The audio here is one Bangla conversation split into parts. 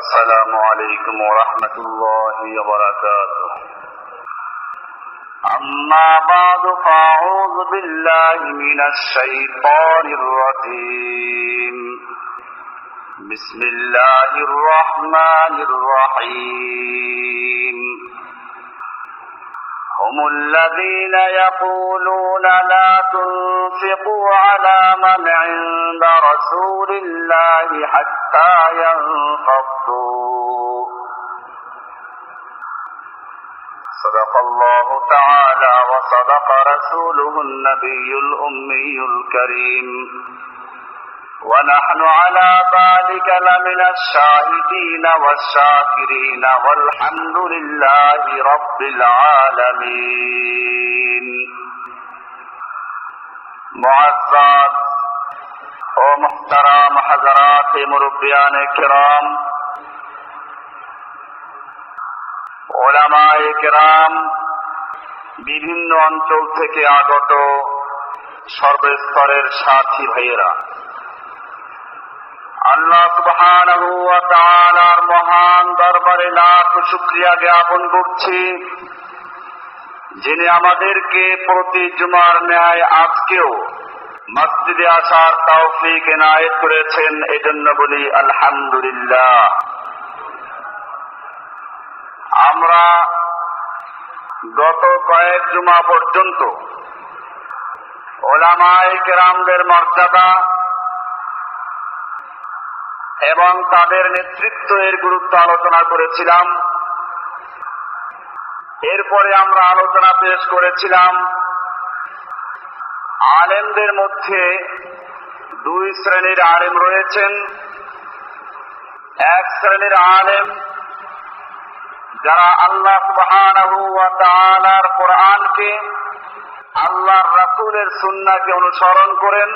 السلام عليكم ورحمة الله وبركاته. أما بعد فأعوذ بالله من الشيطان الرجيم. بسم الله الرحمن الرحيم. هم الذين يقولون لا تنفقوا على من عند رسول الله حتى ينفضوا. صدق الله تعالى وصدق رسوله النبي الأمي الكريم، ونحن على ذلك لمن الشاهدين والشاكرين والحمد لله رب العالمين. معزز و محترم حضرات মুরব্বিয়ান کرام، উলামায়ে কেরাম, বিভিন্ন অঞ্চল থেকে আগত সর্বস্তরের সাথী ভাইয়েরা, আল্লাহ সুবহানাহু ওয়া তাআলার মহান দরবারে লাখ শুকরিয়া জ্ঞাপন করছি, যিনি আমাদেরকে প্রতি জুমার ন্যায় আজকেও মসজিদে আসার তৌফিক এনায়েত করেছেন। এজন্য বলি আলহামদুলিল্লাহ। আমরা গত কয়েক জুমা পর্যন্ত উলামায়ে কেরামদের মর্যাদা এবং তাদের নেতৃত্বের গুরুত্ব আলোচনা করেছিলাম। এরপরে আমরা আলোচনা পেশ করেছিলাম আলেমদের মধ্যে দুই শ্রেণীর আলেম রয়েছেন। এক শ্রেণীর আলেম যারা আল্লাহ সুবহানাহু ওয়া তাআলার কোরআনকে, আল্লাহর রাসূলের সুন্নাহকে অনুসরণ করেন,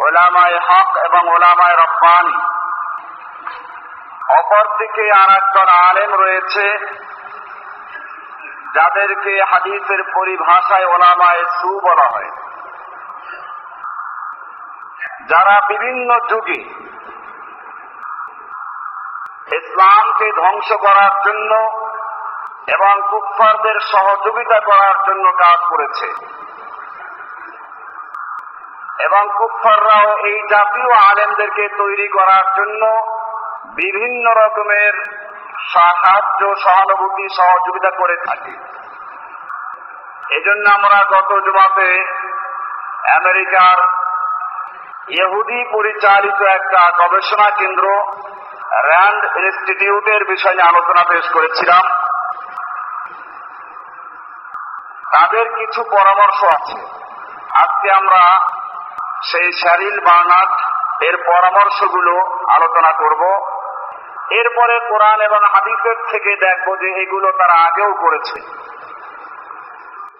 উলামায়ে হক এবং উলামায়ে রব্বানী। অপরদিকে আরেকজন আলেম রয়েছে যাদেরকে হাদিসের পরিভাষায় উলামায়ে সু বলা হয়, যারা বিভিন্ন যুগে ইসলামকে ধ্বংস করার জন্য এবং কুফফারদের সহযোগিতা করার জন্য কাজ করেছে, এবং কুফফাররাও এই জাতীয় আলেমদেরকে তৈরি করার জন্য বিভিন্ন রকমের সাহায্য, সহানুভূতি, সহযোগিতা করে থাকে। এজন্য আমরা গত জুমাতে আমেরিকার ইহুদি পরিচালিত একটা গবেষণা কেন্দ্র র্যান্ড ইনস্টিটিউটের বিষয় নিয়ে আলোচনা পেশ করেছিলাম। তাদের কিছু পরামর্শ আছে। আজকে আমরা সেই শ্যারিল বার্নার্ড এর পরামর্শগুলো আলোচনা করব। এরপরে কোরআন এবং হাদিসের থেকে দেখব যে এগুলো তারা আগেও করেছে।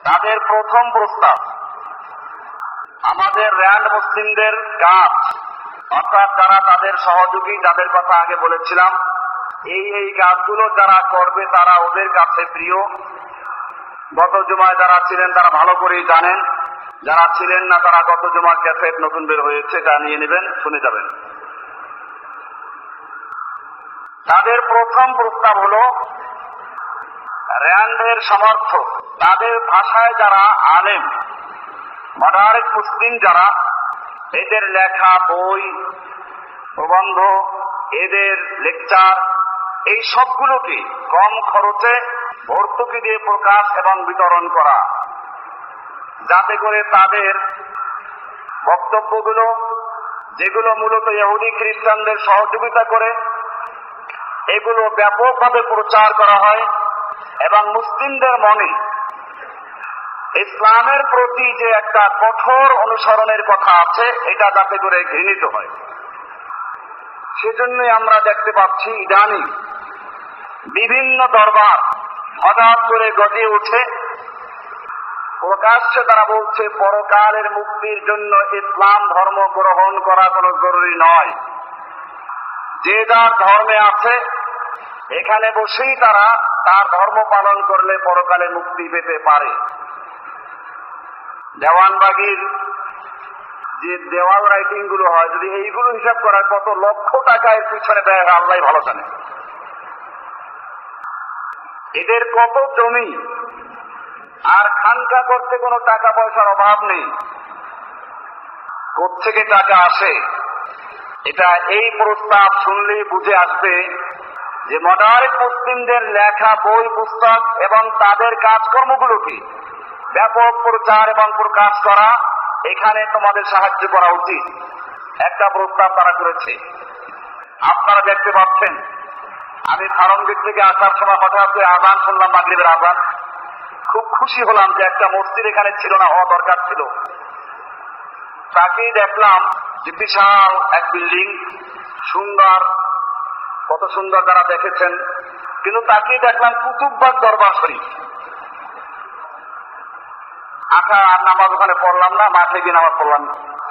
তাদের প্রথম প্রস্তাব, আমাদের র্যান্ড মুসলিমদের কাজ, অর্থাৎ যারা তাদের সহযোগী, যাদের কথা আগে বলেছিলাম, এই কাজগুলো যারা করবে তারা ওদের কাছে প্রিয়। গত জুমায় যারা ছিলেন তারা ভালো করেই জানেন, যারা ছিলেন না তারা গত জুমার ক্যাসেট নতুন বের হয়েছে, যা নিয়ে নেবেন, শুনে যাবেন। তাদের প্রথম প্রস্তাব হলো র্যান্ডের সমর্থক, তাদের ভাষায় যারা আলেম, মডারেট মুসলিম যারা, এদের লেখা বই, প্রবন্ধ, এদের লেকচার, এই সবগুলোকে কম খরচে ভর্তুকি দিয়ে প্রকাশ এবং বিতরণ করা, যাতে করে তাদের বক্তব্যগুলো, যেগুলো মূলত ইহুদি খ্রিস্টানদের সহযোগিতা করে, এগুলো ব্যাপকভাবে প্রচার করা হয় এবং মুসলিমদের মনে ইসলামের প্রতি যে একটা কঠোর অনুসরণের কথা আছে এটা যাতে করে ঘৃণিত হয়। সেজন্যই আমরা দেখতে পাচ্ছি ইদানিং বিভিন্ন দরবার হঠাৎ করে গজিয়ে উঠে প্রকাশ্যে তারা বলছে পরকালের মুক্তির জন্য ইসলাম ধর্ম গ্রহণ করা কোনো জরুরি নয়, যে যার ধর্মে আছে এখানে বসেই তারা তার ধর্ম পালন করলে পরকালে মুক্তি পেতে পারে। দেওয়ানবাগির যে দেওয়াল রাইটিং গুলো হয়, যদি এইগুলো হিসাব করার কত লক্ষ টাকা এর পিছনে ব্যয় হয় আল্লাহ ভালো জানে। এদের কত জমি, আর খানকা করতে কোনো টাকা পয়সার অভাব নেই। কোত্থেকে টাকা আসে এটা এই প্রস্তাব শুনলেই বুঝে আসবে যে মডারেট মুসলিমদের লেখা বই পুস্তক এবং তাদের কাজকর্মগুলোকে ব্যাপক প্রচার এবং প্রকাশ করা, এখানে তোমাদের সাহায্য করা উচিত। একটা প্রস্তাব তারা করেছে, আপনারা দেখতে পাচ্ছেন। আমি ফার্মগেট থেকে আসার সময় হঠাৎ আজান শুনলাম, মাগরিবের আজান। খুব খুশি হলাম যে একটা মসজিদ এখানে ছিল না, হওয়া দরকার ছিল। তাকেই দেখলাম যে বিশাল এক বিল্ডিং, সুন্দর, কত সুন্দর যারা দেখেছেন। কিন্তু তাকেই দেখলাম কুতুববাগ দরবার শরীফ। আর নামাজ ওখানে পড়লাম না, মাঠে গিয়ে নামাজ পড়লাম।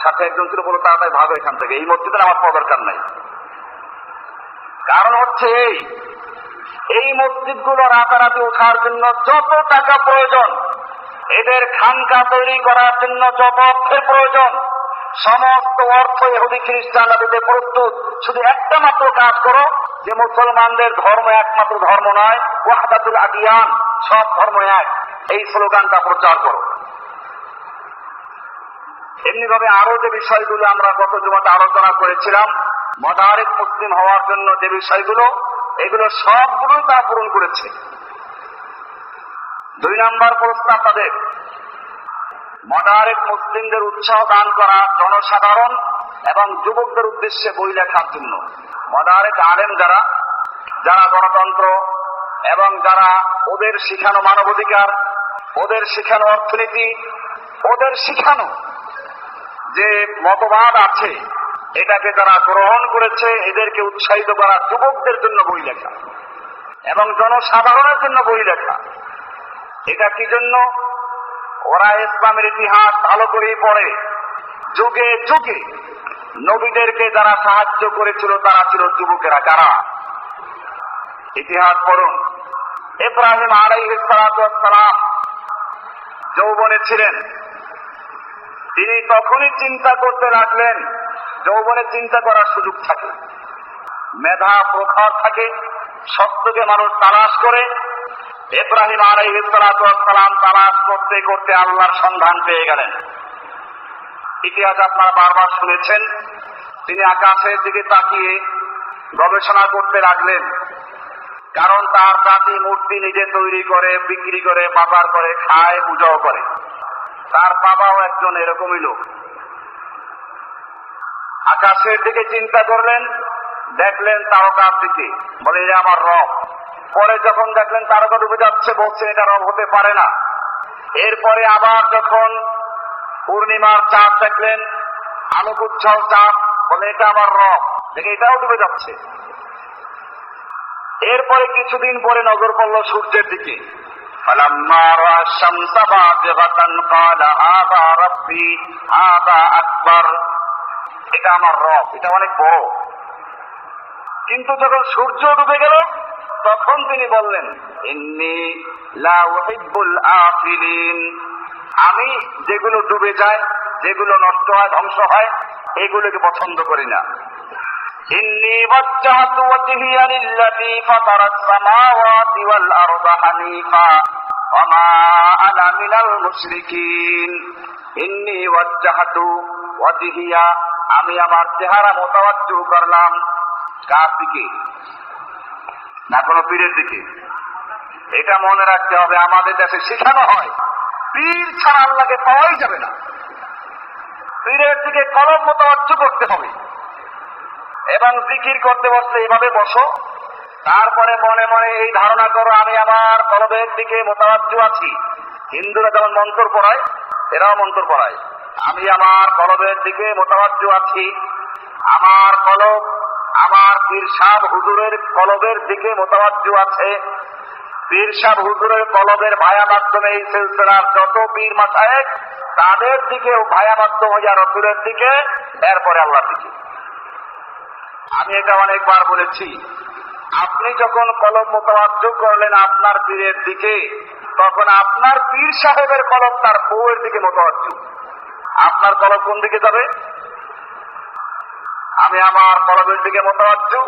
সাথে একজন ছিল, বলো তাড়াতাড়ি ভাগো এখান থেকে, এই মসজিদে নামাজ পড়ার দরকার নাই। কারণ হচ্ছে এই মসজিদগুলো রাতারাতি ওঠার জন্য যত টাকা প্রয়োজন, এদের খানকা তৈরি করার জন্য যত অর্থের প্রয়োজন, সমস্ত অর্থ ইহুদি খ্রিস্টানরা দিতে প্রস্তুত। শুধু একটা মাত্র কাজ করো, যে মুসলমানদের ধর্ম একমাত্র ধর্ম নয়, ওয়াহদাতুল আদিয়ান, সব ধর্ম এক, এই স্লোগানটা প্রচার করো। এমনি ভাবে আরো যে বিষয়গুলো আমরা গত জুমাতে আলোচনা করেছিলাম, মডারেট মুসলিম হওয়ার জন্য যে বিষয়গুলো, এগুলো সবগুলোই তারা পূরণ করেছে। 2 নম্বর প্রস্তাব তাদের মডারেট মুসলিমদের উৎসাহ দান করা, জনসাধারণ এবং যুবকদের উদ্দেশ্যে বই লেখার জন্য। মডারেট আলেম যারা গণতন্ত্র এবং যারা ওদের শিখানো মানবাধিকার, ওদের শিখানো অর্থনীতি, ওদের শিখানো যে মতবাদ আছে, এটাকে যারা গ্রহণ করেছে, এদেরকে উৎসাহিত করা, যুবকদের জন্য বই লেখা এবং জনসাধারণের জন্য বই লেখা। এটা কি জন্য? ওরা ইসলামের ইতিহাস ভালো করেই পড়ে। যুগে যুগে নবীদেরকে যারা সাহায্য করেছিল তারা ছিল যুবকেরা। কারা? ইতিহাস পড়ুন। ইব্রাহিম আলাইহিস সালাতু ওয়াস সালাম যৌবনে ছিলেন। তিনি তখনই চিন্তা করতে লাগলেন, যৌবনে চিন্তা করার সুযোগ থাকে, মেধা প্রখর থাকে, সত্যকে মানুষ তালাশ করে। ইব্রাহিম আলাইহিস সালাতু ওয়াস সালাম তালাশ করতে করতে আল্লাহর সন্ধান পেয়ে গেলেন। ইতিহাস আপনারা বারবার শুনেছেন। তিনি আকাশের দিকে তাকিয়ে গবেষণা করতে লাগলেন, কারণ তার জাতি মূর্তি নিজে তৈরি করে, বিক্রি করে, বাজার করে, খায়, পূজাও করে। তার বাবাও একজন এরকমই লোক। আকাশের দিকে চিন্তা করলেন, দেখলেন তারকার দিকে, বলে এটা আমার রব। পরে যখন দেখলেন তারকা ডুবে যাচ্ছে, বলছে এটা রব হতে পারে না। এরপরে আবার যখন পূর্ণিমার চাঁদ দেখলেন, আলোক উজ্জ্বল চাঁদ, বলে এটা আমার রব, দেখে এটাও ডুবে যাচ্ছে। এরপরে কিছুদিন পরে নজর পড়ল সূর্যের দিকে। فلما رأى الشمس بازغة قال هذا ربي هذا أكبر, এটা আমার রব, এটা অনেক বড়। কিন্তু যখন সূর্য ডুবে গেল তখন তিনি বললেন, ইন্নী লা উহিব্বুল আফিলিন, আমি যেগুলো ডুবে যায়, যেগুলো নষ্ট হয়, ধ্বংস হয়, এগুলোকে পছন্দ করি না। ইন্নী ওয়াজ্জাহতু ওয়াজহিয়া লিল্লাযী ফাতারাস সামাওয়াতি ওয়াল আরদা হানিফা ওয়া মা আনা মিনাল মুশরিকিন। ইন্নী ওয়াজ্জাহতু ওয়াজহিয়া, আমি আমার চেহারা মোতাওয়াজ্জু করলাম। কার দিকে? না কোনো পীরের দিকে। এটা মনে রাখতে হবে, আমাদের দেশে শেখানো হয় পীর ছাড়া আল্লাহকে পাওয়াই যাবে না। পীরের দিকে কলব মোতাওয়াজ্জু করতে হবে এবং জিকির করতে বসলে এভাবে বসো, তারপরে মনে মনে এই ধারণা করো আমি আমার কলবের দিকে মোতাওয়াজ্জু আছি। হিন্দুরা যেমন মন্ত্র পড়ায়, এরাও মন্ত্র পড়ায়, আমি আমার কলবের দিকে মোতাওয়াজ্জু আছি। আমার কলব আমার পীর সাহেব হুজুরের কলবের দিকে মোতাওয়াজ্জু আছে। পীর সাহেব হুজুরের কলবের ভায়া মাধ্যমে এই সিলসিলার যত পীর মাশায়েখ, তাদের দিকে ভায়া মাধ্যম হইয়া রসুলের দিকে, এরপরে আল্লাহর দিকে। আমি এটা অনেকবার বলেছি, আপনি যখন কলব মোতাওয়াজ্জু করলেন আপনার পীরের দিকে, তখন আপনার পীর সাহেবের কলব তার বউয়ের দিকে মোতাওয়াজ্জু। আপনার কলব কোন দিকে যাবে? আমি আমার কলবের দিকে মোতাওয়াজ্জু,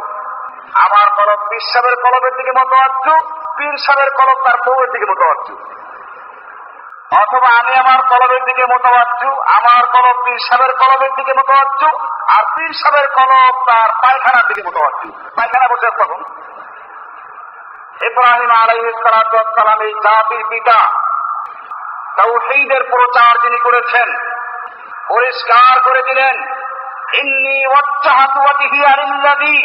আমার কলব পীর সাহেবের কলবের দিকে মোতাওয়াজ্জু, পীর সাহেবের কলব তার বউয়ের দিকে মোতাওয়াজ্জু। অথবা আমি আমার কলবের দিকে মোতাওয়াজ্জু, আমার কলব পীর সাহেবের কলবের দিকে মোতাওয়াজ্জু, আর পীর সাহেবের কলব তার পায়খানার দিকে মোতাওয়াজ্জু। পায়খানা বসে তখন ইব্রাহিম আলাইহিস সালাতু ওয়াস সালাম এই জাতির পিতা, তাওহীদের প্রচার যিনি করেছেন, পরিষ্কার করে দিলেন, ইন্নী ওয়াজ্জাহাতু ওয়াজহিয়া লিল্লাযী,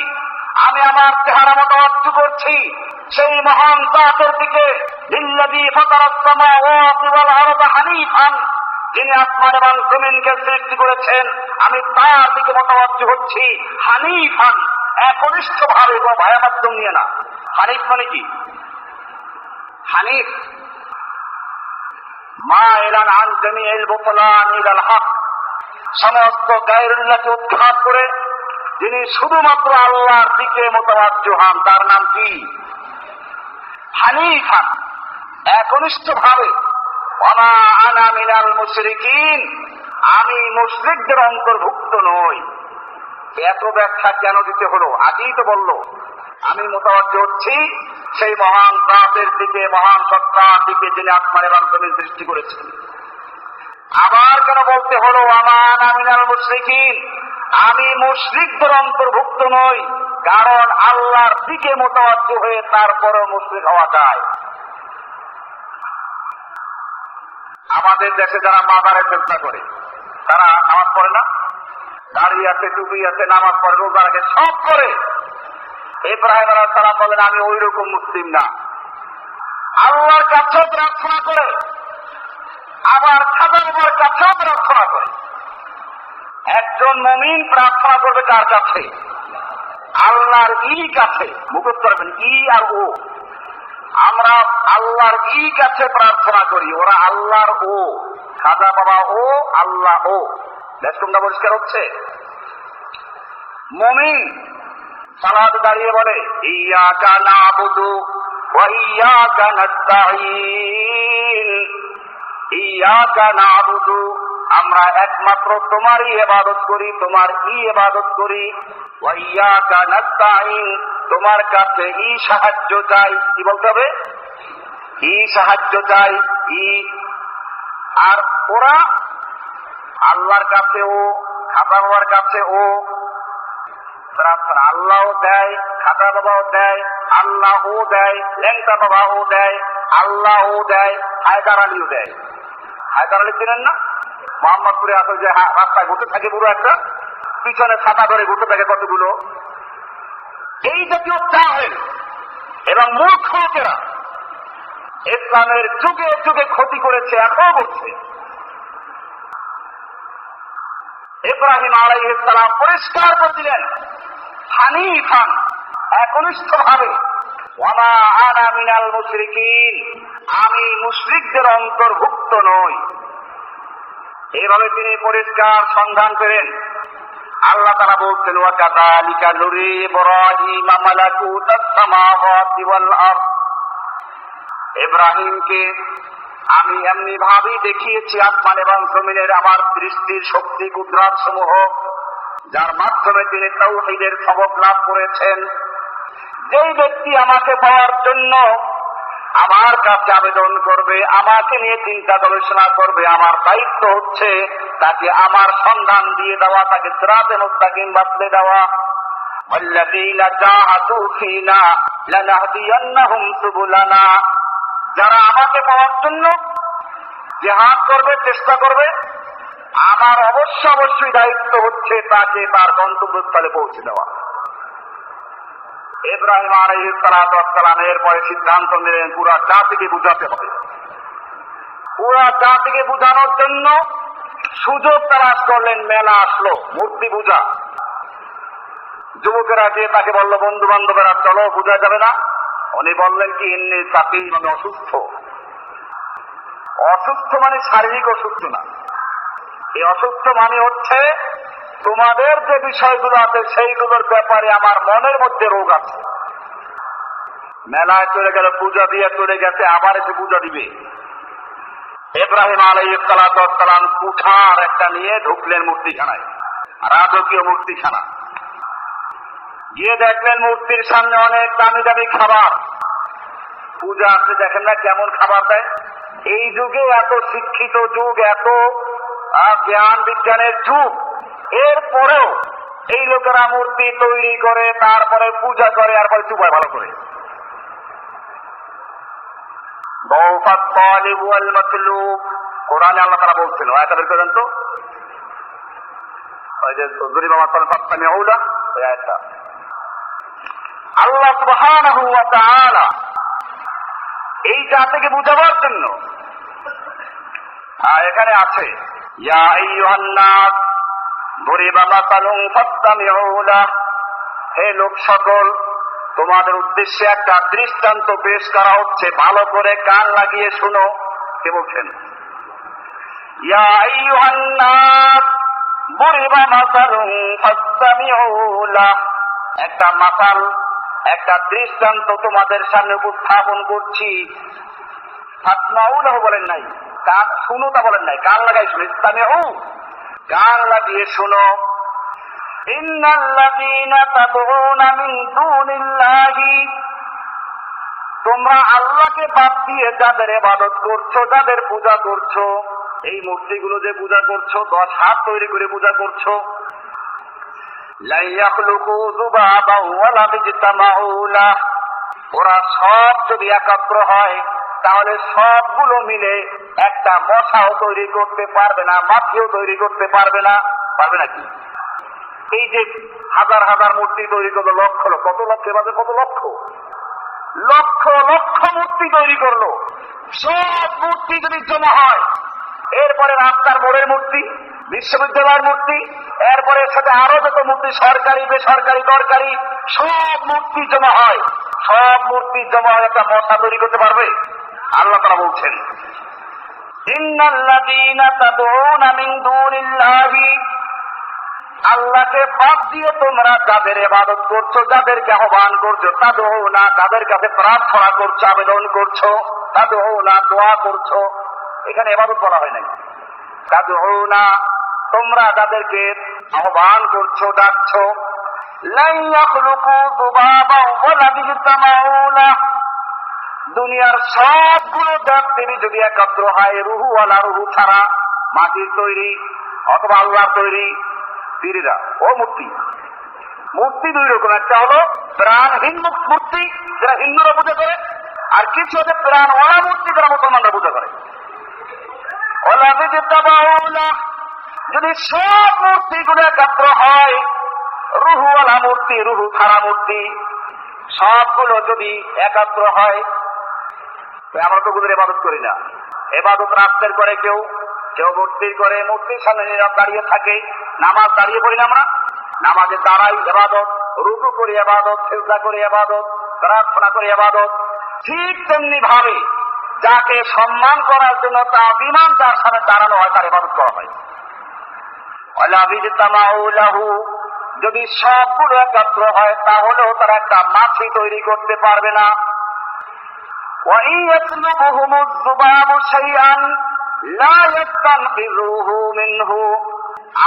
আমি আমার চেহারা মোতাওয়াজ্জু করছি সেই মহান জাতের দিকে, লিল্লাযী ফাতারাস সামাওয়াতি ওয়াল আরদা হানিফান, যিনি আসমান এবং জমিনকে সৃষ্টি করেছেন, আমি তার দিকে মোতাওয়াজ্জু হচ্ছি হানিফান, একনিষ্ঠ ভাবে, কোনো ভায়া মাধ্যম নিয়ে না। হানিফ মানে কি? হানিফ মাইলান আন জামিইল বুতলান ইলাল হক, সমস্ত গায়রুল্লাহকে উৎখাত করে যিনি শুধুমাত্র আল্লাহর দিকে মোতাওয়াজ্জু হন, তার নাম কি? হানিফান, একনিষ্ঠ ভাবে। ওয়ামা আনা মিনাল মুশরিকিন, আমি মুশরিকদের অন্তর্ভুক্ত নই। এত ব্যাখ্যা কেন দিতে হলো? আগেই তো বললো আমি মোতাওয়াজ্জু হচ্ছি সেই মহান জাতের দিকে, মহান সত্তার দিকে, যিনি আসমান এবং জমিন সৃষ্টি করেছেন। আবার কেন বলতে হলো ওয়ামা আনা মিনাল মুশরিকিন, আমি মুশরিকদের অন্তর্ভুক্ত নই? কারণ আল্লাহর দিকে মোতাওয়াজ্জু হয়ে তারপরও মুশরিক হওয়া যায়। আমাদের দেশে যারা মাজারে চেষ্টা করে, তারা নামাজ পড়ে না? দাড়ি আছে, টুপি আছে, নামাজ পড়ে, রোজা রাখে, সব করে। ইব্রাহিম আলাইহিস সালাম বলেন আমি ওই রকম মুসলিম না। আল্লাহর কাছেও প্রার্থনা করে, আবার খাজা বাবার কাছেও প্রার্থনা করে। একজন মুমিন প্রার্থনা করবে কার কাছে? আল্লাহর কাছে। মুখস্থ রাখবেন, আর ও। আমরা আল্লাহর কাছে প্রার্থনা করি, ওরা আল্লাহর ও। খাজা বাবা ও, আল্লাহ ও। দেশটা পরিষ্কার হচ্ছে? মুমিন সালাতে দাঁড়িয়ে বলে ইয়াকা নাবুদু ওয়া ইয়াকা নাস্তাঈন, ইয়াকা নাবুদু, আমরা একমাত্র তোমারই ইবাদত করি, তোমার ইবাদত করি, ওয়া ইয়াকা নাস্তাঈন, তোমার কাছে সাহায্য চাই। কি বলতে হবে? সাহায্য চাই। আর ওরা আল্লাহর কাছে ও, খাজা বাবার কাছে ও প্রার্থনা। আল্লাহও দেয়, খাজা বাবাও দেয়, আল্লাহও দেয়, ল্যাংটা বাবাও দেয়, আল্লাহও দেয়, হায়দার আলীও দেয়। হায়দার আলী চিনেন না? মোহাম্মদপুরে আসলে যে রাস্তায় ঘুরতে থাকে বুড়ো একটা, পিছনে ছাতা ধরে ঘুরতে থাকে কতগুলো। এই জাতীয় জাহেল এবং মূর্খ লোকেরা ইসলামের যুগে যুগে ক্ষতি করেছে, এখনো করছে। ইব্রাহিম আলাইহিস সালাম পরিষ্কার করে দিলেন হানিফান, একনিষ্ঠ ভাবে, ওয়ামা আনা মিনাল মুশরিকিন, আমি মুশরিকদের অন্তর্ভুক্ত নই। এইভাবে তিনি পরিষ্কার সন্ধান পেলেন। আল্লাহ তাআলা বলছেন ওয়া কাযালিকা নুরি ইব্রাহিম মালাকুতাস সামাওয়াতি ওয়াল আরদ, ইব্রাহিমকে আমি এমনি ভাবেই দেখিয়েছি আসমান এবং জমিনের আমার দৃষ্টির শক্তি কুদরত সমূহ, যার মাধ্যমে তিনি তাওহীদের সবক লাভ করেছেন। যেই ব্যক্তি আমাকে পাওয়ার জন্য আমার কাছে আবেদন করবে, আমাকে নিয়ে চিন্তা গবেষণা করবে, আমার দায়িত্ব হচ্ছে তাকে আমার সন্ধান দিয়ে দেওয়া, তাকে সিরাতে মুস্তাকিম বাতলে দেওয়া। ওয়াল্লাযীনা জাহাদু ফীনা লানাহদিয়ান্নাহুম সুবুলানা, যারা আমাকে পাওয়ার জন্য জিহাদ করবে, চেষ্টা করবে, আমার অবশ্যই দায়িত্ব হচ্ছে তাকে তার গন্তব্যস্থলে পৌঁছে দেওয়া। ইব্রাহিম আলাইহিস সালাতু ওয়াস সালাম এরপরে সিদ্ধান্ত নিলেন পুরা জাতিকে বুঝাতে হবে। পুরা জাতিকে বুঝানোর জন্য সুযোগ তালাশ করলেন। মেলা আসলো মূর্তি পূজা। যুবকেরা যে তাকে বলল, বন্ধু বান্ধবেরা চলো, বোঝা যাবে না। উনি বললেন কি ইন্নী সাকিম, আমি অসুস্থ। অসুস্থ মানে শারীরিক অসুস্থ না, এই অসুস্থ মানে হচ্ছে তোমাদের যে বিষয়গুলো আছে সেইগুলোর ব্যাপারে আমার মনের মধ্যে রোগ আছে। মেলায় চলে গেল, পূজা দিয়ে চলে গেছে, আবার এসে পূজা দিবে। ইব্রাহিম আলাইহিস সালাতু ওয়াস সালাম কুঠার একটা নিয়ে ঢুকলেন মূর্তিখানায়, রাজকীয় মূর্তিখানা। গিয়ে দেখলেন মূর্তির সামনে অনেক দামি দামি খাবার। পূজা আসলে দেখেন না কেমন খাবার দেয়। এই যুগে এত শিক্ষিত যুগ, এত জ্ঞান বিজ্ঞানের যুগ, এরপরেও এই লোকেরা মূর্তি তৈরি করে তারপরে পূজা করে আর পরে চুপায় ভালো করে। কোরআনে আল্লাহ তাআলা বলছেন, আয়াতটা বের করেন তো, ওই যে যরিবা মাসাল ফাসতামিউলা, ওই আয়াতটা। আল্লাহ সুবহানাহু ওয়া তাআলা এই জাতিকে বুঝাবার জন্য এখানে আছে, ইয়া আইয়ুহান নাস যরিবা মাসালুন ফাসতামিউলা, হে লোক সকল, তোমাদের উদ্দেশ্যে একটা দৃষ্টান্ত পেশ করা হচ্ছে, ভালো করে কান লাগিয়ে শুনো। কে বলছেন? ইয়া আইয়ুহান নাস যরিবা মাসালুন ফাসতামিউলা, একটা মাসাল, একটা দৃষ্টান্ত তোমাদের সামনে উপস্থাপন করছি। ফাসমাউলাহ বলেন নাই, কান শুনো তা বলেন নাই, কান লাগাই শুনো। ইসতামিউ, কান লাগিয়ে শুনো। ইন্নাল্লাযীনা তাদউনা মিন দুনিল্লাহি, তোমরা আল্লাহকে বাদ দিয়ে যাদের ইবাদত করছো, যাদের পূজা করছো, এই মূর্তিগুলো যে পূজা করছো, 10 হাত তৈরি করে পূজা করছো, লা ইয়াখলুকু যুবাবান ওয়ালা বিজতামাউ লাহ, ওরা সব যদি একত্র হয় তাহলে সবগুলো মিলে একটা মশাও তৈরি করতে পারবে না, মাছিও তৈরি করতে পারবে না। পারবে নাকি? এই যে হাজার হাজার মূর্তি তৈরি করলো, লক্ষ লক্ষ, কত লক্ষ, এবার কত লক্ষ লক্ষ লক্ষ মূর্তি তৈরি করলো, সব মূর্তি যদি জমা হয়, এরপরে রাস্তার মোড়ের মূর্তি, বিশ্ববিদ্যালয়ের মূর্তি, এরপরে সাথে আরো যত মূর্তি, সরকারি বেসরকারি দরকারি, সব মূর্তি জমা হয়, সব মূর্তি জমা হয় একটা মশা তৈরি করতে পারবে? আল্লাহ তাআলা বলছেন, ইন্নাল্লাযীনা তাদউনা মিন দুনিল্লাহি, আল্লাহকে বাদ দিয়ে তোমরা যাদের ইবাদত করছো, যাদেরকে আহ্বান করছো, তাদউনা, তাদের কাছে প্রার্থনা করছো, আবেদন করছো, তাদউনা, দোয়া করছো, এখানে ইবাদত বলা হয় নাই। তাদউনা, তোমরা যাদেরকে আহ্বান করছো, ডাকছো, লা ইয়াখলুকু যুবাবান ওয়ালা বিজতামাউ লাহ, দুনিয়ার সবগুলো দেবদেবী যদি একত্র হয়, রুহুওয়ালা, রুহু ছাড়া, মাটির তৈরি অথবা আল্লাহর তৈরি, পীরেরা ও মূর্তি, মূর্তি দুই রকম, একটা হলো প্রাণহীন মূর্তি যারা হিন্দুরা পূজা করে, আর কিছু হচ্ছে প্রাণওয়ালা মূর্তি যারা মুসলমানরা পূজা করে। ওয়ালা বিজতামাউ লাহ, যদি সব মূর্তিগুলো একত্র হয়, রুহুওয়ালা মূর্তি, রুহু ছাড়া মূর্তি, সবগুলো যদি একত্র হয়, আমরা তো ওগুলোর ইবাদত করি না। ইবাদত রাস্তার করে, কেউ কেউ মূর্তির করে, মূর্তির সামনে দাঁড়িয়ে থাকে। নামাজ দাঁড়িয়ে পড়ি না আমরা, নামাজে দাঁড়াই ইবাদত, রুকু করি ইবাদত, সিজদা করি ইবাদত, প্রার্থনা করি ইবাদত। ঠিক তেমনি ভাবে যাকে সম্মান করার জন্য তাজিমান যার সামনে দাঁড়ানো হয়, তার ইবাদত করা হয়। ওয়ালা বিজতামাউ লাহু, যদি সবগুলো একত্র হয় তাহলেও তারা একটা মাছি তৈরি করতে পারবে না। ওয়া ইয়াতলুবুহুমুয যুবাবু শাইআন লা ইয়াস্তানকিযুহু মিনহু,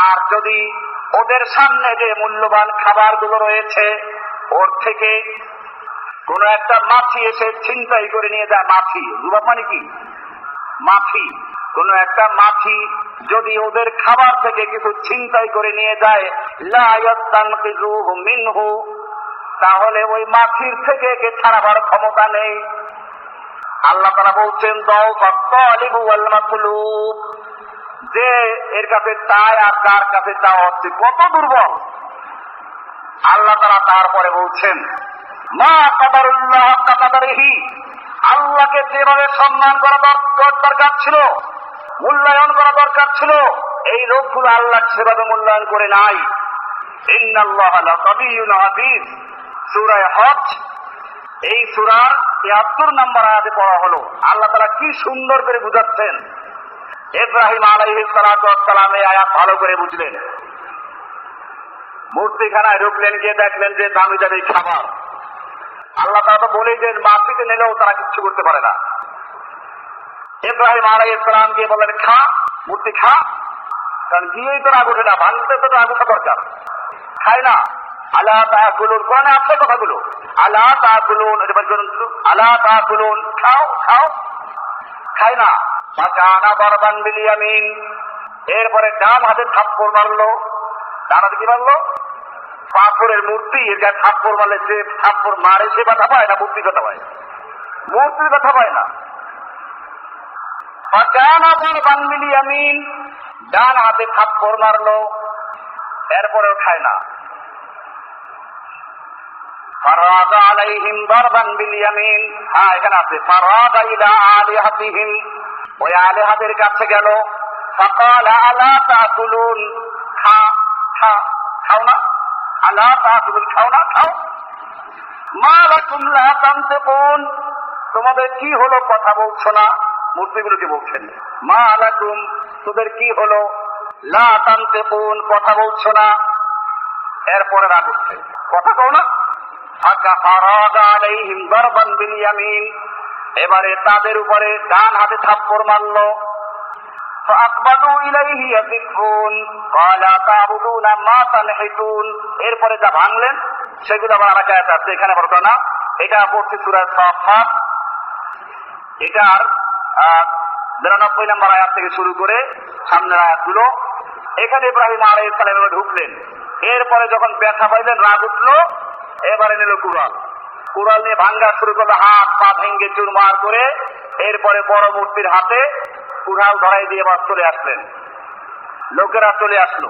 আর যদি ওদের সামনে যে মূল্যবান খাবারগুলো রয়েছে ওর থেকে কোন একটা মাছি এসে ছিনতাই করে নিয়ে যায়, মাছি, যুবাব মানে কি? মাছি, কোন একটা মাছি যদি ওদের খাবার থেকে কিছু ছিনতাই করে নিয়ে যায়, লা ইয়াস্তানকিযুহু মিনহু, তাহলে ওই মাছির থেকে একে ছাড়াবার ক্ষমতা নেই। আল্লাহ তাআলা বলছেন, দাউফাত তালিবু ওয়াল মাতলুব, যে এর কাছে চায় আর যার কাছে চাওয়া হচ্ছে কত দুর্বল। আল্লাহ তাআলা তারপরে বলছেন, মা কাদারুল্লাহ হাক্কা কাদারিহি, আল্লাহকে যেভাবে সম্মান করা দরকার ছিল, মূল্যায়ন করা দরকার ছিল, এই লোকগুলো আল্লাহ সেভাবে মূল্যায়ন করে নাই। ইন্নাল্লাহা লাকাবিয়্যুন আযীজ, সূরা হজ, এই সূরার ৭৩ নম্বর আয়াতে পড়া হলো। আল্লাহ তাআলা কি সুন্দর করে বুঝাচ্ছেন। ইব্রাহিম আলাইহিস সালাতু ওয়াস সালাম এই আয়াত ভালো করে বুঝলেন। মূর্তিখানায় ঢুকলেন, গিয়ে দেখলেন যে দামি দামি খাবার। আল্লাহ তাআলা তো বলেই যে মাটিতে নিলেও তারা কিচ্ছু করতে পারে না। ইব্রাহিম আলাইহিস সালাম গিয়ে বললেন, খা মূর্তি খা, কারণ গিয়েই তো রাগ ওঠে না, ভাঙতে তো রাগ ওঠা দরকার, খায় না। আলা তাকুলুন, কোরআনে আছে কথাগুলো। আলা তাকুলুন, এটা বলতে আলা তাকুলুন, খাও খাও, খায় না। ফাকানা বারবান বিল ইয়ামিন, এরপরে ডান হাতে থাপ্পড় মারলো। ডান হাতে কি মারলো? পাথরের মূর্তি, এর গায়ে থাপ্পড় মারলে যে থাপ্পড় মারে সে ব্যথা পায় না, মূর্তি ব্যথা পায়? মূর্তি ব্যথা পায় না। ফাকানা বারবান বিল ইয়ামিন, ডান হাতে থাপ্পড় মারলো, এরপরেও খায় না। ফারাদা আলাইহিম দারবান বিল ইয়ামিন, হ্যাঁ এখানে আছে ফারাদা ইলা আলিহাতিহিম, ওই আলিহাতের কাছে গেল। ফাকালা আলা তাকুলুন, খা খা, খাও না। আলা তাকুলুন, খাও না, খাও। মা লাকুম লা তানতিকুন, তোমাদের কি হলো কথা বলছো না? মূর্তিগুলোকে বলছেন, মা লাকুম, তোদের কি হলো? লা তানতিকুন, কথা বলছো না। এরপরে রাগ উঠছে, কথা কও না। ফারাদা আলাইহিম দারবান বিল ইয়ামিন, এবারে তাদের উপরে ডান হাতে থাপ্পড় মারলো। ফাআকবালু ইলাইহি ইয়াযিফুন ক্বালা তা'বুদুনা মা তানহিতুন, এরপরে যা ভাঙলেন সেগুলো আবার আরেক আয়াত আছে, এখানে বলতো না। এটা পড়ছে সূরা সাফফাত, এটার 92 নম্বর আয়াত থেকে শুরু করে সামনের আয়াতগুলো। এখানে ইব্রাহিম আলাইহিস সালাম ঢুকলেন, এরপরে যখন ব্যথা পাইলেন, রাগ উঠলো, এবারে নিল কুড়াল। কুড়াল নিয়ে ভাঙ্গা শুরু করলো, হাত পা ভেঙ্গে চুরমার করে। এরপরে বড় মূর্তির হাতে কুড়াল ধরাই দিয়ে বাস চলে আসলেন। লোকেরা চলে আসলো,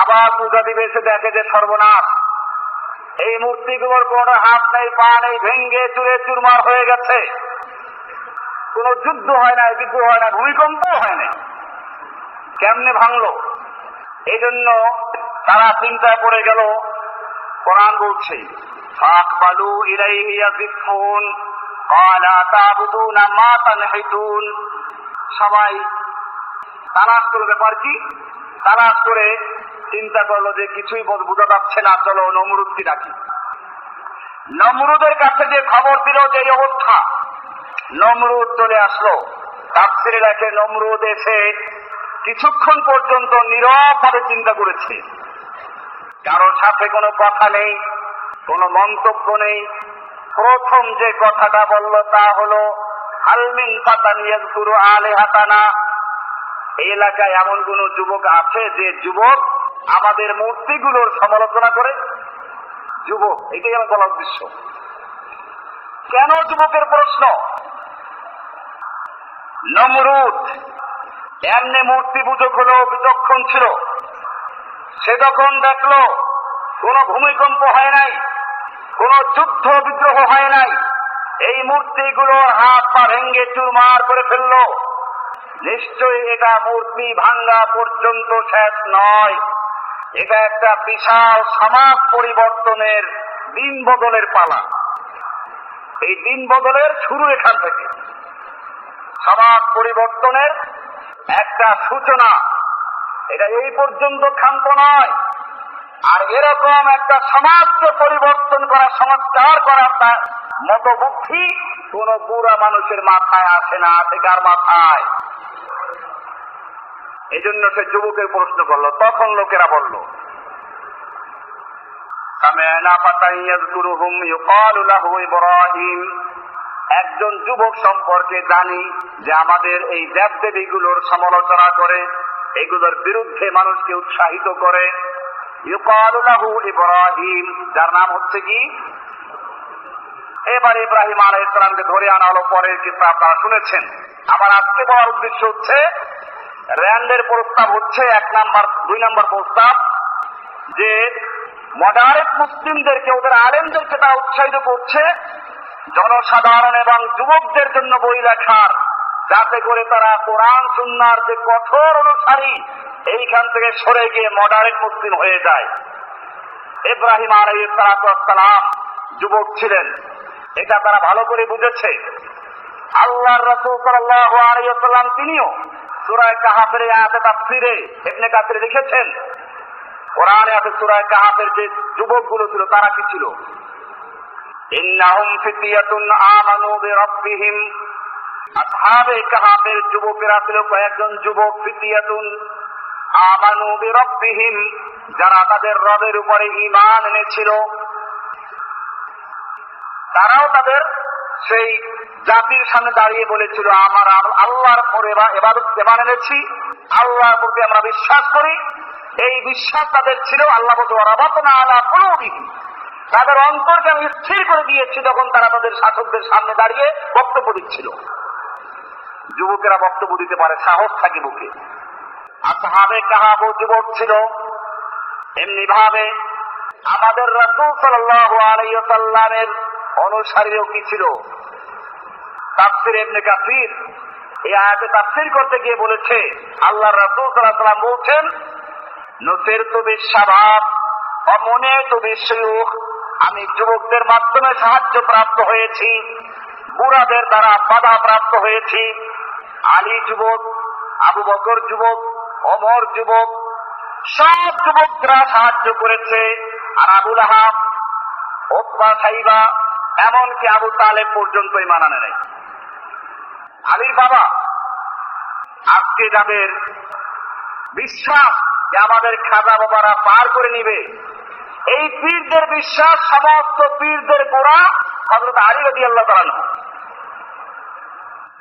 আবার পূজা দিবে, এসে দেখে যে সর্বনাশ, এই মূর্তিগুলোর কোনো হাত নেই, পা নেই, ভেঙ্গে চুরে চুরমার হয়ে গেছে। কোন যুদ্ধ হয় নাই, বিদ্রোহ হয় না, ভূমিকম্প হয় নাই, কেমনে ভাঙলো? এই জন্য তারা চিন্তায় পড়ে গেল। কোরআন বলছে ফাকবালু ইলাইহি ইয়াযিফুন ক্বালা তা'বুদুনা মা তানহিতুন, সবাই তালাশ করলো ব্যাপার কি। তালাশ করে চিন্তা করলো যে কিছুই বোঝা যাচ্ছে না, চলো নমরুদকে ডাকি। নমরুদের কাছে যে খবর দিল যে এই অবস্থা, নমরুদ চলে আসলো। তাফসীরে লেখে নমরুদ এসে কিছুক্ষণ পর্যন্ত নীরবভাবে চিন্তা করেছে, কারোর সাথে কোনো কথা নেই, কোনো মন্তব্য নেই। প্রথম যে কথাটা বলল তা হলো হাল মিন ফাতান ইয়াযকুরু আলিহাতানা, এই এলাকায় এমন কোন যুবক আছে যে যুবক আমাদের মূর্তিগুলোর সমালোচনা করে? যুবক, এটাই আমার বলার উদ্দেশ্য। কেন যুবকের প্রশ্ন? নমরুদ এমনি মূর্তি পূজক হলো, বিচক্ষণ ছিল। সে যখন দেখলো কোন ভূমিকম্প হয় নাই, কোন যুদ্ধ বিদ্রোহ হয় নাই, এই মূর্তিগুলোর হাত পা ভেঙ্গে চুরমার করে ফেললো, নিশ্চয়ই এটা মূর্তি ভাঙ্গা পর্যন্ত শেষ নয়, এটা একটা বিশাল সমাজ পরিবর্তনের দিন বদলের পালা। এই দিন বদলের শুরু এখান থেকে, সমাজ পরিবর্তনের একটা সূচনা। এটা এই পর্যন্ত ক্ষান্ত নয়। আর এরকম একটা সমাজকে পরিবর্তন করা, সংস্কার করার মতো বুদ্ধি কোন বুড়া মানুষের মাথায় আসে না, আছে কার মাথায়? এই জন্য সে যুবকের প্রশ্ন করলো। তখন লোকেরা বলল ইব্রাহিম, একজন যুবক সম্পর্কে জানি যে আমাদের এই দেবদেবীগুলোর সমালোচনা করে, এগুলোর বিরুদ্ধে মানুষকে উৎসাহিত করে। ইউকালু লাহু ইব্রাহিম, যার নাম হচ্ছে কি? এবার ইব্রাহিম আলাইহিস সালামকে ধরে আনা হলো। পরের কিসসা আপনারা শুনেছেন। আবার আজকে বলার উদ্দেশ্য হচ্ছে র্যান্ডের প্রস্তাব হচ্ছে 1 নাম্বার 2 নাম্বার প্রস্তাব, যে মডারেট মুসলিমদেরকে, ওদের আলেমদেরকে তা উৎসাহিত করছে জনসাধারণ এবং যুবকদের জন্য বই লেখার, যাতে করে তারা কোরআন সুন্নাহর যে কঠোর অনুসারী, এইখান থেকে সরে গিয়ে মডারেট মুসলিম হয়ে যায়। ইব্রাহিম আলাইহিস সালাম যুবক ছিলেন, এটা তারা ভালো করে বুঝেছে। আল্লাহর রাসূল সাল্লাল্লাহু আলাইহি ওয়াসাল্লাম তিনিও সূরা কাহাফের আয়াতে তাফসীরে ইবনে কাসির লিখেছেন, কোরআনে আছে সূরা কাহাফের যে যুবকগুলো ছিল তারা কি ছিল? ইন্নাহুম ফিতিয়াতুন আমানু বিরাব্বিহিম, আসহাবে কাহাফের যুবকেরা ছিল কয়েকজন যুবক, ফিতিয়াতুন আমানু বিরাব্বিহিম, যারা তাদের রবের উপরে ঈমান এনেছিল, তারাও তাদের সেই জাতির সামনে দাঁড়িয়ে বলেছিল, আমরা আল্লাহর পরে ঈমান এনেছি, আল্লাহর প্রতি আমরা বিশ্বাস করি। এই বিশ্বাস তাদের ছিল। আল্লাহ বলতে ওয়ারাবাতনা আলা কুলুবিহিম, তাদের অন্তরকে আমি স্থির করে দিয়েছি। তখন তারা তাদের শাসকদের সামনে দাঁড়িয়ে বক্তব্য দিচ্ছিল। যুবকেরা বক্তব্য দিতে পারে, সাহস থাকে বুকে। আসহাবে কাহাব যুবক ছিল। এমনি ভাবে আমাদের রাসূল সাল্লাল্লাহু আলাইহি ওয়াসাল্লামের অনুসারীও কি ছিল? তাফসীর ইবনে কাসির এই আয়াতে তাফসীর করতে গিয়ে বলেছে, আল্লাহর রাসূল সাল্লাল্লাহু আলাইহি ওয়াসাল্লাম বলছেন, নুসিরতু বিশ-শাবাব ওয়া মুনিতু বিশ-শুয়ুখ, আমি যুবকদের মাধ্যমে সাহায্য প্রাপ্ত হয়েছি, বুড়াদের দ্বারা বাধা প্রাপ্ত হয়েছি। আলী যুবক, আবু বকর যুবক, ওমর যুবক, সব যুবকরা সাহায্য করেছে। আর আবু লাহাব, উতবা, সাইবা, এমনকি আবু তালেব পর্যন্ত ঈমান আনে নাই। আলীর বাবা, আজকে যাদের বিশ্বাস যে আমাদের খাজা বাবারা পার করে নিবে, এই পীরদের বিশ্বাস সমস্ত পীরদের গোড়া হযরত আলী রাদিয়াল্লাহু তাআলা।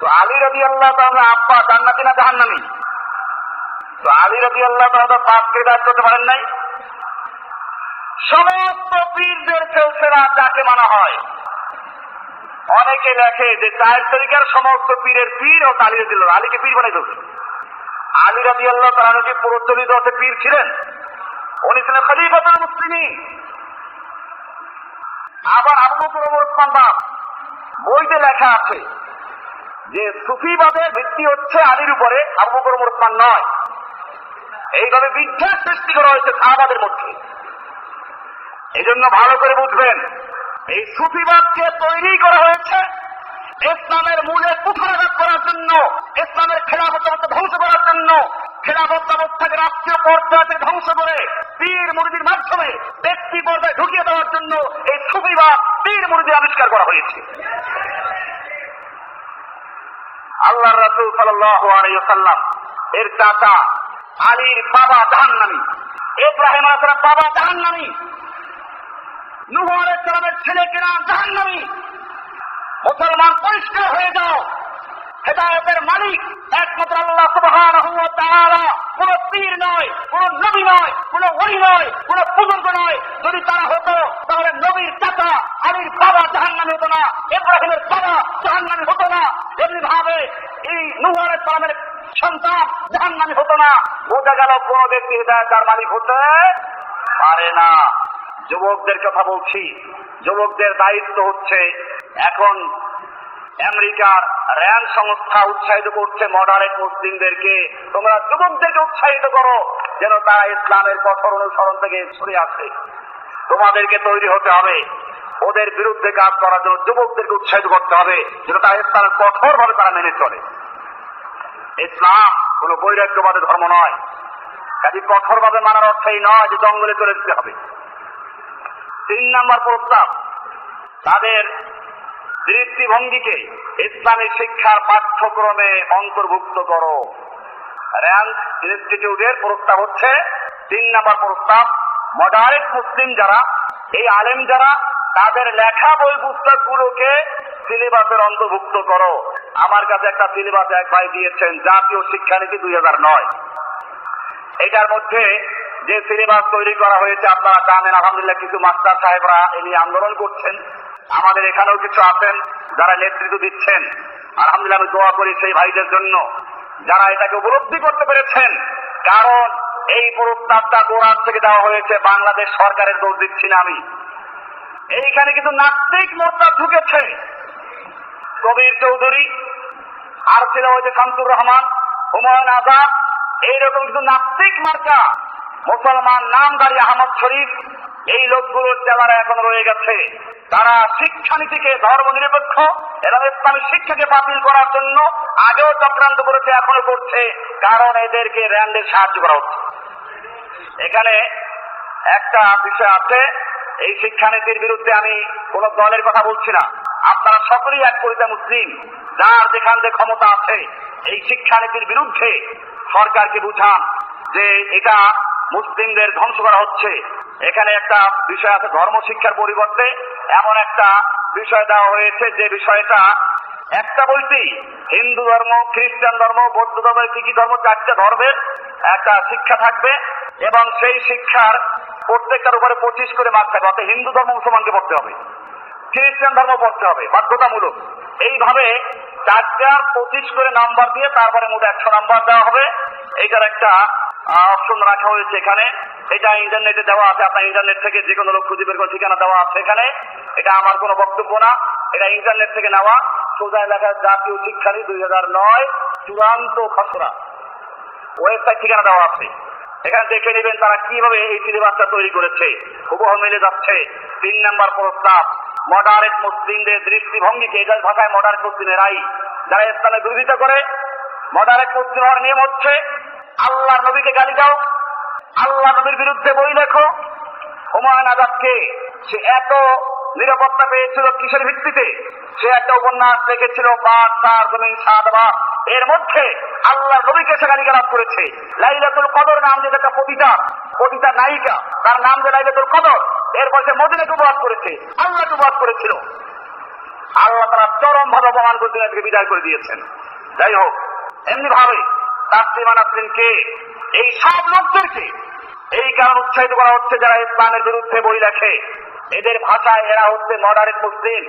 তো আলী রাদিয়াল্লাহু তাআলা আব্বা জান্নাতি না জাহান্নামী? তো আলী রাদিয়াল্লাহু তাআলা বাপকে দাঁড় করতে পারেন নাই? সমস্ত পীরদের সিলসিলা যাকে মানা হয়, অনেকে লেখে যে 4 তরিকার সমস্ত পীরের পীর ও আলী রাদিয়াল্লাহু, আলীকে পীর বানাই দিল। আলী রাদিয়াল্লাহু তাআলা কি প্রচলিত হতে পীর ছিলেন? উনি ছিলেন খলিফাতুল মুসলিমিন। আবার আবু বকর ওমর ওসমান বাপ বইতে লেখা আছে যে সুফিবাদের ভিত্তি হচ্ছে আলীর উপরে, আবু বকর ওমর ওসমান নয়। এইভাবে বিদ্বেষ সৃষ্টি করা হয়েছে সাহাবাদের মধ্যে। এই জন্য ভালো করে বুঝবেন, এই সুফিবাদকে তৈরি করা হয়েছে ইসলামের মূলে কুঠারাঘাত করার জন্য, ইসলামের খেলাফত ব্যবস্থা ধ্বংস করার জন্য, খেলাফত ব্যবস্থাকে রাষ্ট্রীয় পর্যায়ে ধ্বংস করে পীর মুরিদির মাধ্যমে ব্যক্তি পর্যায়ে ঢুকিয়ে দেওয়ার জন্য এই সুফিবাদ পীর মুরিদি আবিষ্কার করা হয়েছে। আল্লাহর রাসূল সাল্লাল্লাহু আলাইহি ওয়াসাল্লাম এর চাচা আলীর বাবা জাহান্নামী, ইব্রাহিম আলাইহিস সালাম বাবা জাহান্নামী, নূহ আলাইহিস সালামের ছেলে কিরাম জাহান্নামী। মুসলমান পরিষ্কার হয়ে যাও, হেদায়েতের মালিক একমাত্র আল্লাহ সুবহানাহু ওয়া তাআলা, কোন পীর নয়, কোন নবী নয়, কোন ওলি নয়, কোন বুজুর্গ নয়। যদি তারা হতো তাহলে নবীর চাচা আলীর বাবা জাহান্নামী হতো না, ইব্রাহিমের বাবা জাহান্নামী হতো না, এমনি ভাবে এই নূহ আলাইহিস সালামের সন্তান জাহান্নামী হতো না। বোঝা গেল কোন ব্যক্তি হেদায়েতের মালিক হতে পারে না। যুবকদের কথা বলছি, যুবকদের দায়িত্ব হচ্ছে, এখন আমেরিকার র্যান্ড সংস্থা উৎসাহিত করছে মডারেট মুসলিমদেরকে, তোমরা যুবকদেরকে উৎসাহিত করো যেন তারা ইসলামের কঠোর অনুসরণ থেকে সরে আসে। তোমাদেরকে তৈরি হতে হবে ওদের বিরুদ্ধে কাজ করার জন্য, যুবকদেরকে উৎসাহিত করতে হবে যেন তারা ইসলামের কঠোর ভাবে তারা মেনে চলে। ইসলাম কোন বৈরাগ্যবাদী ধর্ম নয়, কাজে কঠোর ভাবে মানার অর্থ এই নয় যে জঙ্গলে চলে যেতে হবে। 3 নম্বর প্রস্তাব, তাদের দৃষ্টিভঙ্গিকে ইসলামী শিক্ষার পাঠ্যক্রমে অন্তর্ভুক্ত করো। র্যান্ড ইনস্টিটিউটের প্রস্তাব হচ্ছে 3 নম্বর প্রস্তাব, মডারেট মুসলিম যারা, এই আলেম যারা, তাদের লেখা বই পুস্তকগুলোকে সিলেবাসের অন্তর্ভুক্ত করো। আমার কাছে একটা সিলেবাস এক ভাই দিয়েছেন, জাতীয় শিক্ষানীতি 2009। এটার মধ্যে যে সিলেবাস তৈরি করা হয়েছে আপনারা জানেন। আলহামদুলিল্লাহ কিছু মাস্টার সাহেবরা এ নিয়ে আন্দোলন করছেন, আমাদের এখানেও কিছু আছেন যারা নেতৃত্ব দিচ্ছেন। আলহামদুলিল্লাহ আমি দোয়া করি সেই ভাইদের জন্য যারা এটাকে উপলব্ধি করতে পেরেছেন। কারণ এই প্রস্তাবটা গোড়ার থেকে দেওয়া হয়েছে, বাংলাদেশ সরকারের দোষ দিচ্ছি না আমি। এইখানে কিছু নাস্তিক মোর্চা ঢুকেছে, কবির চৌধুরী, আর ছিল ওই যে শামসুর রহমান, হুমায়ুন আজাদ, এইরকম কিছু নাস্তিক মার্কা মুসলমান নামধারী আহমদ শরীফ, এই লোকগুলোর চেলারা এখন রয়ে গেছে। তারা শিক্ষানীতিকে ধর্ম নিরপেক্ষ এবং ইসলামী শিক্ষাকে বাতিল করার জন্য আগেও চক্রান্ত করেছে, এখনো করছে, কারণ এদেরকে র্যান্ডের সাহায্য করা হচ্ছে। এখানে একটা বিষয় আছে, এই শিক্ষানীতির বিরুদ্ধে আমি কোন দলের কথা বলছি না, আপনারা সকলেই এক পরিচয় মুসলিম, যার যেখান থেকে ক্ষমতা আছে এই শিক্ষানীতির বিরুদ্ধে সরকারকে বুঝান যে এটা মুসলিমদের ধ্বংস করা হচ্ছে। এখানে একটা বিষয় আছে, ধর্ম শিক্ষার পরিবর্তে এমন একটা বিষয় দেওয়া হয়েছে যে বিষয়টা একটা বলতেই হিন্দু ধর্ম, খ্রিস্টান ধর্ম, বৌদ্ধ ধর্মের কি কি ধর্ম, 4টা ধর্মের একটা শিক্ষা থাকবে এবং সেই শিক্ষার প্রত্যেকটার উপরে 25 করে মার্ক থাকবে। অর্থাৎ হিন্দু ধর্ম মুসলমানকে পড়তে হবে, খ্রিস্টান ধর্ম পড়তে হবে বাধ্যতামূলক। এইভাবে 4টার 25 করে নাম্বার দিয়ে তারপরে মোট 100 নাম্বার দেওয়া হবে। এইটার একটা অপশন রাখা হয়েছে এখানে। এটা ইন্টারনেটে দেওয়া আছে, আপনার ইন্টারনেট থেকে যে কোনো লোক খুঁজে বের করে ঠিকানা দেওয়া আছে এখানে। এটা আমার কোনো বক্তব্য না, এটা ইন্টারনেট থেকে নেওয়া। সোজা লেখা জাতীয় শিক্ষানীতি 2009 চূড়ান্ত খসড়া, ওয়েবসাইট ঠিকানা দেওয়া আছে। এখানে দেখে নেবেন তারা কিভাবে এই সিলেবাসটা তৈরি করেছে, হুবহু মিলে যাচ্ছে। 3 নম্বর প্রস্তাব, মডারেট মুসলিমদের দৃষ্টিভঙ্গিকে, এদের ভাষায় মডারেট মুসলিমেরাই যারা ইসলামের বিরোধিতা করে। মডারেট মুসলিম হওয়ার নিয়ম হচ্ছে আল্লাহ নবীকে গালি দাও, আল্লাহ নবীর বিরুদ্ধে বই লেখো। হুমায়ুন আজাদকে সে এত নিরাপত্তা পেয়েছিল কিসের ভিত্তিতে? সে একটা উপন্যাস লিখেছিল পাঁচ তার জমিন সাদবা, এর মধ্যে আল্লাহ নবীকে সে গালিগালাজ করেছে। লাইলাতুল কদর নাম যে একটা পতিতা নায়িকা, তার নাম যে লাইলাতুল কদর, এরপর সে মদিনাকে উপহাস করেছে, আল্লাহকে উপহাস করেছিল। আল্লাহ তারা চরম ভাবে অপমান করে দুনিয়া থেকে বিদায় করে দিয়েছেন। যাই হোক, এমনি ভাবে তাসলিমা নাসরিনকে, এই সব লোকদেরকে এই কারণ উৎসাহিত করা হচ্ছে যারা ইসলামের বিরুদ্ধে বই লেখে। এদের ভাষায় এরা হচ্ছে মডারেট মুসলিম।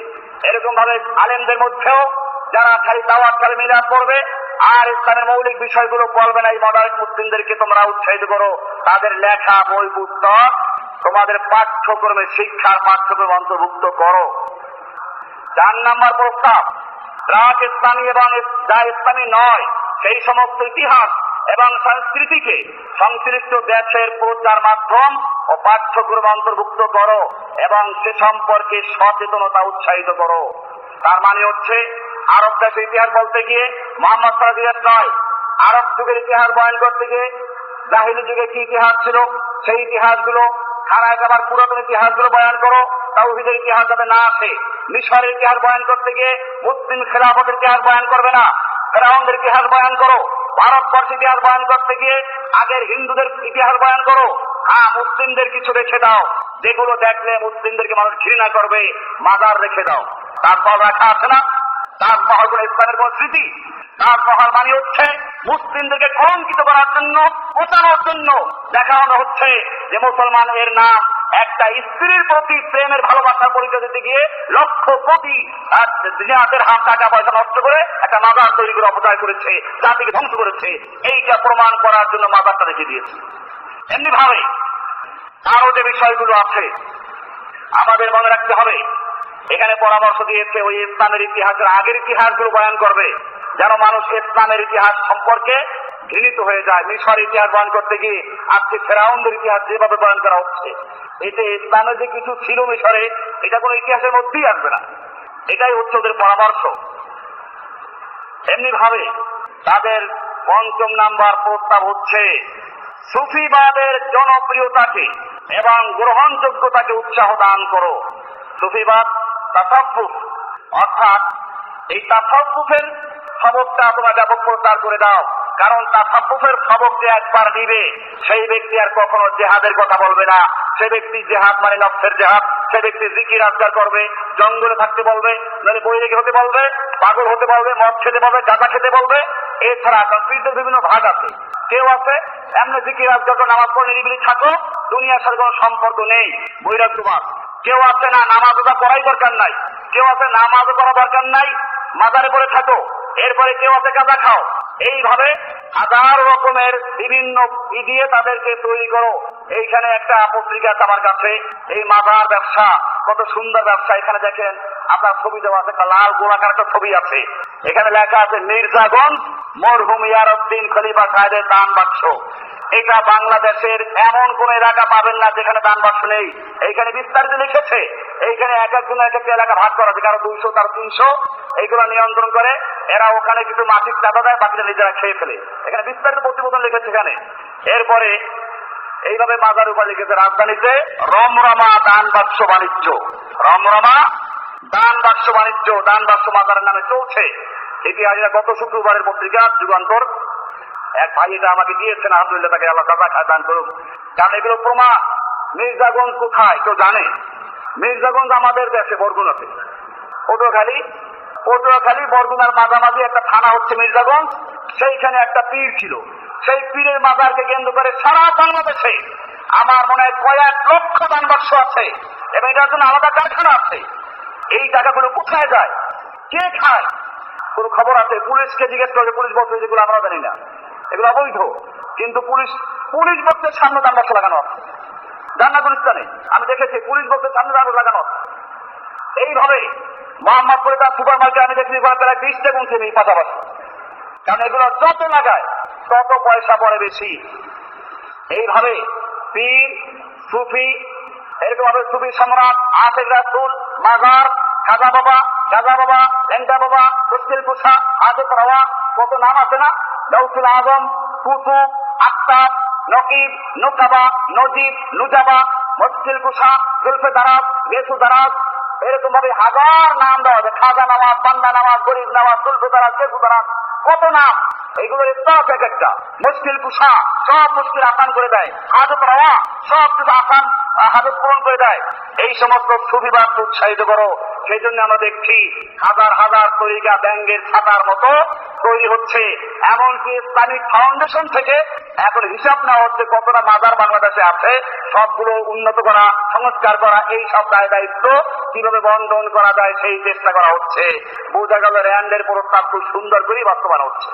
এরকম ভাবে আলেমদের মধ্যেও যারা খালি দাওয়াত করে মিলাদ পড়বে আর ইসলামের মৌলিক বিষয়গুলো বলবে না, এই মডারেট মুসলিমদেরকে তোমরা উৎসাহিত করো, তাদের লেখা বই পুস্তক তোমাদের পাঠ্যক্রমে, শিক্ষার পাঠ্যক্রমে অন্তর্ভুক্ত করো। 4 নম্বর প্রস্তাব, প্রাক ইসলামী এবং যা ইসলামী নয় সেই সমস্ত ইতিহাস এবং সংস্কৃতিকে সংশ্লিষ্ট দেশের প্রচার মাধ্যম ও পাঠ্যক্রমে অন্তর্ভুক্ত করো এবং সে সম্পর্কে সচেতনতা উৎসাহিত করো। তার মানে হচ্ছে আরব দেশের ইতিহাস বলতে গিয়ে মোহাম্মদ সাল্লাল্লাহু আলাইহি ওয়াসাল্লাম নয়, আরব যুগের ইতিহাস বয়ান করতে গিয়ে জাহিলি যুগে কি ইতিহাস ছিল সেই ইতিহাসগুলো, খারায় আবার পুরাতন ইতিহাসগুলো বয়ান করো, তাওহীদের ইতিহাস যাতে না আসে। মিশরের ইতিহাস বয়ান করতে গিয়ে মুসলিম খেলাফতের ইতিহাস বয়ান করবে না, ফেরাউনদের ইতিহাস বয়ান করো। ভারতবর্ষের ইতিহাস বয়ান করতে গিয়ে আগের হিন্দুদের ইতিহাস বয়ান করো। হ্যাঁ, মুসলিমদের কিছু রেখে দাও, যেগুলো দেখলে মুসলিমদেরকে মানুষ ঘৃণা করবে, মাজার রেখে দাও। তাজমহল রাখা আছে না? তাজমহল কোন ইসলামের কোন স্মৃতি? তাজমহল মানে হচ্ছে মুসলিমদেরকে কলঙ্কিত করার জন্য, ওঠানোর জন্য দেখানো হচ্ছে যে মুসলমান এর নাম একটা স্ত্রীর প্রতি প্রেমের ভালোবাসার পরিচয় দিতে গিয়ে লক্ষ কোটি দিনাতের হাত টাকা পয়সা নষ্ট করে একটা মাজার তৈরি করে অপচয় করেছে, জাতিকে ধ্বংস করেছে। এইটা প্রমাণ করার জন্য মাজারটা রেখে দিয়েছে। এমনি ভাবে আরো যে বিষয়গুলো আছে আমাদের মনে রাখতে হবে। এখানে পরামর্শ দিয়েছে ওই ইসলামের ইতিহাসের আগের ইতিহাসগুলো বয়ান করবে, যেন মানুষ ইসলামের ইতিহাস সম্পর্কে ঘৃণিত হয়ে যায়। মিশর ইতিহাস বয়ান করতে গিয়ে আজকে ফেরাউনদের ইতিহাস যেভাবে বয়ান করা হচ্ছে, এতে ইসলামের যে কিছু ছিল মিশরে, এটা কোনো ইতিহাসের মধ্যেই আসবে না। এটাই হচ্ছে ওদের পরামর্শ। এমনি ভাবে তাদের 5 নম্বর প্রস্তাব হচ্ছে সুফিবাদের জনপ্রিয়তাকে এবং গ্রহণযোগ্যতাকে উৎসাহ দান করো। সুফিবাদ তাসাব্বুফ, অর্থাৎ এই তাসাব্বুফের খবরটা তোমরা ব্যাপক প্রচার করে দাও। কারণ তাসাব্বুফের খবর যে একবার নিবে সেই ব্যক্তি আর কখনো জেহাদের কথা বলবে না। সে ব্যক্তি জেহাদ মানে নফসের জেহাদ, সে ব্যক্তি জিকির আজগার করবে, জঙ্গলে থাকতে বলবে, মানে বৈরাগী হতে বলবে, পাগল হতে বলবে, মদ খেতে বলবে, গাঁজা খেতে বলবে। এছাড়া সংস্কৃতির বিভিন্ন ভাগ আছে। কেউ আছে এমনি জিকির আজগার নামাজ পড়ে নিরিবিলি থাকো, দুনিয়ার সাথে কোনো সম্পর্ক নেই, বৈরাগ্যবাদ। কেউ আছে না নামাজ ওটা করাই দরকার নাই, কেউ আছে নামাজও করা দরকার নাই, মাজারে পড়ে থাকো। এরপরে কেউ আছে গাঁজা খাও। এইভাবে হাজার রকমের বিভিন্ন দিয়ে তাদেরকে তৈরি করো। এইখানে একটা পত্রিকা আছে আমার কাছে, এই মাজার ব্যবসা, কত সুন্দর ব্যবসা। এখানে দেখেন আপনার ছবি দেওয়া আছে, একটা লাল গোলাকার একটা ছবি আছে, এখানে লেখা আছে মির্জাগঞ্জ মরহুম ইয়ারউদ্দিন খলিফা সাহেবের দান বাক্স। এটা বাংলাদেশের এমন কোন এলাকা পাবেন না যেখানে দান বাক্স নেই। এইখানে বিস্তারিত লিখেছে। এইখানে এক একজন এক একটা এলাকা ভাগ করা আছে, কারো 200 কারো 300, এইগুলো নিয়ন্ত্রণ করে এরা। ওখানে কিছু মাসিক চাঁদা দেয়, বাকিটা নিজেরা খেয়ে ফেলে। এখানে বিস্তারিত প্রতিবেদন লিখেছে এখানে। এরপরে এইভাবে মাজার উপর লিখেছে রাজধানীতে রমরমা দান বাক্স বাণিজ্য, রমরমা দান বাক্স বাণিজ্য, দান বাক্স মাজারের নামে চলছে। এটি গত শুক্রবারের পত্রিকা যুগান্তর। এক ভাই এটা আমাকে দিয়েছেন, আলহামদুলিল্লাহ, তাকে আল্লাহ দাদা খায় দান করুন। কারণ এগুলো প্রমাণ। মির্জাগঞ্জ কোথায় কেউ জানে? মির্জাগঞ্জ আমাদের দেশে বরগুনাতে, পটুয়াখালী বরগুনার মাঝামাঝি একটা থানা হচ্ছে মির্জাগঞ্জ। সেইখানে একটা পীর ছিল। সেই পীরের মাজারকে কেন্দ্র করে সারা বাংলাদেশে আমার মনে হয় কয়েক লক্ষ দান বাক্স আছে এবং এটার জন্য আলাদা কারখানা আছে। এই টাকাগুলো কোথায় যায়, কে খায়, কোন খবর আছে? পুলিশকে জিজ্ঞেস করে, পুলিশ বলছে যেগুলো আমরা জানি না, এগুলো অবৈধ। কিন্তু পুলিশ বক্সের সামনে দান বাক্স লাগানো আছে জান্নাতুল ইসলামে। আমি দেখেছি পুলিশ বক্সের সামনে দান বাক্স লাগানো আছে। এইভাবে মোহাম্মদপুরে তার সুপার মার্কেট আমি দেখছি প্রায় 20টা গুনছেন এই পাশাপাশি। কারণ এগুলো যত লাগায় তত পয়সা পড়ে বেশি। এইভাবে পীর, সুফি, এরকম ভাবে সুফি সম্রাট, আশেক রাসূল, মাজার, খাজা বাবা, ল্যাংটা বাবা, মুশকিল কুশা, আজব রাওয়া, কত নাম আছে না? গাউসুল আজম, কুতুব, আক্তাব, নকিব, নুকাবা, নজিব, নুজাবা, মুশকিল কুশা, জুলফে দারাজ, গেসু দারাজ, এরকম ভাবে হাজার নাম দেওয়া হবে। খাজা নামাজ, বান্দা নামাজ, গরিব নামাজ, জুলফে দারাজ, গেসু দারাজ, কত নাম। এইগুলোর স্টক এক একটা। মুশকিল কুশা সব মুশকিল আসান করে দেয়। হাজত রাওয়া সব কিছু আসান হাজত পূরণ করে দেয়। এই সমস্ত সুফিবাদকে উৎসাহিত করো। সেই জন্য আমরা দেখছি হাজার হাজার তরিকা ব্যাঙ্গের ছাতার মতো তৈরি হচ্ছে। এমনকি ইসলামিক ফাউন্ডেশন থেকে এখন হিসাব নেওয়া হচ্ছে কতটা মাজার বাংলাদেশে আছে, সবগুলো উন্নত করা, সংস্কার করা, এই সব দায় দায়িত্ব কিভাবে বন্টন করা যায় সেই চেষ্টা করা হচ্ছে। বোঝা গেল র্যান্ডের প্রস্তাব খুব সুন্দর করেই বাস্তবায়ন হচ্ছে।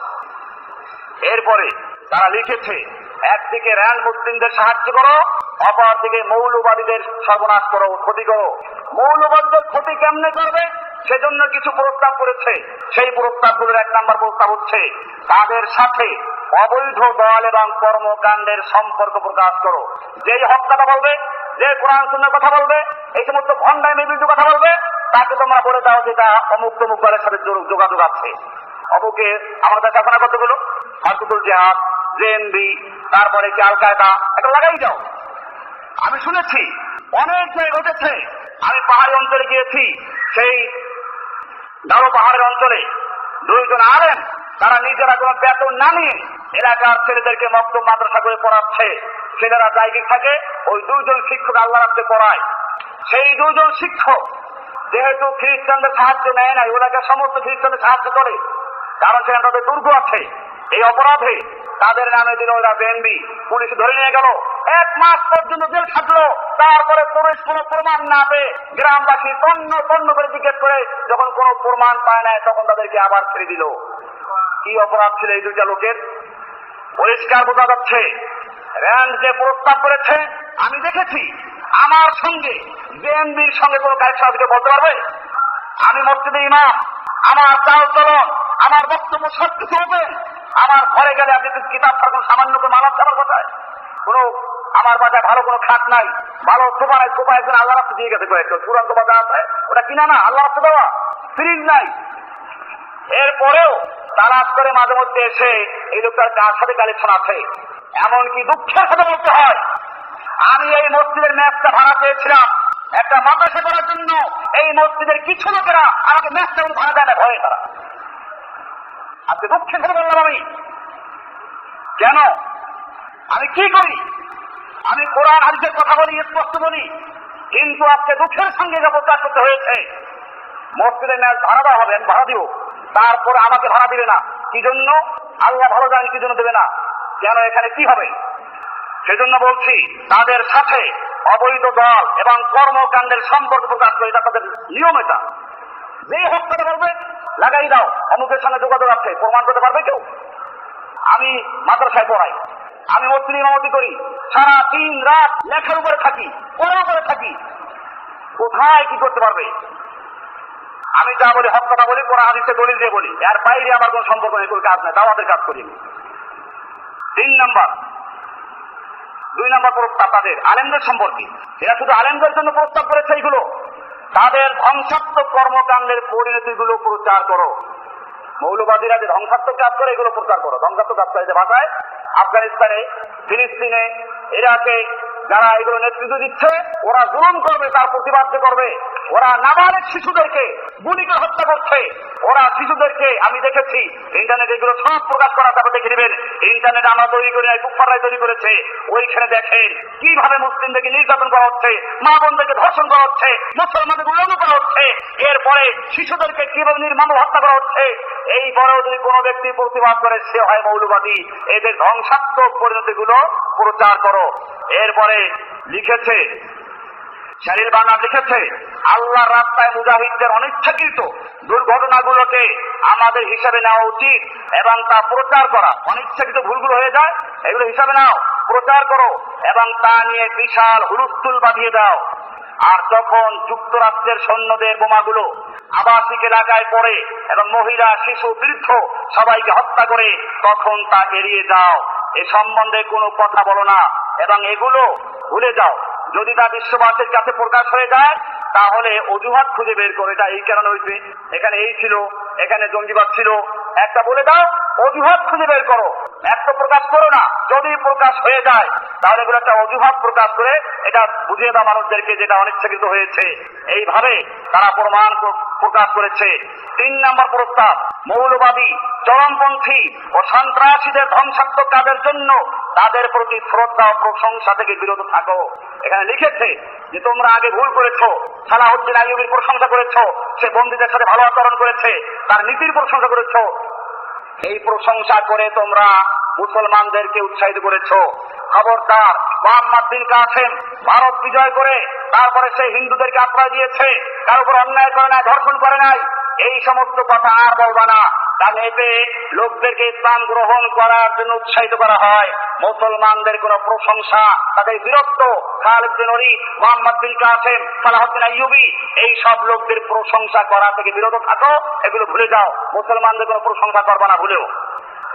এরপরে তারা লিখেছে, একদিকে র্যান্ড মুসলিমদের সাহায্য করো, অপরদিকে মৌলবাদীদের সর্বনাশ করো, ক্ষতি করো। মৌলবাদীদের ক্ষতি কেমনে করবে সেজন্য কিছু প্রস্তাব করেছে। সেই প্রস্তাবগুলোর 1 নম্বর প্রস্তাব হচ্ছে তাদের সাথে অবৈধ দল এবং কর্মকাণ্ডের সম্পর্ক প্রকাশ করো। যেই হক কথা বলবে, যে কোরআন সুন্নাহর কথা বলবে, এই সমস্ত ভণ্ডামি বিরুদ্ধে কথা বলবে, তাকে তোমরা বলে দাও যে এটা অমুক তমুক দলের সাথে যোগাযোগ আছে। অমুকে আমাদের কাছে কতগুলো হারকুতুল জিহাদ, জেএমবি, তারপরে কি আল কায়দা, এটা লাগাই যাও। আমি শুনেছি অনেক জায়গায় ঘটেছে। আমি পাহাড়ি অঞ্চলে গিয়েছি, সেই গারো পাহাড়ের অঞ্চলে 2 জন আলেম, তারা নিজেরা কোনো বেতন না নিয়ে এলাকার ছেলেদেরকে মক্তব মাদ্রাসা করে পড়াচ্ছে। ছেলেরা জায়গায় থাকে, ওই 2 জন শিক্ষক আল্লাহ রাস্তায় পড়ায়। সেই 2 জন শিক্ষক যেহেতু খ্রিস্টানদের সাহায্য নেয় নাই, ওনাকে সমস্ত খ্রিস্টানদের সাহায্য করে, কারণ সেখানে তাদের দুর্গ আছে। এই অপরাধে তাদের নামে দিল ওরা জেএমবি। পুলিশ ধরে নিয়ে গেল, 1 মাস পর্যন্ত জেল খাটলো। তারপরে পুলিশ কোনো প্রমাণ না পেয়ে গ্রামবাসী তন্ন করে জিজ্ঞেস করে যখন কোনো প্রমাণ পায় না, তখন তাদেরকে আবার ছেড়ে দিল। কি অপরাধ ছিল এই 2টা লোকের? পরিষ্কার বোঝা যাচ্ছে র্যান্ড যে প্রস্তাব করেছে, আমি দেখেছি আমার সঙ্গে জেএমবির সঙ্গে কোনো কানেকশন আজকে বলতে পারবে? আমি মসজিদে ইমাম, আমার চাল চলন, আমার বক্তব্য সবকিছু হবে। আমার ঘরে গেলে আপনি কিতাব ছাড়া কোনো সামান্য কোনো মালাপ ছাড়ার কথায় কোনো, আমার বাজায় ভালো কোনো খাট নাই, ভালো সোফা নাই। সোফা একজন আল্লাহ রাস্তা দিয়ে গেছে কয়েকটা, চূড়ান্ত বাজার আছে, ওটা কিনা না, আল্লাহ রাস্তা দেওয়া, ফ্রিজ নাই। এরপরেও তালাশ করে মাঝে মধ্যে এসে এই লোকটার কার সাথে কালেকশন আছে। এমনকি দুঃখের সাথে বলতে হয়, আমি এই মসজিদের ম্যাচটা ভাড়া চেয়েছিলাম একটা মাদ্রাসা করার জন্য। এই মসজিদের কিছু লোকেরা আমাকে ম্যাচটা ভাড়া দেয় না, ভয়ে তারা। আজকে দুঃখের সাথে বললাম আমি, কেন আমি কি করি? আমি কোরআন হাদিসের কথা বলি, স্পষ্ট বলি, কিন্তু আজকে দুঃখের সঙ্গে যা প্রচার করতে হয়েছে। মসজিদের ম্যাচ ভাড়া দেওয়া হবে, আমি ভাড়া দিব, তারপরে আমাকে ভাড়া দিবে না। কি জন্য? আল্লাহ ভালো জানেন কি জন্য দেবে না। কেন, এখানে কি হবে? সেজন্য বলছি তাদের সাথে অবৈধ দল এবং কর্মকাণ্ডের সম্পর্ক প্রকাশ করে, এটা তাদের নিয়ম। এটা যে হক কথা বলবে লাগাই দাও, অমুকের সঙ্গে যোগাযোগ আছে, প্রমাণ করতে পারবে কেউ? আমি মাদ্রাসায় পড়াই, আমি মসজিদে ইমামতি করি, সারা দিন রাত লেখার উপরে থাকি, পড়ার উপরে থাকি, কোথায় কি করতে পারবে? আমি যা বলি হক কথা বলি, কোরআন হাদিসে দলিল দিয়ে বলি, এর বাইরে আমার কোন সম্পর্ক নেই, কোনো কাজ নেই, দাওয়াতের কাজ করি। 2 নম্বর প্রস্তাব তাদের আলেমদের সম্পর্কে। এরা শুধু আলেমদের জন্য প্রস্তাব করেছে এইগুলো। তাদের ধ্বংসাত্মক কর্মকাণ্ডের পরিণতিগুলো প্রচার করো। মৌলবাদীরা যে ধ্বংসাত্মক কাজ করে, এগুলো প্রচার করো। ধ্বংসাত্মক কাজ করে যে ভাষায় আফগানিস্তানে, ফিলিস্তিনে, ইরাকে যারা এগুলো নেতৃত্ব দিচ্ছে, ওরা জুলুম করবে, তার প্রতিবাদ করবে। ওরা নাবালিক শিশুদেরকে গুলি করে হত্যা করছে। ওরা শিশুদেরকে আমি দেখেছি ইন্টারনেটে এগুলো সব প্রকাশ করা, তারপর দেখে নেবেন ইন্টারনেট আমরা তৈরি করে নাই, কুফাররাই তৈরি করেছে। ওইখানে দেখেন কিভাবে মুসলিমদেরকে নির্যাতন করা হচ্ছে, মা বোনদেরকে ধর্ষণ করা হচ্ছে, মুসলমানদের উল্লঙ্ঘন করা হচ্ছে, এরপরে শিশুদেরকে কিভাবে নির্মম হত্যা করা হচ্ছে। এই পরেও যদি কোনো ব্যক্তি প্রতিবাদ করে সে হয় মৌলবাদী। এদের ধ্বংসাত্মক পরিণতিগুলো প্রচার করো। এরপরে লিখেছে শারিল বানা লিখেছে আল্লাহ রাস্তায় মুজাহিদদের অনিচ্ছাকৃত দুর্ঘটনাগুলোকে আমাদের হিসাবে নেওয়া উচিত এবং তা প্রচার করা। অনিচ্ছাকৃত ভুলগুলো হয়ে যায়, এগুলো হিসাবে নাও, প্রচার করো এবং তা নিয়ে বিশাল হুলস্থুল বাঁধিয়ে দাও। আর যখন যুক্তরাষ্ট্রের সৈন্যদের বোমাগুলো আবাসিক এলাকায় পড়ে এবং মহিলা, শিশু, বৃদ্ধ সবাইকে হত্যা করে, তখন তা এড়িয়ে যাও। এ সম্বন্ধে কোনো কথা বলো না এবং এগুলো ভুলে যাও। যদি তা বিশ্ববাসীর কাছে প্রকাশ হয়ে যায় তাহলে অজুহাত খুঁজে বের করো, এটা এই কারণে হয়েছে, এখানে এই ছিল, এখানে জঙ্গিবাদ ছিল, একটা বলে দাও, অজুহাত খুঁজে বের করো। একটা প্রকাশ করো না, যদি প্রকাশ হয়ে যায় তাহলে এগুলো একটা অজুহাত প্রকাশ করে এটা বুঝিয়ে দাও মানুষদেরকে যেটা অনিচ্ছাকৃত হয়েছে। এইভাবে তারা প্রমাণ প্রকাশ করেছে। 3 নম্বর প্রস্তাব, মৌলবাদী, চরমপন্থী ও সন্ত্রাসীদের ধ্বংসাত্মক কাজের জন্য তাদের প্রতি শ্রদ্ধা ও প্রশংসা থেকে বিরত থাকো। এখানে লিখেছে যে তোমরা আগে ভুল করেছো, সালাহউদ্দিন আইয়ুবীর প্রশংসা করেছো, সে বন্দীদের সাথে ভালো আচরণ করেছে, তার নীতির প্রশংসা করেছো। এই প্রশংসা করে তোমরা মুসলমানদেরকে উৎসাহিত করেছো। খবরদার, মুহাম্মদ বিন কাসেম ভারত বিজয় করে তারপরে সে হিন্দুদেরকে আশ্রয় দিয়েছে, তার উপর অন্যায় করে নাই, ধর্ষণ করে নাই, এই সমস্ত কথা আর বলবা না। কারণ এতে লোকদেরকে ইসলাম গ্রহণ করার জন্য উৎসাহিত করা হয়। মুসলমানদের কোন প্রশংসা, তাদের বীরত্ব, খালিদ বিন ওলীদ, মুহাম্মদ বিন কাসেম, সালাহউদ্দিন আইয়ুবী, এই সব লোকদের প্রশংসা করা থেকে বিরত থাকো, এগুলো ভুলে যাও। মুসলমানদের কোন প্রশংসা করবা না ভুলেও।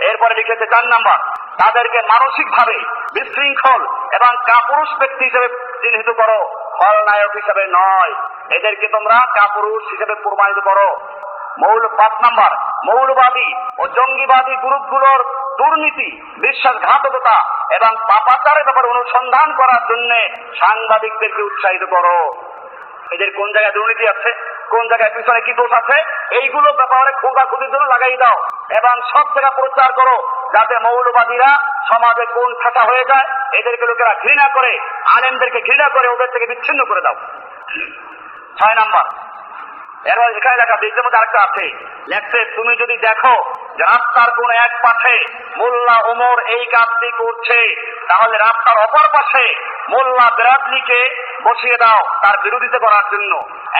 এরপরে লিখেছে 4 নম্বর, তাদেরকে মানসিকভাবে বিশৃঙ্খল এবং কাপুরুষ ব্যক্তি হিসেবে চিহ্নিত করো, খলনায়ক হিসেবে নয়। এদেরকে তোমরা কাপুরুষ হিসেবে প্রমাণিত করো। 5 নম্বর, মৌলবাদী ও জঙ্গিবাদী গ্রুপগুলোর দুর্নীতি, বিশ্বাসঘাতকতা এবং পাপাচারের ব্যাপারে অনুসন্ধান করার জন্য সাংবাদিকদেরকে উৎসাহিত করো। এদের কোন জায়গায় দুর্নীতি আছে, কোন জায়গায় পিছনে কি দোষ আছে, এইগুলো ব্যাপারে খোঁজাখুঁজির জন্য লাগাই দাও এবং সব জায়গা প্রচার করো, যাতে মৌলবাদীরা সমাজে কোন ঠাসা হয়ে যায়, এদেরকে লোকেরা ঘৃণা করে, আলেমদেরকে ঘৃণা করে, ওদের থেকে বিচ্ছিন্ন করে দাও। 6 নম্বর, এরপর এখানে দেখা বৃত্তের মধ্যে আরেকটা আছে, লেখছে তুমি যদি দেখো যে রাস্তার কোন এক পাশে মোল্লা ওমর এই কাজটি করছে, তাহলে রাস্তার অপর পাশে মোল্লা বেরাদলিকে বসিয়ে দাও তার বিরোধিতা করার জন্য।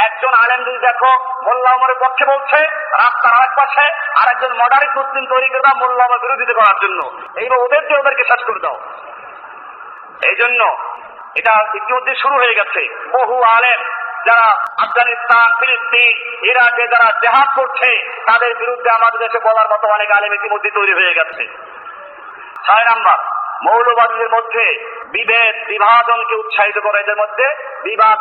একজন আলেম যদি দেখো মোল্লা ওমরের পক্ষে বলছে, রাস্তার আরেক পাশে আরেকজন মডারেট মুসলিম তৈরি করে দাও মোল্লা ওমর বিরোধিতা করার জন্য। এইবার ওদেরকে শেষ করে দাও। এই জন্য এটা ইতিমধ্যে শুরু হয়ে গেছে। বহু আলেম যারা আফগানিস্তান, ফিলিস্তিন, ইরাকে যারা জেহাদ করছে, তাদের বিরুদ্ধে আমাদের দেশে বলার মতো অনেক আলেম ইতিমধ্যে তৈরি হয়ে গেছে। 6 নম্বর, মৌলবাদীদের মধ্যে বিভেদ বিভাজনকে উৎসাহিত করে, এদের মধ্যে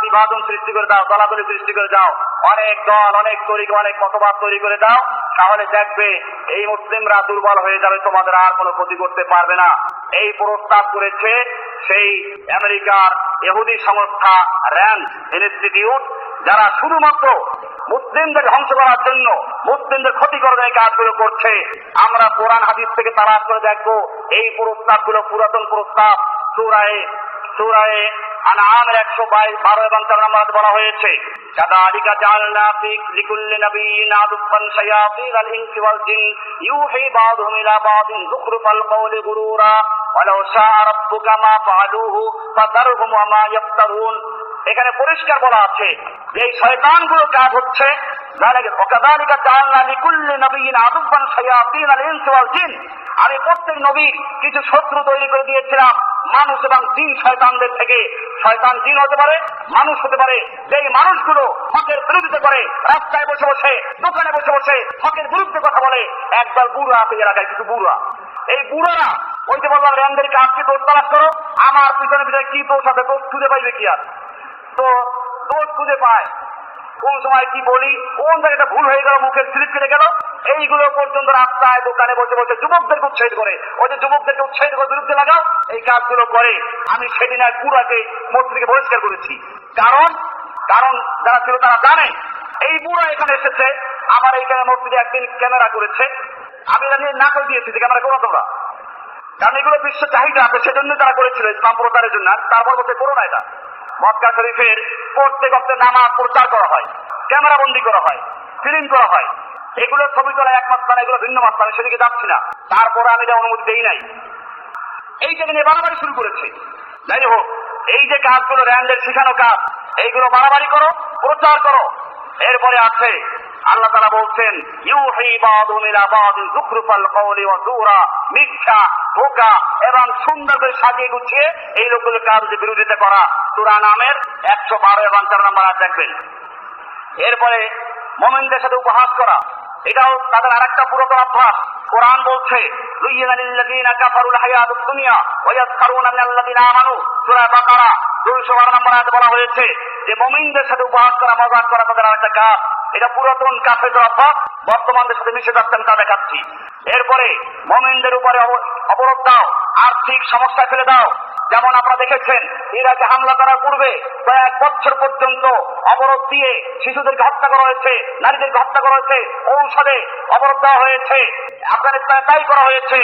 বিভাজন সৃষ্টি করে দাও, দলাদলি সৃষ্টি করে দাও, অনেক দল, অনেক তরিকা, অনেক মতবাদ তৈরি করে দাও, তাহলে দেখবে এই মুসলিমরা দুর্বল হয়ে যাবে, তোমাদের আর কোনো ক্ষতি করতে পারবে না। এই প্রস্তাব করেছে সেই আমেরিকার ইহুদি সংস্থা র্যান্ড ইনস্টিটিউট, যারা শুধুমাত্র মুসলিমদের ধ্বংস করার জন্য, মুসলিমদের ক্ষতি করার এই কাজগুলো করছে। আমরা কোরআন হাদিস থেকে তালাশ করে দেখবো এই প্রস্তাবগুলো পুরাতন প্রস্তাব। সূরায়ে আনআমের 112 এবং 4 নম্বরে বলা হয়েছে, কাযালিকা জাআলনা ফি লিকুল্লি নাবিয়্যিন আদুফান শায়াতিনাল ইনসি ওয়াল জিন ইউহি বা'দুহুম ইলা বা'দিন যুখরুফাল কওলি গুরুরা ওয়ালাউ শাআ রাব্বুকা মা ফাআলুহু ফাযারহুম ওয়া মা ইফতারুন। এখানে পরিষ্কার বলা আছে যে এই শয়তানগুলো কাজ হচ্ছে, কাযালিকা জাআলনা লিকুল্লি নাবিয়্যিন আদুফান শায়াতিনাল ইনসি ওয়াল জিন, আমি প্রত্যেক নবীর কিছু শত্রু তৈরি করে দিয়েছিলাম মানুষ এবং জিন শয়তানদের থেকে। শয়তান জিন হতে পারে, মানুষ হতে পারে, যেই মানুষগুলো হকের বিরোধিতা করে, রাস্তায় বসে বসে, দোকানে বসে বসে হকের বিরুদ্ধে কথা বলে। একদল বুড়া আছে এলাকায়, কিছু বুড়া, এই বুড়ারা ওই যে বললাম র্যান্ডেরকে আজকে দোষ তালাশ করো, আমার পিছনে পিছনে কি দোষ আছে, দোষ খুঁজে পাইবে কি আর, তো দোষ খুঁজে পায়, কোন সময় কি বলি, কোন জায়গাটা ভুল হয়ে গেল, মুখের স্লিপ কেটে গেল, এইগুলো পর্যন্ত রাস্তায় দোকানে বসে বসে যুবকদেরকে উৎসাহিত করে, ওই যে যুবকদেরকে উৎসাহিত করে বিরুদ্ধে লাগাও, এই কাজগুলো করে। আমি সেদিন এক পুরাকে মসজিদ থেকে বহিষ্কার করেছি, কারণ যারা ছিল তারা জানে এই বুড়া এখানে এসেছে, আমার এইখানে মসজিদে একদিন ক্যামেরা করেছে, আমি এটা নিয়ে না করে দিয়েছি যে ক্যামেরা করো তোমরা, কারণ এগুলো বিশ্ব চাহিদা আছে, সেজন্য তারা করেছিল ইসলাম প্রচারের জন্য। তারপর বলছে করো না এটা। মক্কা শরীফের প্রত্যেক অর্থে নামাজ প্রচার করা হয়, ক্যামেরা বন্দি করা হয়, ফিল্ম করা হয়, এগুলো ছবি তোলা এক মাস্তানা, এগুলো ভিন্ন মাস্তানা, সেদিকে যাচ্ছি না। তারপরে আমি এটা অনুমতি দেই নাই। এই যে নিয়ে বাড়াবাড়ি শুরু করেছে। যাই হোক, এই যে কাজগুলো র্যান্ডের শিখানো কাজ, এইগুলো বাড়াবাড়ি করো, প্রচার করো। এরপরে আছে আল্লাহ তাআলা বলছেন ইউহি বাদুম ইলা বাদিন যুখরুফাল কওলি ওয়া যুরা, মিথ্যা, ধোঁকা এবং সুন্দর করে সাজিয়ে গুছিয়ে এই লোকগুলোর কাজের বিরোধিতা করা। সূরা নামের 112 এবং 4 নম্বর আয়াত দেখবেন। এরপরে মুমিনদের সাথে উপহাস করা, এটাও তাদের আরেকটা পুরাতন অভ্যাস। কোরআন বলছে যুয়িনা লিল্লাযিনা কাফারুল হায়াতুদ দুনিয়া ওয়া ইয়াসখারুনা মিনাল্লাযিনা আমানু, সূরা বাকারা 212 নম্বর আয়াতে বলা হয়েছে যে মুমিনদের সাথে উপহাস করা, মজাক করা তাদের আরেকটা কাজ। এটা পুরাতন কাফেরদের অভ্যাস, বর্তমানদের সাথে মিশে যাচ্ছেন তা দেখাচ্ছি। এরপরে মুমিনদের উপরে অবরোধ দাও, আর্থিক সমস্যায় ফেলে দাও। যেমন আপনারা দেখেছেন ইরাকে হামলা করার পূর্বে কয়েক বছর পর্যন্ত অবরোধ দিয়ে শিশুদেরকে হত্যা করা হয়েছে, নারীদেরকে হত্যা করা হয়েছে, ঔষধে অবরোধ দেওয়া হয়েছে, আফগানিস্তানে তাই করা হয়েছে।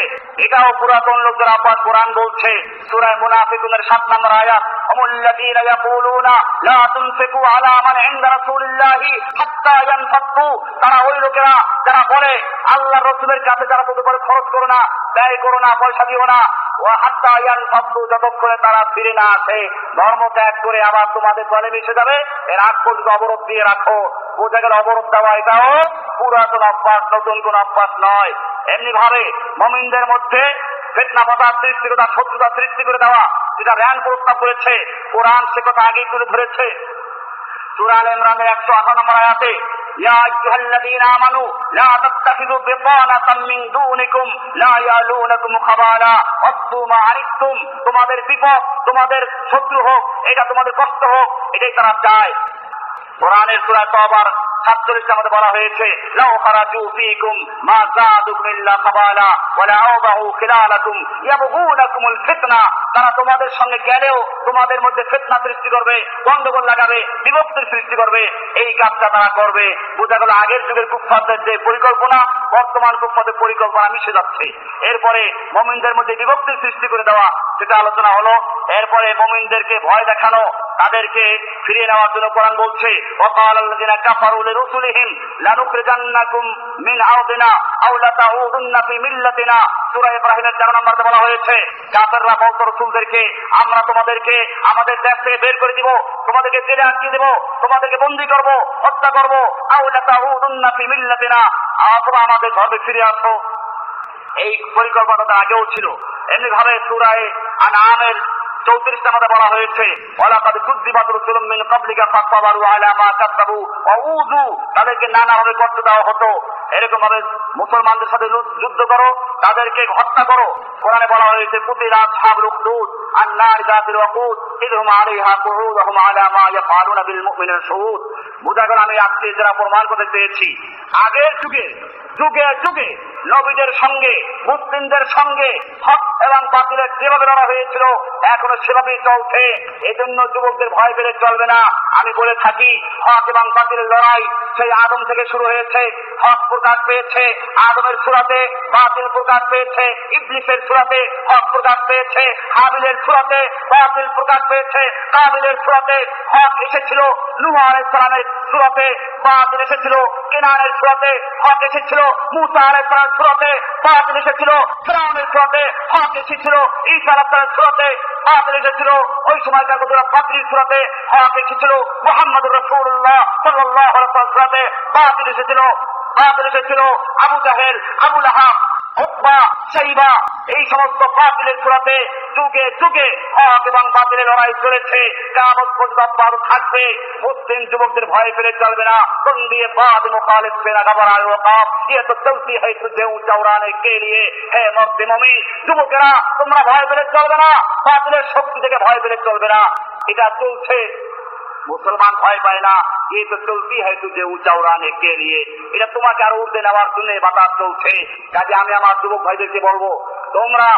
এটাও পুরাতন লোকদের আব্বাস। কোরআন বলছে সূরা মুনাফিকুনের 7 নম্বর আয়াত হুমুল্লাযীনা ইয়াকুলুনা লা তুনফিকু আলা মান ইনদা রাসূলিল্লাহি হাত্তা ইয়ানফাদু, তারা ওই লোকেরা যারা বলে আল্লাহর রাসূলের কাছে যারা তোদের উপরে খরচ করো না, ব্যয় করো না, পয়সা দিও না, ও হাত্তা ইয়ানফাদু, যতক্ষণে তারা ফিরে না আসে, ধর্ম ত্যাগ করে আবার তোমাদের দলে মিশে যাবে, এর আগ পর্যন্ত অবরোধ দিয়ে রাখো। বোঝা গেল অবরোধ দেওয়া এটাও পুরাতন অভ্যাস, নতুন কোন অভ্যাস নয়। এমনি ভাবে মুমিনদের মধ্যে ফিতনা ফাসাদ সৃষ্টি করে, শত্রুতা সৃষ্টি করে দেওয়া, যেটা র্যান প্রস্তাব করেছে, কোরআন সে কথা আগেই তুলে ধরেছে। সূরা আলে ইমরানের 118 নম্বর আয়াতে ইয়া আইয়ুহাল্লাযীনা আমানু লা তাত্তাখিযু বিতানাতাম মিন দুনিকুম লা ইয়ালুনাকুম খাবালা ওয়াদ্দু মা আনিতুম, তোমাদের বিপদ, তোমাদের শত্রু হোক, এটা তোমাদের কষ্ট হোক, এটাই তারা চায়। কোরআনের সূরা তওবার 47 মধ্যে বলা হয়েছে লাউ খারাজু ফীকুম মা যাদুকুম ইল্লা খাবালা ওয়া লা আওবাহু খিলালাকুম ইয়াবগুনাকুমুল ফিতনা, তারা তোমাদের সঙ্গে গেলেও তোমাদের মধ্যে ফিতনা সৃষ্টি করবে, গন্ডগোল লাগাবে, বিভক্তির সৃষ্টি করবে। এই কাজটা তারা করবে। বোঝা গেল আগের যুগের কুফফারদের যে পরিকল্পনা, বর্তমান কুফফারদের পরিকল্পনা মিশে যাচ্ছে। এরপরে মুমিনদের মধ্যে বিভক্তির সৃষ্টি করে দেওয়া, সেটা আলোচনা হলো। এরপরে মুমিনদেরকে ভয় দেখানো, তাদেরকে ফিরিয়ে নেওয়ার জন্য কোরআন বলছে ওয়াকালাল্লাযিনা কাফারু লিরুসুলিহিম লানুখরিজান্নাকুম মিন আরদিনা আও লাতাউদুন্না ফি মিল্লাতিনা, সূরা ইব্রাহিমের 4 নম্বরে বলা হয়েছে কাফেররা বলতো রাসূলদেরকে আমরা তোমাদেরকে আমাদের দেশ থেকে বের করে দিব, তোমাদেরকে জেলে আটকে দেব, তোমাদেরকে বন্দী করব, হত্যা করব, আও লাতাউদুন্না ফি মিল্লাতিনা, অথবা আমাদের ধর্মে ফিরে আসো। এই পরিকল্পনা তার আগেও ছিল। এমনি ভাবে সূরা আনআমের 34 মধ্যে বলা হয়েছে ওয়ালাকাদ কুযযিবাত রুসুলুম মিন ক্বাবলিকা ফাসবারু আলা মা কাযাবু ওয়া উযু, তাদেরকে নানাভাবে কষ্ট দেওয়া হতো। এরকম ভাবে মুসলমানদের সাথে যুদ্ধ করো, তাদেরকে হত্যা করো। কোরআনে বলা হয়েছে কুতিলা আসহাবুল উখদুদ আন-নার যাতিল ওয়াকুদ ইদহুম আলাইহা কুউদ ওয়া হুম আলা মা ইয়াফআলুনা বিল মুমিনিনা শুহুদ। বোঝা গেল আমি আজকে যারা প্রমাণ করতে চেয়েছি, আগের যুগে যুগে যুগে নবীদের সঙ্গে, মুসলিমদের সঙ্গে হক এবং বাতিলের যেভাবে লড়া হয়েছিল এখনো সেভাবেই চলছে। এজন্য যুবকদের ভয় পেলে চলবে না। আমি বলে থাকি হক এবং বাতিলের লড়াই সেই আদম থেকে শুরু হয়েছে। হক প্রকাশ পেয়েছে আদমের সূরাতে, বাতিল প্রকাশ পেয়েছে ইবলিসের সূরাতে, হক প্রকাশ পেয়েছে হাবিলের সূরাতে, বাতিল প্রকাশ পেয়েছে কাবিলের সূরাতে। হক এসেছিল নূহ আলাইহিস সালামের সূরাতে, বাতিল এসেছিল কেনানের সূরাতে, হক এসেছিল মুসা আলাইহিস সালামের সূরাতে, বাতিল এসেছিল ফিরআউনের সূরাতে, হক এসেছিল ঈসা আলাইহিস সালামের সূরাতে, বাতিল এসেছিল ওই সময়কার কতটা ফাতির সূরাতে, হক এসেছিল মুহাম্মদুর রাসূলুল্লাহ সাল্লাল্লাহু আলাইহি ওয়াসাল্লামের সূরাতে, বাতিল এসেছিল আবু জাহেল, আবু লাহাব, উতবা, শাইবা, এই সমস্ত বাতিলের সূরাতে। যুগে যুগে হক এবং বাতিলের লড়াই চলেছে, কিয়ামত পর্যন্ত অব্যাহত থাকবে। মুসলিম যুবকদের ভয় পেলে চলবে না। কোন দিয়ে বাদ মুখালিফ पे ना घबराए वकाफ, ये तो चलती है तुझे ऊंचा उड़ाने के लिए है मर्द मुमिन। যুবকেরা তোমরা ভয় পেলে চলবে না, বাতিলের শক্তি থেকে ভয় পেলে চলবে না। এটা চলছে, মুসলমান ভয় পায় না। ये तो चलती है तुझे ऊंचा उड़ाने के लिए, এটা তোমাকে আরো উঠতে নেওয়ার জন্য বাতাস চলছে। কাজে আমি আমার যুবক ভাইদেরকে বলবো তোমরা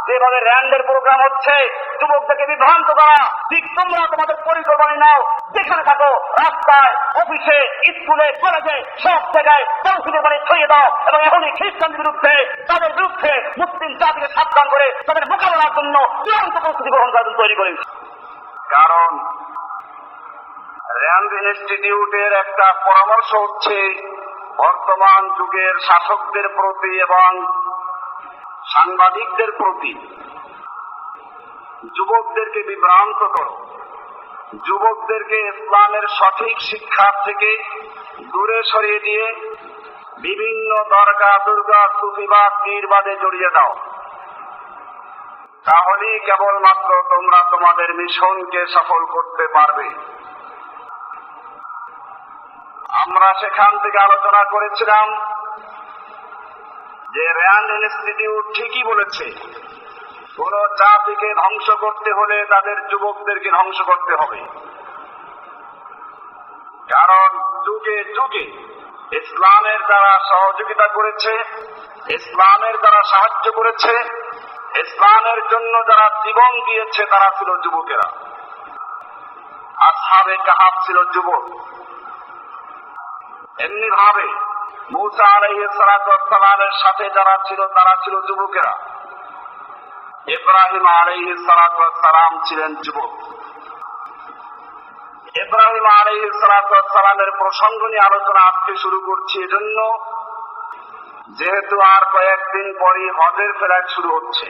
যেভাবে র্যান্ডের প্রোগ্রাম হচ্ছে যুবকদেরকে বিভ্রান্ত করা, ঠিক তোমরা তোমাদের পরিকল্পনা নাও, যেখানে থাকো রাস্তায়, অফিসে, স্কুলে, কলেজে, সব জায়গায় তাওহীদের বাণী ছড়িয়ে দাও এবং এখনই খ্রিস্টানদের বিরুদ্ধে, তাদের বিরুদ্ধে মুসলিম জাতিকে সাবধান করে তাদের মোকাবেলার জন্য চূড়ান্ত প্রস্তুতি গ্রহণ করার জন্য তৈরি করে। কারণ র্যান্ড ইনস্টিটিউটের একটা পরামর্শ হচ্ছে বর্তমান যুগের শাসকদের প্রতি এবং সাংবাদিকদের প্রতি যুবকদেরকে বিভ্রান্ত করো, যুবকদেরকে ইসলামের সঠিক শিক্ষা থেকে দূরে সরিয়ে দিয়ে বিভিন্ন দরগা, দুর্গা, সুফিবাদ, পীরবাদে জড়িয়ে দাও। তাহলেই কেবলমাত্র তোমরা তোমাদের মিশনকে সফল করতে পারবে। আমরা সেখান থেকে আলোচনা করেছিলাম যে র্যান্ড ইনস্টিটিউট ঠিকই বলেছে, কোন জাতিকে ধ্বংস করতে হলে তাদের যুবকদেরকে ধ্বংস করতে হবে। কারণ যুগে যুগে ইসলামের দ্বারা সহযোগিতা করেছে, ইসলামের দ্বারা সাহায্য করেছে, ইসলামের জন্য যারা জীবন দিয়েছে তারা ছিল যুবকেরা। আসহাবে কাহাফ ছিল যুবক, এমনি ভাবে মূসা আলাইহিস সালাতু ওয়াস সালামের সাথে যারা ছিল তারা ছিল যুবকেরা। ইব্রাহিম আলাইহিস সালাতু ওয়াস সালাম ছিলেন যুবক। ইব্রাহিম আলাইহিস সালাতু ওয়াস সালামের প্রসঙ্গ নিয়ে আলোচনা আজকে শুরু করছি এজন্য, যেহেতু আর কয়েকদিন পরই হজের ফ্লাইট শুরু হচ্ছে।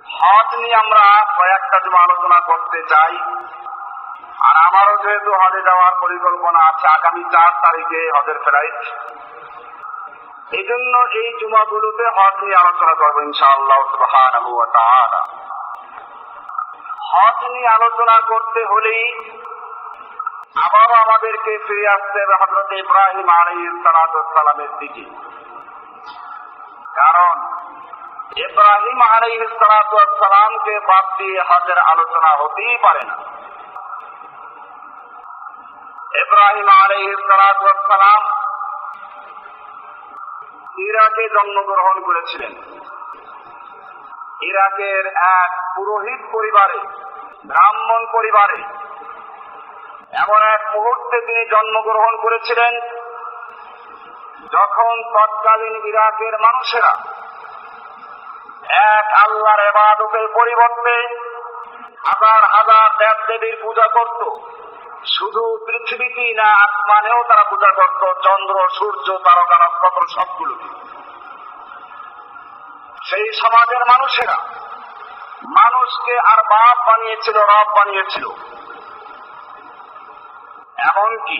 হজ নিয়ে আমরা কয়েকটা জুমা আলোচনা করতে চাই। আর আমারও যেহেতু হজে যাওয়ার পরিকল্পনা আছে, আগামী 4 তারিখে হজের ফ্লাইট, এই জন্য এই জুমাগুলোতে হজ নিয়ে আলোচনা করবো ইনশাআল্লাহ সুবহানাহু ওয়া তাআলা। হজ নিয়ে আলোচনা করতে হলেই আবারও আমাদেরকে ফিরে আসতে হবে হযরত ইব্রাহিম আলাইহিস সালাতু ওয়াস সালামের দিকে। কারণ ইব্রাহিম আলাইহিস সালাতু ওয়াস সালামকে বাদ দিয়ে হজের আলোচনা হতেই পারে না। ইব্রাহিম আলাইহিস সালাতু ওয়াস সালাম ইরাকে জন্মগ্রহণ করেছিলেন। ইরাকের এক পুরোহিত পরিবারে, ব্রাহ্মণ পরিবারে এমন এক মুহূর্তে তিনি জন্মগ্রহণ করেছিলেন যখন তৎকালীন ইরাকের মানুষেরা এক আল্লাহর ইবাদতের পরিবর্তে হাজার হাজার দেব দেবীর পূজা করত। শুধু পৃথিবীতেই না, আসমানেও তারা পূজা করত চন্দ্র, সূর্য, তারকা, নক্ষত্র সবগুলোকে। সেই সমাজের মানুষেরা মানুষকে আর বাপ বানিয়েছিল, রব বানিয়েছিল। এমনকি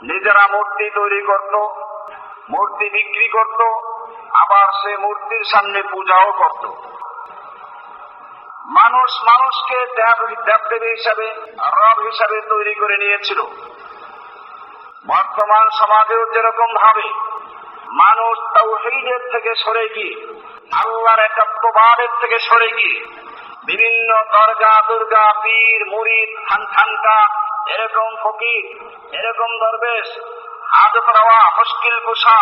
নিজেরা মূর্তি তৈরি করত, মূর্তি বিক্রি করত, আবার সে মূর্তির সামনে পূজাও করত। মানুষ মানুষকে দেবদেবী হিসাবে, রব হিসাবে তৈরি করে নিয়েছিল। বর্তমান সমাজেও যেরকম ভাবে মানুষ তাওহীদের থেকে সরে গিয়ে, আল্লাহর একাত্মবাদের থেকে সরে গিয়ে বিভিন্ন দরগা, দুর্গা, পীর, মুরিদ, খানকা, এরকম ফকির, এরকম দরবেশ, হাজত নেওয়া, মুশকিল কুশা,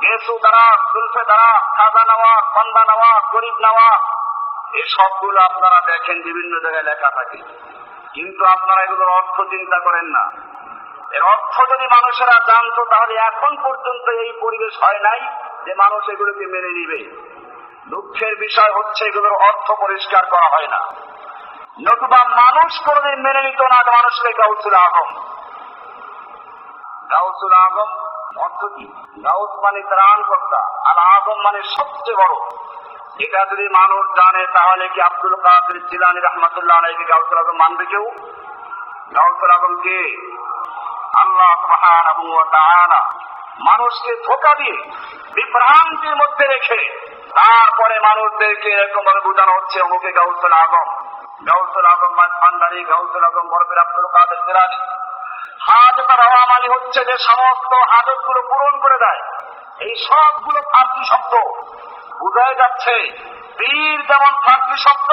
গেসু দ্বারা, সুলফে দ্বারা, খাজা নেওয়া, বান্দা নেওয়া, গরিব নেওয়া, এই সবগুলো আপনারা দেখেন বিভিন্ন জায়গায় লেখা থাকে। কিন্তু আপনারা এগুলোর অর্থ চিন্তা করেন না। এর অর্থ যদি মানুষেরা জানতো তাহলে এখন পর্যন্ত এই পরিবেশ হয় নাই যে মানুষ এগুলোকে মেনে নিবে। দুঃখের বিষয় হচ্ছে এগুলোর অর্থ পরিষ্কার করা হয় না, নতুবা মানুষ কোনদিন মেনে নিত না মানুষকে গাউসুল আজম। গাউসুল আজম অর্থ কি? গাউস মানে ত্রাণকর্তা, আর আজম মানে সবচেয়ে বড়। এটা যদি মানুষ জানে তাহলে কি আব্দুল কাদের জিলানী রাহমাতুল্লাহ আলাইহি গাউসুল আজম মানবে কেউ? গাউসুল আজম কে? আল্লাহ সুবহানাহু ওয়া তাআলা মানুষকে ধোঁকা দিয়ে বিভ্রান্তির মধ্যে রেখে তারপরে মানুষদেরকে এরকম ভাবে বোঝানো হচ্ছে অমুকে গাউসুল আজম, গাউসুল আজম ভান্ডারী, গাউসুল আজম বরফের আব্দুল কাদের জিলানী। হাজত রওয়া মানে হচ্ছে যে সমস্ত হাজত গুলো পূরণ করে দেয়। এই সবগুলো ফার্সি শব্দ, বোঝাই যাচ্ছে পীর যেমন ফার্সি শব্দ,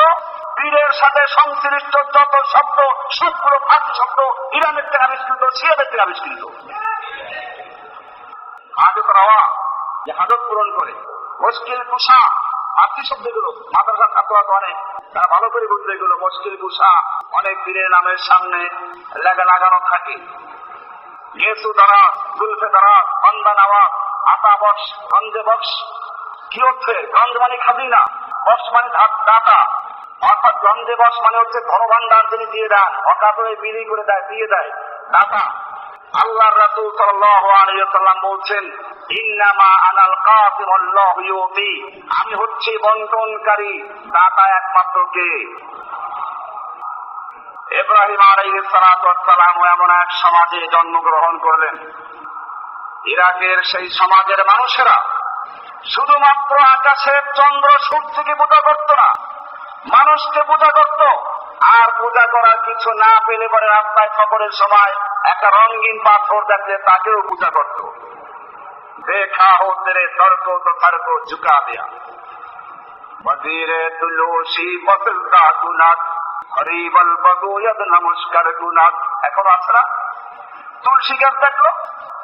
পীরের সাথে সংশ্লিষ্ট যত শব্দ সবগুলো ফার্সি শব্দ, ইরানের থেকে আবিষ্কৃত, সিরিয়াদের থেকে আবিষ্কৃত। হাজত রওয়া যে হাজত পূরণ করে, মুশকিল কুশা, ফার্সি শব্দগুলো মাদ্রাসার ছাত্ররা তো অনেক, তারা ভালো করে বুঝবে এগুলো। মুশকিল কুশা অনেক পীরের নামের সামনে লেখা লাগানো থাকে। গেসু দারাজ, গুলফে দারাজ, বান্দা নওয়াজ, আতা বক্স, গঞ্জে বক্স। কি হচ্ছে? গঞ্জ মানে খাজিনা, বক্স মানে দাতা। অর্থাৎ গঞ্জে বক্স মানে হচ্ছে ধনভাণ্ডার যিনি দিয়ে দেন, অকাতরে বিলি করে দেয়, দিয়ে দেয়, দাতা। আল্লাহর রাসূল সাল্লাল্লাহু আলাইহি ওয়াসাল্লাম বলছেন, ইন্নামা আনাল কাসিম আল্লাহু ইউতি, আমি হচ্ছি বন্টনকারী, দাতা একমাত্র কে? ইব্রাহিম আলাইহিস সালাতু ওয়াস সালাম এমন এক সমাজে জন্মগ্রহণ করলেন। ইরাকের সেই সমাজের মানুষেরা শুধুমাত্র আকাশের চন্দ্র সূর্যকে পূজা করত না, মানুষকে পূজা করত। আর পূজা করার কিছু না পেলে পরে রাস্তায় সফরের সময় একটা রঙিন পাথর দেখলে তাকেও পূজা করত। দেখা হো তেরে তর্ক তো তর্ক ঝুঁকা দেয়া, বদিরে তুলসী বসলতা গুনাত, হরিবল বদুয়দ নমস্কার গুনাত। এখন আছে না? তুলসী গাছ দেখলো,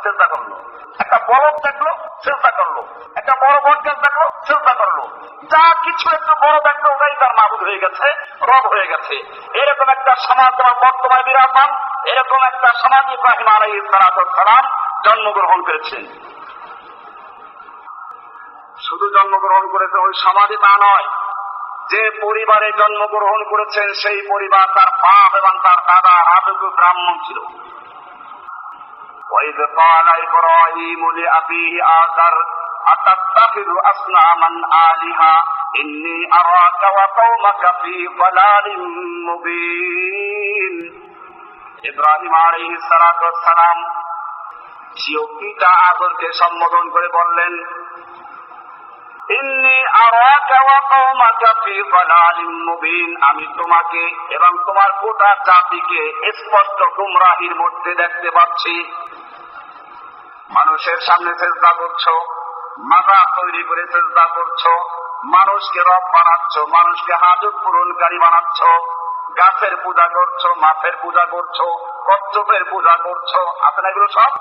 চেষ্টা করলো। একটা বরফ দেখলো, চেষ্টা করলো। একটা বড় বট গাছ দেখলো, চেষ্টা করলো। যা কিছু একটু বড় দেখলো ওটাই তার মাবুদ হয়ে গেছে, রব হয়ে গেছে। এরকম একটা সমাজ তোমার বর্তমানে বিরাজমান। এরকম একটা সমাজ ইব্রাহিম আলাইহিস সালাম জন্মগ্রহণ করেছেন। শুধু জন্মগ্রহণ করেছেন ওই সমাজে তা নয়, যে পরিবারে জন্মগ্রহণ করেছেন সেই পরিবার, তার বাপ এবং তার দাদা রাজকীয় ব্রাহ্মণ ছিল। وَإِذْ قَالَ إِبْرَاهِيمُ لِأَبِيهِ آزَرَ أَتَتَّخِذُ أَصْنَامًا آلِهَةً إِنِّي أَرَاكَ وَقَوْمَكَ فِي ضَلَالٍ مُبِينٍ। ইব্রাহিম আলাইহিস সালাতু ওয়াস সালাম স্বীয় পিতা আযরকে সম্বোধন করে বললেন, ইন্নী আরাকা ওয়া কওমাকা ফি যালালিম মুবিন, আমি তোমাকে এবং তোমার গোটা জাতিকে স্পষ্ট গুমরাহির মধ্যে দেখতে পাচ্ছি। মানুষের সামনে সিজদা করছো, মাথা তৈরি করে সিজদা করছো, মানুষকে রব বানাচ্ছ, মানুষকে হাজত পূরণকারী বানাচ্ছ, গাছের পূজা করছো, মাছের পূজা করছো, কচ্ছপের পূজা করছো। আপনার এগুলো সব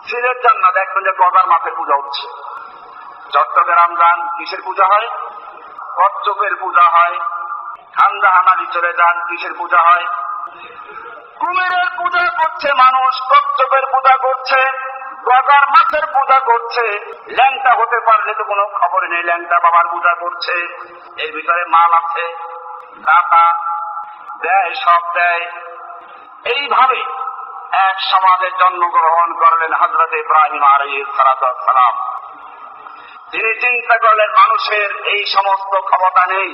সিলেট যান না, দেখবেন যে গদার মাছের পূজা হচ্ছে। চট্টগ্রাম যান, কিসের পূজা হয়? কচ্ছপের পূজা হয়। খানজাহানালি চলে যান, কিসের পূজা হয়? কুমিরের পূজা করছে মানুষ, কচ্ছপের পূজা করছে, গদার মাছের পূজা করছে। ল্যাংটা হতে পারলে তো কোনো খবর নেই, ল্যাংটা বাবার পূজা করছে। এর ভিতরে মাল আছে, দাতা দেয়, সব দেয়। এইভাবে এক সমাজে জন্মগ্রহণ করলেন হযরত ইব্রাহিম আলাইহিস সালাতু ওয়াস সালাম। তিনি চিন্তা করলেন মানুষের এই সমস্ত ক্ষমতা নেই,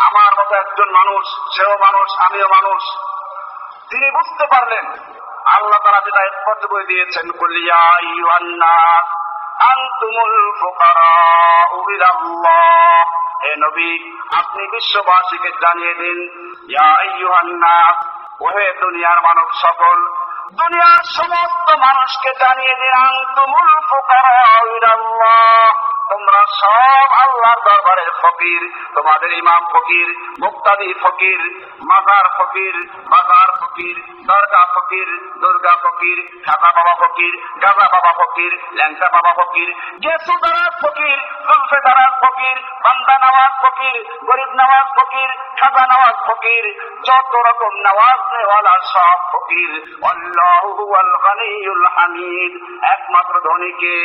আমার মতো একজন মানুষ, সেও মানুষ, আমিও মানুষ। তিনি বুঝতে পারলেন আল্লাহ তাআলা যেটা স্পষ্ট করে দিয়েছেন, কুল ইয়া আইয়ুহান নাস আনতুমুল ফুকারাউ ইলাল্লাহ, হে নবী আপনি বিশ্ববাসীকে জানিয়ে দিন, ইয়া আইয়ুহান নাস, ওহে দুনিয়ার মানব সকল, দুনিয়ার সমস্ত মানুষকে জানিয়ে দিন, আনতুমুল ফুকারাউ ইলাল্লাহ, তোমরা সব আল্লাহর দরবারের ফকির। তোমাদের ইমাম ফকির, মুক্তাদি ফকির, মাজার ফকির, বাজার ফকির, দরগা ফকির, দুর্গা ফকির, খাজা বাবা ফকির, গাজা বাবা ফকির, ল্যাংটা বাবা ফকির, গেসু দারাজ ফকির, জুলফে দারাজ ফকির, বান্দা নওয়াজ ফকির, গরিব নওয়াজ ফকির, খাজা নওয়াজ ফকির, যত রকম নওয়াজ নেওয়ালা সব ফকির। আল্লাহু হুয়াল গনিয়ুল হামিদ, একমাত্র ধনীকে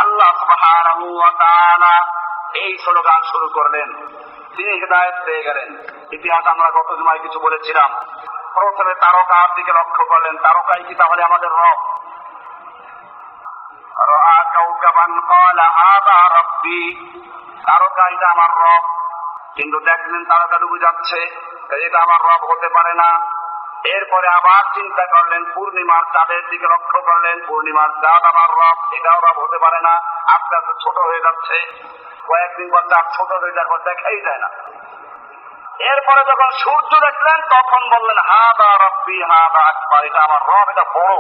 আল্লাহ সুবহানাহু ওয়া তাআলা। এই স্লোগান শুরু করলেন, তিনি হিদায়াত পেয়ে গেলেন। ইতিহাস আমরা গত জুমায় কিছু বলেছিলাম। প্রথমে তারকার দিকে লক্ষ্য করলেন, তারকাই কি তাহলে আমাদের রব? রাআ কাওকাবান ক্বালা হাযা রাব্বি, তারকা এটা আমার রব। কিন্তু দেখলেন তারকা ডুবে যাচ্ছে, এটা আমার রব হতে পারে না। এরপরে আবার চিন্তা করলেন, পূর্ণিমার চাঁদের দিকে লক্ষ্য করলেন, পূর্ণিমার চাঁদ আমার রব, এটাও রব হতে পারে না। আস্তে আস্তে ছোট হয়ে যাচ্ছে, কয়েকদিন পর চাঁদ ছোট হয়ে যাওয়ার পর দেখাই যায় না। এরপরে যখন সূর্য দেখলেন তখন বললেন, হাদা রব্বি হাদা আকবার, এটা আমার রব, এটা বড়।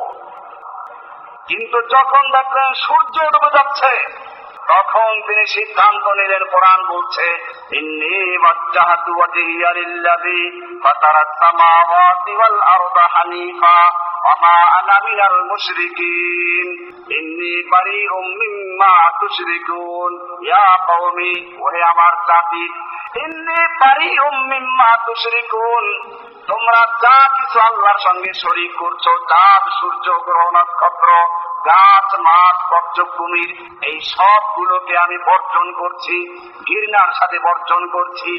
কিন্তু যখন দেখলেন সূর্য ডুবে যাচ্ছে তখন তিনি সিদ্ধান্ত নিলেন, কোরআন বলছে, ইন্নী ওয়াজ্জাহতু ওয়াজহিয়া লিল্লাযী ফাতারাস সামাওয়াতি ওয়াল আরদা হানিফা ওমা আনা মিনাল মুশরিকিন ইন্নী বারিউম মিম্মা তুশরিকুন ইয়া কওমি, ওহে আমার জাতি, ইন্নী বারিউম মিম্মা তুশরিকুন, তোমরা যা কিছু আল্লাহর সঙ্গে শরীক করছো, চাঁদ সূর্য গ্রহ নক্ষত্র গাছ মাছ কচ্ছপ কুমির, এই সবগুলোকে আমি বর্জন করছি, ঘৃণার সাথে বর্জন করছি।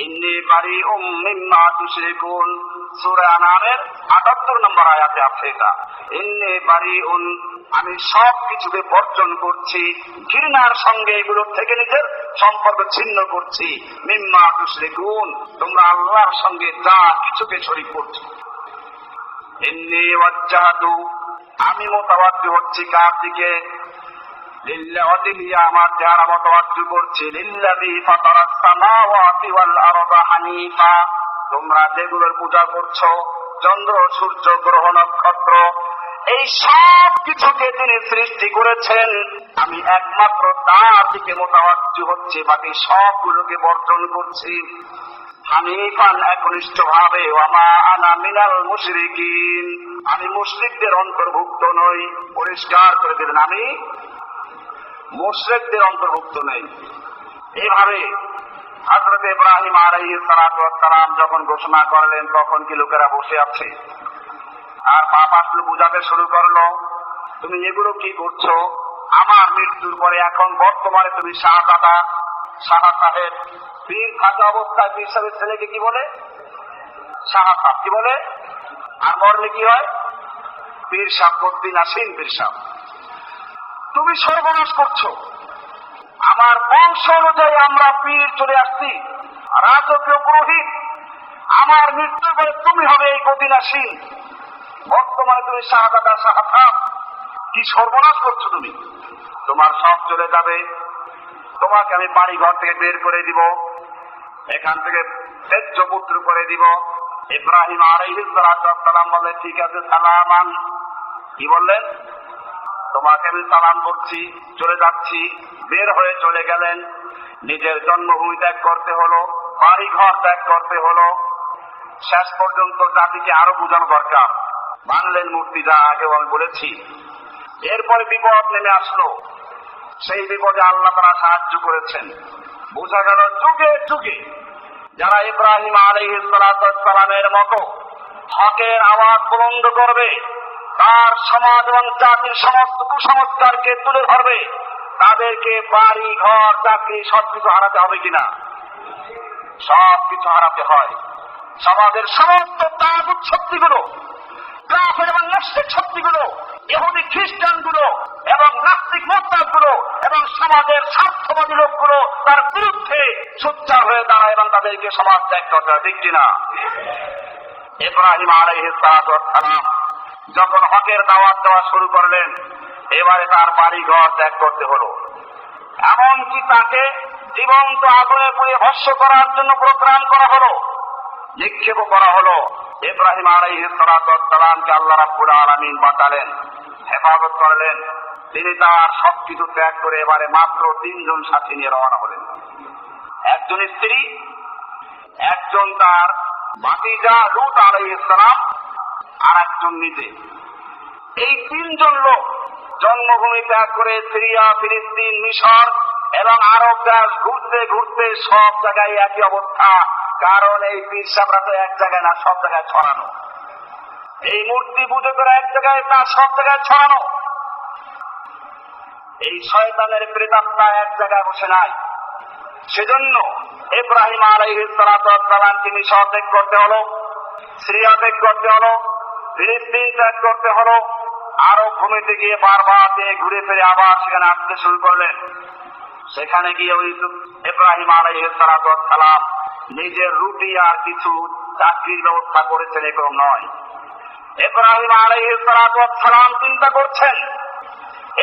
ইন্নী বারিউম মিম্মা তুশরিকুন, সূরা আনআমের ৭৮ নম্বর আয়াতে আছে এটা। ইন্নী বারিউন, আমি সব কিছুকে বর্জন করছি, ঘৃণার সঙ্গে এগুলো থেকে নিজের সম্পর্ক ছিন্ন করছি। মিম্মা তুশরিকুন, তোমরা আল্লাহর সঙ্গে যা কিছুকে শরীক করছো। ইন্নী ওয়াজ্জাহতু, আমি মুতাওয়াজ্জিহ হচ্ছি কার দিকে? লিল্লাহি, আমার চেহারা মুতাওয়াজ্জিহ করছি লিল্লাযী ফাতারাস সামাওয়াতি ওয়াল আরদা হানিফা, তোমরা যেগুলোর পূজা করছো, চন্দ্র সূর্য গ্রহ নক্ষত্র, এই সব কিছুকে যিনি সৃষ্টি করেছেন, আমি একমাত্র তার দিকে মুতাওয়াজ্জিহ হচ্ছি, বাকি সবগুলোকে বর্জন করছি। হানিফান, একনিষ্ঠ ভাবে। ওয়ামা আনা মিনাল মুশরিকিন, আমি মুশরিকদের অন্তর্ভুক্ত নই। পরিষ্কার করে দিলেন, আমি মুশরিকদের অন্তর্ভুক্ত নই। এইভাবে হযরত ইব্রাহিম আলাইহিস সালাতু ওয়াস সালাম যখন ঘোষণা করলেন, তখন কি লোকেরা বসে আছে? আর বাপ আসলে বুঝাতে শুরু করলো, তুমি এগুলো কি করছো? আমার মৃত্যুর পরে এখন বর্তমানে তুমি শাহজাদা, শাহ সাহেব, পীর থাকা অবস্থায় পীর সাহেবের ছেলেকে কি বলে? শাহ সাহেব কি বলে? আর মরলে কি হয়? পীর সাহেব, বদ্দিন আসিন পীর সাহেব। তুমি সর্বনাশ করছো। আমার বংশ অনুযায়ী আমরা পীর চলে আসছি, রাজকীয় পুরোহিত। আমার মৃত্যুর পরে তুমি হবে এই বদ্দিন আসিন, বর্তমানে তুমি শাহজাদা, শাহ সাহেব। কি সর্বনাশ করছো তুমি? তোমার সব চলে যাবে, তোমাকে আমি বাড়ি ঘর থেকে বের করে দিব, এখান থেকে তেজ্য পুত্র করে দিব। ইব্রাহিম আলাইহিস সালাম বললেন, ঠিক আছে, সালামান। কি বললেন? তোমাকে আমি সালাম করছি, চলে যাচ্ছি। বের হয়ে চলে গেলেন। নিজের জন্মভূমি ত্যাগ করতে হলো, বাড়ি ঘর ত্যাগ করতে হলো। শেষ পর্যন্ত জাতিকে আরো বোঝানো দরকার। বাংলেন মূর্তি, যা আগেও আমি বলেছি। এরপরে বিপদ নেমে আসলো, সেই বিপদে আল্লাহ তাআলা সাহায্য করেছেন। বোঝা গেল যুগে যুগে যারা ইব্রাহিম আলাইহিস সালামের মতো হকের আওয়াজ বুলন্দ করবে, তার সমাজ এবং জাতির সমস্ত কুসংস্কারকে তুলে ধরবে, তাদেরকে বাড়ি ঘর চাকরি সবকিছু হারাতে হবে কিনা? সবকিছু হারাতে হয়। সমাজের সমস্ত তাগুত শক্তিগুলো, কাফের এবং মুশরিক শক্তিগুলো, ইহুদি খ্রিস্টানগুলো এবং নাস্তিক মুরতাদগুলো এবং সমাজের স্বার্থবাদী লোকগুলো তার বিরুদ্ধে সোচ্চার হয়ে দাঁড়ায় এবং তাদেরকে সমাজ ত্যাগ করতে হয়, ঠিক কিনা? ইব্রাহিম আলাইহিস সালাম যখন হকের দাওয়াত দেওয়া শুরু করলেন, এবারে তার বাড়ি ঘর ত্যাগ করতে হলো। এমনকি তাকে জীবন্ত আগুনে পুড়িয়ে ভস্ম করার জন্য প্রোগ্রাম করা হলো, নিক্ষেপ করা হলো। ইব্রাহিম আলাইহিস সালামকে আল্লাহ রাব্বুল আলামিন বাঁচালেন, হেফাজত করলেন। তিনি তার সবকিছু ত্যাগ করে এবারে মাত্র 3 জন সাথী নিয়ে রওনা হলেন। একজন স্ত্রী, একজন তার ভাতিজা লূত আলাইহিস সালাম, আর একজন নিজে। এই 3 জন লোক জন্মভূমি ত্যাগ করে সিরিয়া, ফিলিস্তিন, মিশর এবং আরব দেশ ঘুরতে ঘুরতে সব জায়গায় একই অবস্থা। কারণ এই পীর সাহেবরা তো এক জায়গায় না, সব জায়গায় ছড়ানো। এই মূর্তি পুজো করে এক জায়গায় না, সব জায়গায় ছড়ানো। এই শয়তানের প্রেতাত্মা এক জায়গায় বসে নাই। সেজন্য ইব্রাহিম আলাইহিস সালামকে মিশর ত্যাগ করতে হলো, সিরিয়া ত্যাগ করতে হলো, ফিলিস্তিন ত্যাগ করতে হলো। আরব ভূমিতে গিয়ে বারবার দিয়ে ঘুরে ফিরে আবার সেখানে আসতে শুরু করলেন। সেখানে গিয়ে ওই ইব্রাহিম আলাইহিস সালাম নিজের রুটি আর কিছু চাকরির ব্যবস্থা করেছেন, এরকম নয়। ইব্রাহিম আলাইহিস সালাম চিন্তা করছেন,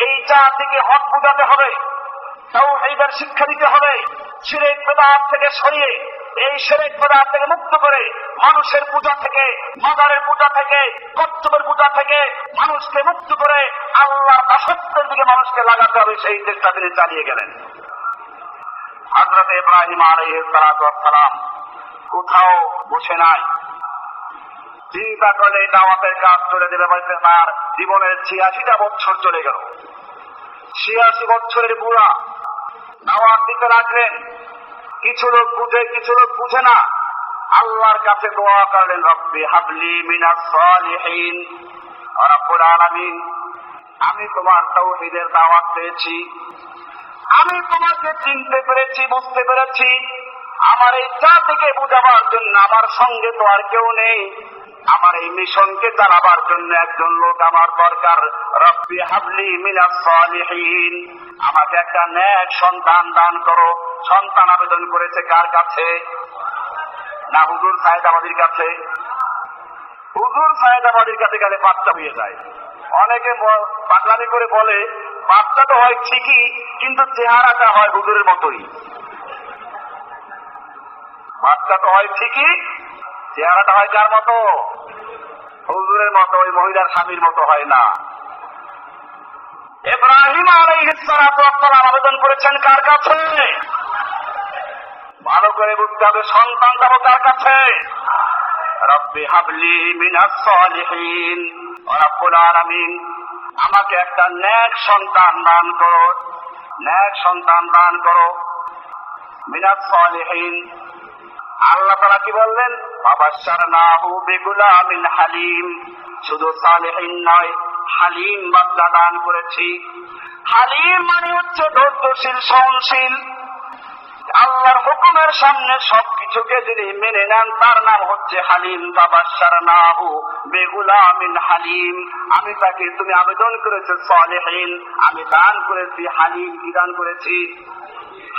এই জাতিকে হক বুঝাতে হবে, তাওহীদের শিক্ষা দিতে হবে, শিরক বিদআত থেকে সরিয়ে এই শিরক বিদআত থেকে মুক্ত করে মানুষের পূজা থেকে, মাজারের পূজা থেকে, কচ্ছপের পূজা থেকে মানুষকে মুক্ত করে আল্লাহর দাসত্বের দিকে মানুষকে লাগাতে হবে, সেই চেষ্টা তিনি চালিয়ে গেলেন। হযরত ইব্রাহিম আলাইহিস সালাম কোথাও বসে নাই, চিন্তা করলে দাওয়াতের কাজ চলে যাবে। বলতে তার জীবনের ৮৬টা বছর চলে গেল। ৮৬ বছরের বুড়া দাওয়াত দিতে লাগলেন। কিছু লোক বুঝে, কিছু লোক বুঝে না। আল্লাহর কাছে দোয়া করলেন, রব্বি হাবলি মিনাস সালিহিন। রব্বুল আলামিন, আমি তোমার তাওহীদের দাওয়াত পেয়েছি, আমি তোমাকে চিনতে পেরেছি, বুঝতে পেরেছি। আমার এই জাতিকে বুঝাবার জন্য আমার সঙ্গে তো আর কেউ নেই। আমার এই মিশনকে চালাবার জন্য একজন লোক আমার দরকার। রব্বি হাবলি মিনাস সালিহিন, আমাকে একটা নেক সন্তান দান করো। সন্তান আবেদন করেছে কার কাছে? না হুজুর সায়েদাবাদীর কাছে? হুজুর সায়েদাবাদীর কাছে গেলে বাচ্চা হয়ে যায়। অনেকে পাগলামি করে বলে বাচ্চা তো হয় ঠিকই, কিন্তু চেহারাটা হয় হুজুরের মতোই। বাচ্চা তো হয় ঠিকই, চেহারাটা হয় কার মতো? হুজুরের মতো, ওই মহিলার স্বামীর মতো হয় না। ইব্রাহিম আলাইহিস সালাতু ওয়াস সালাম আবেদন করেছেন কার কাছে? ভালো করে বুঝতে হবে, সন্তান দেব কার কাছে? রব্বি হাবলি মিনাস সালিহিন। রব্বুল আলামিন, আমাকে একটা নেক সন্তান দান করো, নেক সন্তান দান করো। মিনাস সালিহিন। আল্লাহ তাআলা কি বললেন? ফাবাশশারনাহু বিগুলামিন হালিম। শুধু সালিহিন নয়, হালিম বাচ্চা দান করেছি। হালিম মানে হচ্ছে ধৈর্যশীল, সহনশীল। আল্লাহর হুকুমের সামনে সবকিছুকে যিনি মেনে নেন তার নাম হচ্ছে হালিম। ফাবাশশারনাহু বিগুলামিন হালিম। আমি তাকে, তুমি আবেদন করেছো সালিহিন, আমি দান করেছি হালিম। কি দান করেছি?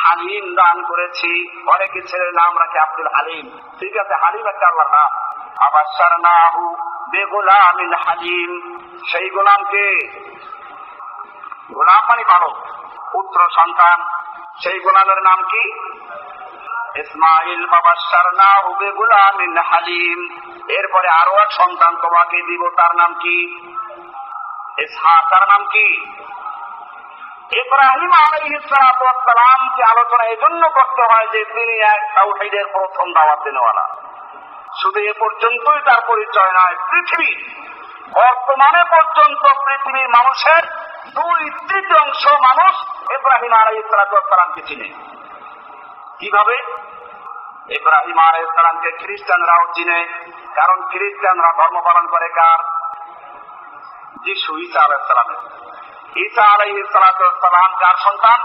হালিম দান করেছি। অনেকে ছেলের নাম রাখে আব্দুল হালিম। ঠিক আছে, হালিম একটা আল্লাহর নাম। ফাবাশশারনাহু বিগুলামিন হালিম। সেই গোলামকে, গোলাম মানে বালক, পুত্র সন্তান, সেই গোলামের নাম কি? ইসমাইল। ফাবাশশারনাহু বিগুলামিন হালিম। এরপরে আরো এক সন্তান তোমাকে দিব, তার নাম কি? ইসহাক। তার নাম কি? ইব্রাহিম আলাইহিস সালাতু ওয়াস সালামকে আলোচনা এজন্য করতে হয় যে তিনি এক তাওহীদের প্রথম দাওয়াত দেনেওয়ালা। শুধু এ পর্যন্তই তার পরিচয় নয়, পৃথিবী বর্তমানে পর্যন্ত পৃথিবীর মানুষের 2/3 মানুষ ইব্রাহিম আলাইহিস সালাতু ওয়াস সালামকে চিনে। কিভাবে? ইব্রাহিম আলাইহিস সালামকে খ্রিস্টানরাও চিনে, কারণ খ্রিস্টানরা ধর্ম পালন করে কার? যিশু, ঈসা আলাইহিস সালামের। ঈসা আলাইহিস সালাতু ওয়াস সালাম কার সন্তান?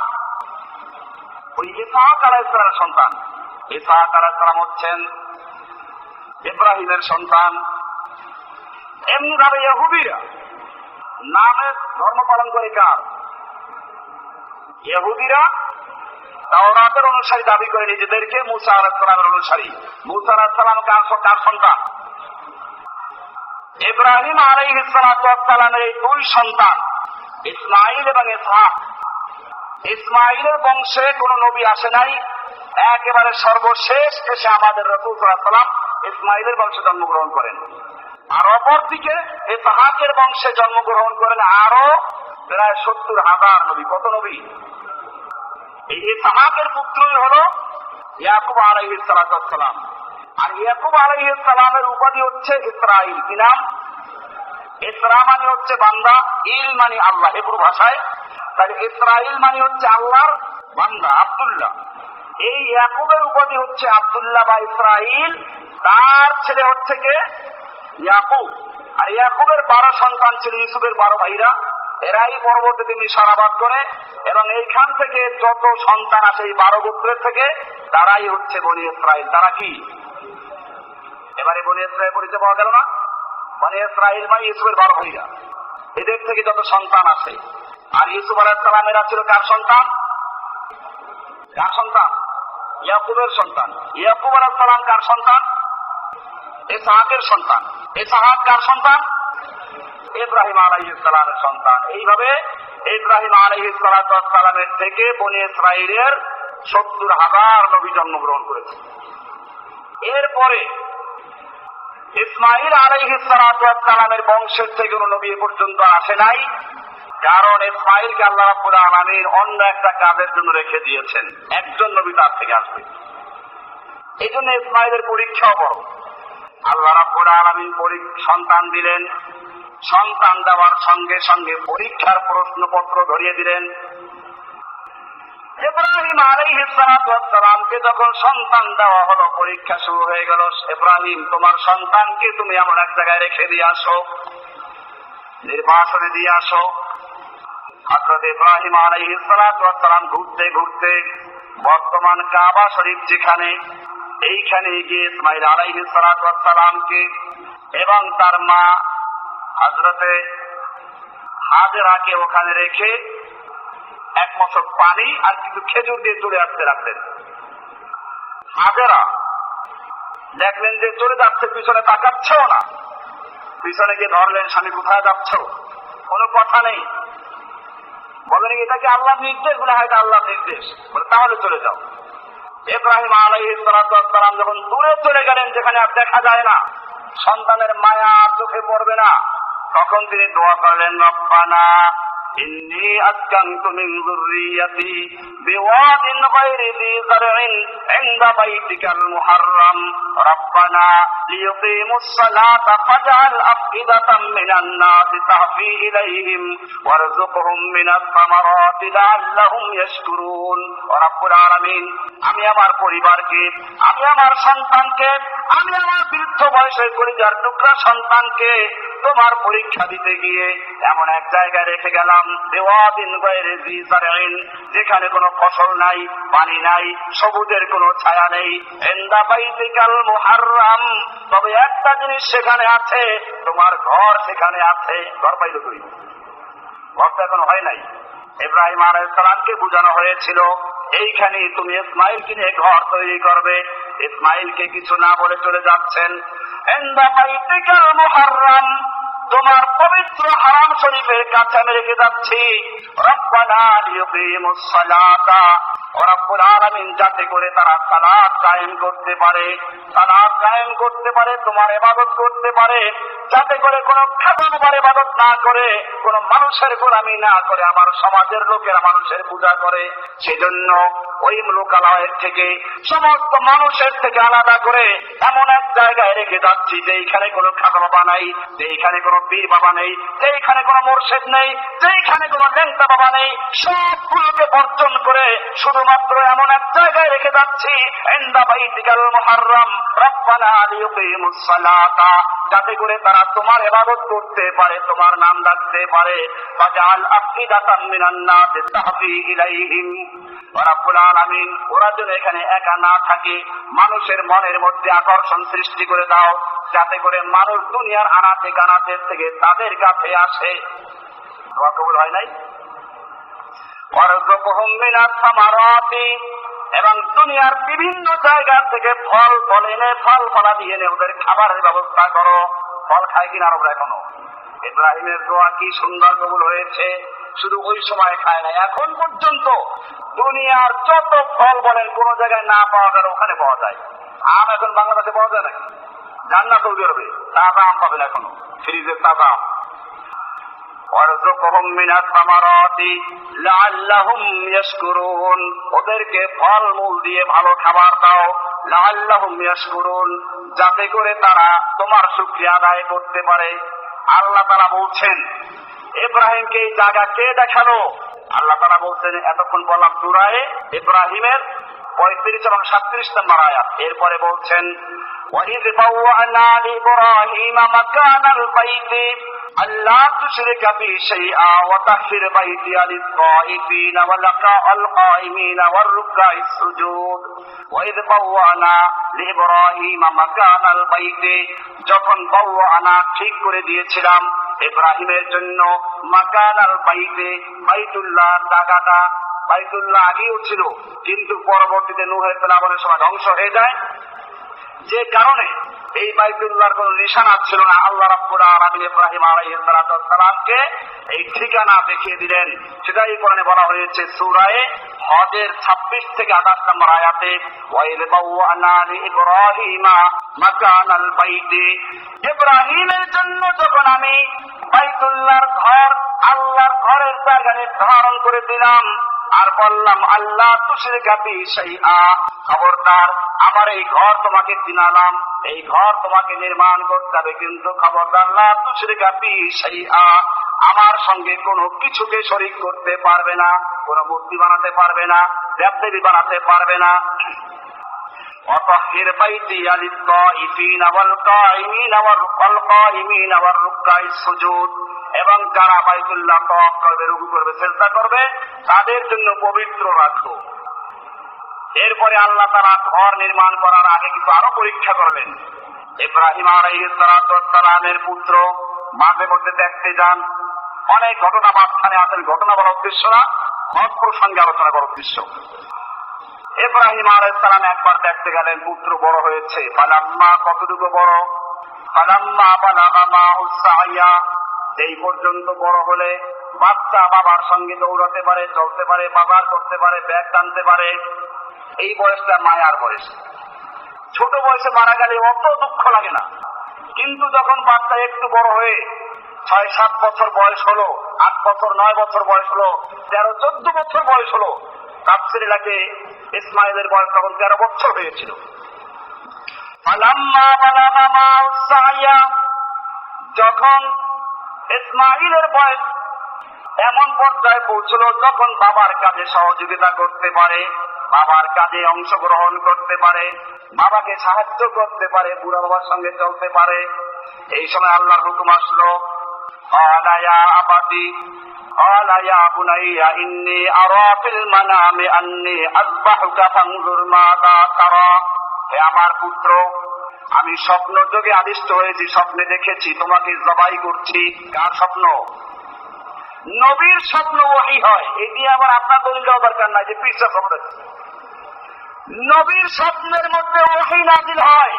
ওই ইসহাক আলাইহিস সালামের সন্তান। ইসহাক আলাইহিস সালাম হচ্ছেন ইব্রাহিমের সন্তান। এমনি ভাবে ইহুদিরা নামে ধর্ম পালন করে কার? ইহুদিরা তাওরাতের অনুসারী দাবি করে নিজেদেরকে মুসা আলাইহিস সালামের অনুসারী। মুসা আলাইহিস সালাম কার সন্তান? ইব্রাহিম আলাইহিস সালাতু ওয়াস সালামের এই 2 সন্তান, ইসমাইল এবং ইসহাক। ইসমাইলের বংশে কোন নবী আসে নাই, একেবারে সর্বশেষ এসে আমাদের রাসূল সাল্লাল্লাহু আলাইহি ওয়াসাল্লাম ইসমাইলের বংশে জন্মগ্রহণ করেন। আর অপরদিকে ইসহাকের বংশে জন্মগ্রহণ করেন আরো প্রায় 70,000 নবী। কত নবী? এই ইসহাকের পুত্রই হলো ইয়াকুব আলাইহিস সালাতু ওয়াস সালাম। আর ইয়াকুব আলাইহিস সালামের উপাধি হচ্ছে ইসরাইল। কি নাম? ইসরা মানে হচ্ছে বান্দা, ইল মানে আল্লাহ হিব্রু ভাষায়। তাহলে ইসরাইল মানে হচ্ছে আল্লাহর বান্দা, আব্দুল্লাহ। এই ইয়াকুবের উপাধি হচ্ছে আব্দুল্লাহ বা ইসরাইল। তার ছেলে হচ্ছে কে? ইয়াকুব। আর ইয়াকুবের 12 সন্তান ছিল, ইউসুফের 12 ভাইরা। এরাই পরবর্তীতে মিশরাবাদ করে, এবং এইখান থেকে যত সন্তান আসে এই 12 গোত্রের থেকে, তারাই হচ্ছে বনি ইসরাইল। তারা কি? এবারে বনি ইসরাইল পরিচয় পাওয়া গেল না? বনি ইসরাইল মানে ইউসুফের 12 ভাইরা, এদের থেকে যত সন্তান আসে। আর ইউসুফ আলাইহিস সালাম এরা ছিল কার সন্তান? কার সন্তান? ইয়াকুবের সন্তান। ইয়াকুব আলাইহিস সালাম কার সন্তান? ইসহাকের সন্তান। ইসহাক কার সন্তান? ইব্রাহিম আলাইহিস সালামের সন্তান। এইভাবে ইব্রাহিম আলাইহিস সালাতু ওয়াস সালামের থেকে বনি ইসরাইলের 70,000 নবী জন্মগ্রহণ করেছে। এরপরে ইসমাইল আলাইহিস সালাতু ওয়াস সালামের বংশের থেকে কোন নবী পর্যন্ত আসে নাই, কারণ ইসমাইলকে আল্লাহ রাব্বুল আলামিন অন্য একটা কাজের জন্য রেখে দিয়েছেন। একজন নবী তার থেকে আসবে, এই জন্য ইসমাইলের পরীক্ষাও বড়। আল্লাহ রাব্বুল আলামিন সন্তান দিলেন। সন্তান দেওয়ার সঙ্গে সঙ্গে পরীক্ষার প্রশ্নপত্র ধরিয়ে দিলেন। ইব্রাহিম আলাইহিস সালাতু ওয়াস সালামকে যখন সন্তান দেওয়া হলো, পরীক্ষা শুরু হয়ে গেল। ইব্রাহিম, তোমার সন্তানকে তুমি এমন এক জায়গায় রেখে দিয়ে আসো, নির্বাসনে দিয়ে আসো। হযরত ইব্রাহিম আলাইহিস সালাতু ওয়াস সালাম ঘুরতে ঘুরতে বর্তমান কাবা শরীফ যেখানে, এইখানে গিয়ে ইসমাইল আলাইহিস সালাতু ওয়াস সালামকে এবং তার মা হযরতে হাজেরাকে ওখানে রেখে এক মশক পানি আর কিছু খেজুর দিয়ে চলে আসতে রাখলেন। হাজেরা দেখলেন যে চলে যাচ্ছে, পিছনে তাকাচ্ছেও না। পিছনে গিয়ে ধরলেন, স্বামী কোথায় যাচ্ছ? কোনো কথা নেই। বলেন এটা কি আল্লাহর নির্দেশ? বলে হয়তো আল্লাহর নির্দেশ। বলে তাহলে চলে যাও। ইব্রাহিম আলাইহিস সালাতু ওয়াস সালাম যখন দূরে চলে গেলেন, যেখানে আর দেখা যায় না, সন্তানের মায়া চোখে পড়বে না, তখন তিনি দোয়া করলেন, রব্বানা ইন্নী আসকানতু মিন যুররিয়াতি বিওয়াদিন গায়রি যি যারইন ইনদা বাইতিকাল মুহাররাম রব্বানা লিয়ুকিমুস সালাতা ফাজআল আফইদাতাম মিনান নাসি তাহফি ইলাইহিম ওয়ারযুকহুম মিনাস সামারাতি লাআল্লাহুম ইয়াশকুরুন। রব্বুল আলামিন, আমি আমার পরিবারকে, আমি আমার সন্তানকে, আমি আমার বৃদ্ধ বয়সের কলিজার টুকরা সন্তানকে তোমার পরীক্ষা দিতে গিয়ে এমন এক জায়গায় রেখে গেলাম, বিওয়াদিন গায়রি যি যারইন, যেখানে কোনো ফসল নাই, পানি নাই, সবুজের কোনো ছায়া নেই, ইনদা বাইতিকাল মুহাররাম, তবে একটা জিনিস সেখানে আছে, তোমার ঘর সেখানে আছে। ঘর পাইল তুই? ঘর তো এখন হয় নাই। ইব্রাহিম আলাইহিস সালামকে বোঝানো হয়েছিল এইখানে তুমি ইসমাইলকে নিয়ে ঘর তৈরি করবে। ইসমাইলকে কিছু না বলে চলে যাচ্ছেন। ইনদা বাইতিকাল মুহাররাম, তোমার পবিত্র হারাম শরীফের কাছে আমি রেখে যাচ্ছি। রব্বানা লিয়ুকিমুস সালাতা, রব্বুল আলামিন যাতে করে তারা সালাত কায়েম করতে পারে, সালাত কায়েম করতে পারে, তোমার ইবাদত করতে পারে, যাতে করে কোনো খাবার ইবাদত না করে, কোনো মানুষের গোলামি না করে, আমার সমাজের লোকেরা মানুষের পূজা করে। সেজন্য ওই লোকালয়ের থেকে, সমস্ত মানুষের থেকে আলাদা করে এমন এক জায়গায় রেখে যাচ্ছি যেইখানে কোনো খাজা বাবা নাই, যেইখানে কোনো পীর বাবা নেই, যেইখানে কোনো মুর্শিদ নেই, যেইখানে কোনো লেংটা বাবা নেই, সবগুলোকে বর্জন করে শুধুমাত্র এমন এক জায়গায় রেখে যাচ্ছি, ইনদা বাইতিকাল মুহাররাম রব্বানা লিয়ুকিমুস সালাতা, যাতে করে তারা তোমার ইবাদত করতে পারে, তোমার নাম ডাকতে পারে। ফাজআল আফইদাতাম মিনান নাসি তাহফি ইলাইহিম, রব্বুল আলামিন, ওরা যেন এখানে একা না থাকে, মানুষের মনের মধ্যে আকর্ষণ সৃষ্টি করে দাও, যাতে করে মানুষ দুনিয়ার আনাচে কানাচে থেকে তাদের কাছে আসে। দোয়া কবুল হয় নাই? ওয়ারযুকহুম মিনাস সামারাতি, এবং দুনিয়ার বিভিন্ন জায়গা থেকে ফল এনে, ফল ফলাদি এনে ওদের খাবারের ব্যবস্থা করো। ফল খায় কিনা আরবরা এখনো? ইব্রাহিমের দোয়া কি সুন্দর কবুল হয়েছে। শুধু ওই সময় খায় না, এখন পর্যন্ত দুনিয়ার যত ফল বলেন কোন জায়গায় না পাওয়া গেল ওখানে পাওয়া যায়। আম এখন বাংলাদেশে পাওয়া যায় নাকি? যান না সৌদি আরবে, তাজা আম পাবেন এখনো, ফ্রিজের তাজা আম। ওয়ারযুকহুম মিনাস সামারাতি লাআল্লাহুম ইয়াশকুরুন, ওদেরকে ফল মূল দিয়ে ভালো খাবার দাও। লাআল্লাহুম ইয়াশকুরুন, যাতে করে তারা তোমার শুকরিয়া আদায় করতে পারে। আল্লাহ তাআলা বলছেন, ইব্রাহিমকে এই জায়গা কে দেখালো? আল্লাহ তাআলা বলছেন, এতক্ষণ বললাম সূরা ইব্রাহিমের 35 এবং 37 নম্বর আয়াত। এরপরে বলছেন, وَإِذْ بَوَّأْنَا لِإِبْرَاهِيمَ مَكَانَ الْبَيْتِ أَلَّا تُشْرِكَ بِي شَيْئًا وَطَهِّرْ بَيْتِيَ لِلطَّائِفِينَ وَالْقَائِمِينَ وَالرُّكَّعِ السُّجُودِ وَإِذْ بَوَّأْنَا لِإِبْرَاهِيمَ مَكَانَ الْبَيْتِ, যখন বাওয়ানা ঠিক করে দিয়েছিলাম ইব্রাহিমের জন্য মাকানাল বাইতে, বাইতুল্লাহ জায়গাটা। বাইতুল্লাহ আগেও ছিল, কিন্তু পরবর্তীতে নূহের প্লাবনের সময় ধ্বংস হয়ে যায়, যে কারণে এই বাইতুল্লাহর কোন নিশানা ছিল না। আল্লাহ রাব্বুল আলামিন ইব্রাহিম আলাইহিস সালামকে এই ঠিকানা দেখিয়ে দিলেন। সেটাই কোরআনে বলা হয়েছে সূরা হজের 26 থেকে 28 নম্বর আয়াতে, ওয়াইদ বাওয়ানা লিইব্রাহিমা মাকানাল বাইতি, ইব্রাহিমের জন্য যখন আমি বাইতুল্লাহর ঘর, আল্লাহর ঘরের জায়গা নির্ধারণ করে দিলাম, আর বললাম আল্লাহ তুশরিকা বি শাইআ, খবরদার আমার এই ঘর তোমাকে চিনালাম, এই ঘর তোমাকে নির্মাণ করতে হবে, কিন্তু খবরদার লা তুশরিকা বি শাইআ, আমার সঙ্গে কোনো কিছুকে শরীক করতে পারবে না, কোনো মূর্তি বানাতে পারবে না, দেবদেবী বানাতে পারবে না। ওয়াতাহহির বাইতিয়া লিত-তাইফিনা ওয়াল কাইমিনা ওয়াল কাইমিনা ওয়ার রুকআইস সুজুদ, এবং যারা বাইতুল্লাহ তাওয়াফ করবে, রুকু করবে, সিজদা করবে, তাদের জন্য পবিত্র রাখো। এরপরে আল্লাহ তাআলা ঘর নির্মাণ করার আগে কিন্তু আরো পরীক্ষা করলেন। ইব্রাহিম আলাইহিস সালাতু ওয়াস সালামের পুত্র মাঝে মধ্যে দেখতে যান, অনেক ঘটনা মাঝখানে আসেন, ঘটনা বলার উদ্দেশ্য না, হজ প্রসঙ্গে আলোচনা করার উদ্দেশ্য। ইব্রাহিম আলাইহিস সালাম একবার দেখতে গেলেন, পুত্র বড় হয়েছে। ফালাম্মা, কতটুকু বড়? ফালাম্মা বালাগা মাহুস সাইয়া, এই পর্যন্ত বড় হলে বাচ্চা বাবার সঙ্গে দৌড়াতে পারে, চলতে পারে, বাজার করতে পারে, ব্যাগ টানতে পারে, এই বয়সটা মায়ার বয়স। ছোট বয়সে মারা গেলে অত দুঃখ লাগে না, কিন্তু যখন বাচ্চা একটু বড় হয়ে 6-7 বছর বয়স হলো, 8 বছর 9 বছর বয়স হলো, 13-14 বছর বয়স হলো, তাফসীরে লাগে ইসমাইলের বয়স তখন 13 বছর হয়েছিল। ফালাম্মা বালাগা মাহুস সাইয়া, যখন ইসমাইলের বয়স এমন পর্যায়ে পৌঁছলো যখন বাবার কাজে সহযোগিতা করতে পারে, বাবার কাজে অংশগ্রহণ করতে পারে, বাবাকে সাহায্য করতে পারে, বুড়া বাবার সঙ্গে চলতে পারে, এই সময় আল্লাহর হুকুম আসলো, ক্বালা ইয়া আবাতি, ক্বালা ইয়া বুনাইয়া ইন্নী আরা ফিল মানামি আন্নী আযবাহুকা ফানজুর মাযা তারা, হে আমার পুত্র, আমি স্বপ্ন যোগে আদিষ্ট হয়েছি, স্বপ্নে দেখেছি তোমাকে জবাই করছি। কার স্বপ্ন? নবীর স্বপ্ন ওহী হয়। এই দিয়ে আবার আপনার দলিল দেওয়া দরকার নাই যে পৃষ্ঠা স্বপ্ন। নবীর স্বপ্নের মধ্যে ওহী নাযিল হয়,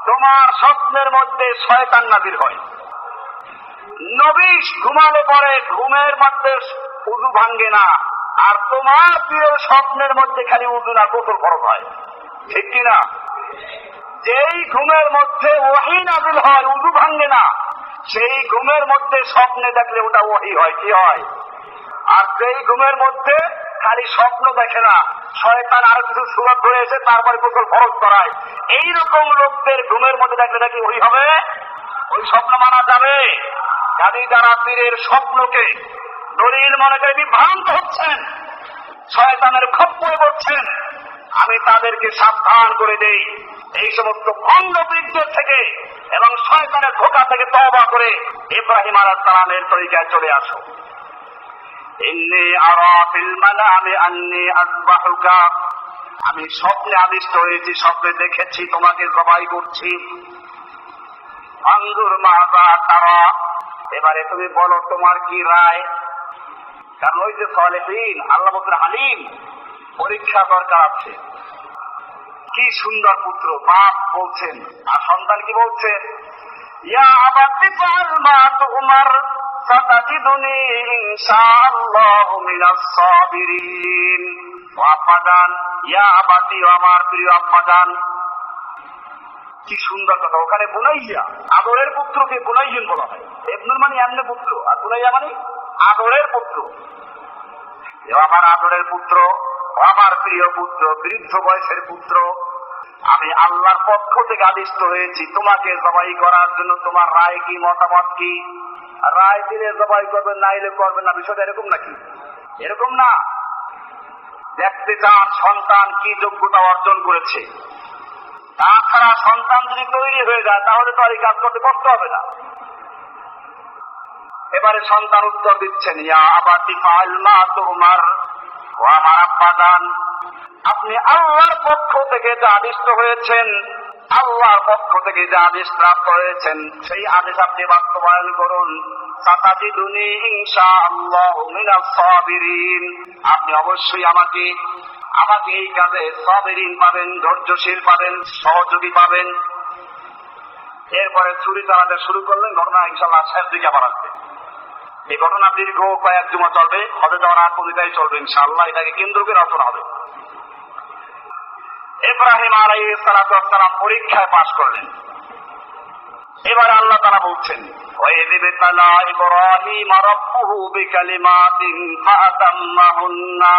তোমার স্বপ্নের মধ্যে শয়তান নাযিল হয়। নবী ঘুমালে পরে ঘুমের মধ্যে উযু ভাঙ্গে না, আর তোমার প্রিয় স্বপ্নের মধ্যে খালি উযু না, গোসল ফরজ হয়, ঠিক কিনা? যেই ঘুমের মধ্যে ওহী নাযিল হয়, উযু ভাঙ্গে না, সেই ঘুমের মধ্যে স্বপ্নে দেখলে ওটা ওহী হয়। কি হয়? আর যেই ঘুমের মধ্যে খালি স্বপ্ন দেখে না, শয়তান আরো কিছু সুরত ধরে এসে তারপরে গোসল ফরজ করায়, এইরকম লোকদের ঘুমের মধ্যে দেখলে নাকি ওহী হবে, ওই স্বপ্ন মানা যাবে? কাজে যারা পীরের স্বপ্নকে দলিল মনে করে বিভ্রান্ত হচ্ছেন, শয়তানের খপ্পরে পড়ছেন, আমি তাদেরকে সাবধান করে দেই, এই সমস্ত ভণ্ড পীরদের থেকে এবং শয়তানের ধোঁকা থেকে তওবা করে ইব্রাহিম আলাইহিস সালামের তরিকায় চলে আসো। ইন্নী আরা ফিল মানামি আন্নী আযবাহুকা, আমি স্বপ্নে আদিষ্ট হয়েছি, স্বপ্নে দেখেছি তোমাকে জবাই করছি। ফানজুর মাযা তারা, এবারে তুমি বলো তোমার কি রায়। কারণ ওই যে সালেহীন, আল্লাহ বলছেন আলিম, পরীক্ষা দরকার আছে। কি সুন্দর পুত্র, বাপ বলছেন, আর সন্তান কি বলছেন? ইয়া আবাতি ফাআল মা তুমার সাতাজিদুনি ইনশাআল্লাহু মিনাস সাবিরিন। ও আব্বাজান, ইয়া আবাতি, ও আমার প্রিয় আব্বাজান। কি সুন্দর কথা। ওখানে বুনাইয়া, আদরের পুত্রকে বুনাইয়ুন বলা হয়। ইবনুল মানে এমনি পুত্র, আর বুনাইয়া মানে আদরের পুত্র। আমার আদরের পুত্র, আমার প্রিয় পুত্র, বৃদ্ধ বয়সের পুত্র, আমি আল্লাহর পক্ষ থেকে আদিষ্ট হয়েছি তোমাকে জবাই করার জন্য। তোমার রায় কি, মতামত কি? রায় দিলে জবাই করবেন, নাইলে করবেন না, বিষয়টা এরকম নাকি? এরকম না। দেখতে চান সন্তান কি যোগ্যতা অর্জন করেছে। তাছাড়া সন্তান যদি তৈরি হয়ে যায় তাহলে তো আর এই কাজ করতে কষ্ট হবে না। এবারে সন্তান উত্তর দিচ্ছেন, ইয়া আবাতি ফাআল মা তুমার, ও আমার আব্বাজান, আপনি আল্লাহর পক্ষ থেকে যা আদিষ্ট হয়েছেন, আল্লাহর পক্ষ থেকে যা আদেশ প্রাপ্ত হয়েছেন, সেই আদেশ আপনি বাস্তবায়ন করুন। সাতাজিদুনি ইনশাআল্লাহু মিনাস সাবিরিন, আপনি অবশ্যই আমাকে এই কাজে সাবিরিন পাবেন, ধৈর্যশীল পাবেন, সহযোগী পাবেন। এরপরে ছুরি চালাতে শুরু করলেন। ঘটনা ইনশাআল্লাহ শেষ দিকে আবার আসবে। এই ঘটনা দীর্ঘ কয়েক জুমা চলবে, হজে যাওয়ার আগ পর্যন্তই চলবে ইনশাআল্লাহ। এটাকে কেন্দ্র করে আলোচনা হবে। ইব্রাহিম আলাইহিস সালাতু ওয়াস সালাম পরীক্ষায় পাশ করলেন। এবার আল্লাহ তাআলা বলছেন, ওয়াইয ইবতালা ইব্রাহিম রাব্বুহু বিকালিমাতিন ফাতাম্মাহুন্না,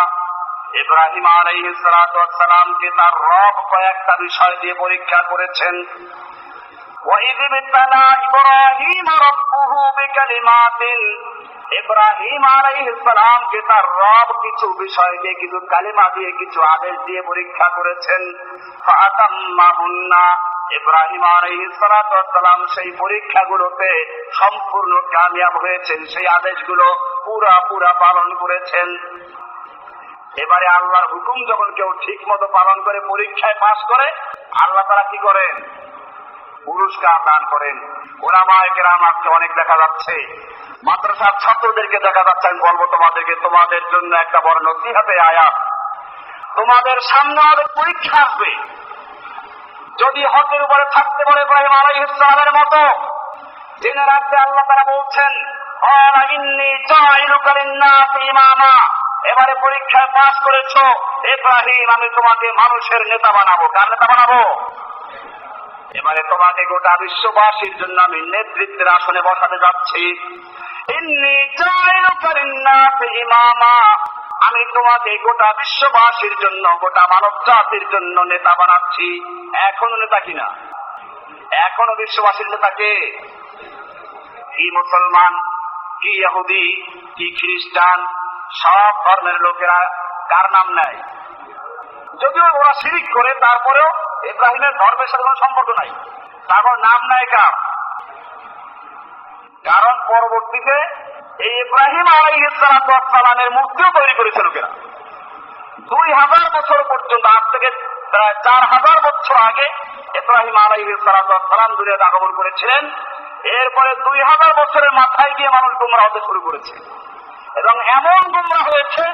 ইব্রাহিম আলাইহিস সালাতু ওয়াস সালামকে তার রব কয়েকটা বিষয় দিয়ে পরীক্ষা করেছেন। وَإِذِ ابْتَلَى إِبْرَاهِيمَ رَبُّهُ بِكَلِمَاتٍ ইব্রাহিম আলাইহিস সালামকে তার রব কিছু বিষয় দিয়ে, কিছু কালিমা দিয়ে, কিছু আদেশ দিয়ে পরীক্ষা করেছেন। ফাতাম্মাহুন্না, ইব্রাহিম আলাইহিস সালাতু ওয়াস সালাম সেই পরীক্ষাগুলোতে সম্পূর্ণ কামিয়াব হয়েছেন, সেই আদেশগুলো পুরা পালন করেছেন। এবারে আল্লাহর হুকুম যখন কেউ ঠিক মতো পালন করে পরীক্ষায় পাস করে, আল্লাহ তাআলা কি করেন? পুরস্কার দান করেন। উলামায়ে কেরাম আজকে অনেক দেখা যাচ্ছে, মাদ্রাসার ছাত্রদেরকে দেখা যাচ্ছে। আমি বলবো তোমাদেরকে, তোমাদের জন্য একটা বড় নসিহতে আয়াত, তোমাদের সামনে অনেক পরীক্ষা আসবে। যদি হকের উপরে থাকতে পারে ইব্রাহিম আলাইহিস সালামের মতো, জেনে রাখবে আল্লাহ তাআলা বলছেন, ক্বালা ইন্নী জাইলুকা লিন-নাসি ইমামা। এবারে পরীক্ষায় পাস করেছো ইব্রাহিম, আমি তোমাকে মানুষের নেতা বানাবো। কার নেতা বানাবো? এবারে তোমাকে গোটা বিশ্ববাসীর জন্য আমি নেতৃত্বের আসনে বসাতে যাচ্ছি। ইন্নী জাইলুকা লিন-নাসি ইমামা, আমি তোমাকে গোটা বিশ্ববাসীর জন্য, গোটা মানব জাতির জন্য নেতা বানাচ্ছি। এখনো নেতা কিনা? এখনো বিশ্ববাসীর নেতা কে? কি মুসলমান, কি ইহুদি, কি খ্রিস্টান, সব ধর্মের লোকেরা কার নাম নেয়? যদিও ওরা শিরিক করে, তারপরেও ইব্রাহিমের ধর্মের সাথে কোনো সম্পর্ক নাই, তারপর নাম নেয় কার? কারণ পরবর্তীতে এই ইব্রাহিম আলাইহিস সালাতু ওয়াস সালামের মূর্তিও তৈরি করেছে লোকেরা। 2000 বছর পর্যন্ত, আজ থেকে প্রায় 4000 বছর আগে ইব্রাহিম আলাইহিস সালাতু ওয়াস সালাম দুনিয়াতে আগমন করেছিলেন। এরপরে 2000 বছরের মাথায় গিয়ে মানুষ গোমরাহ হতে শুরু করেছে, এবং এমন গোমরাহ হয়েছে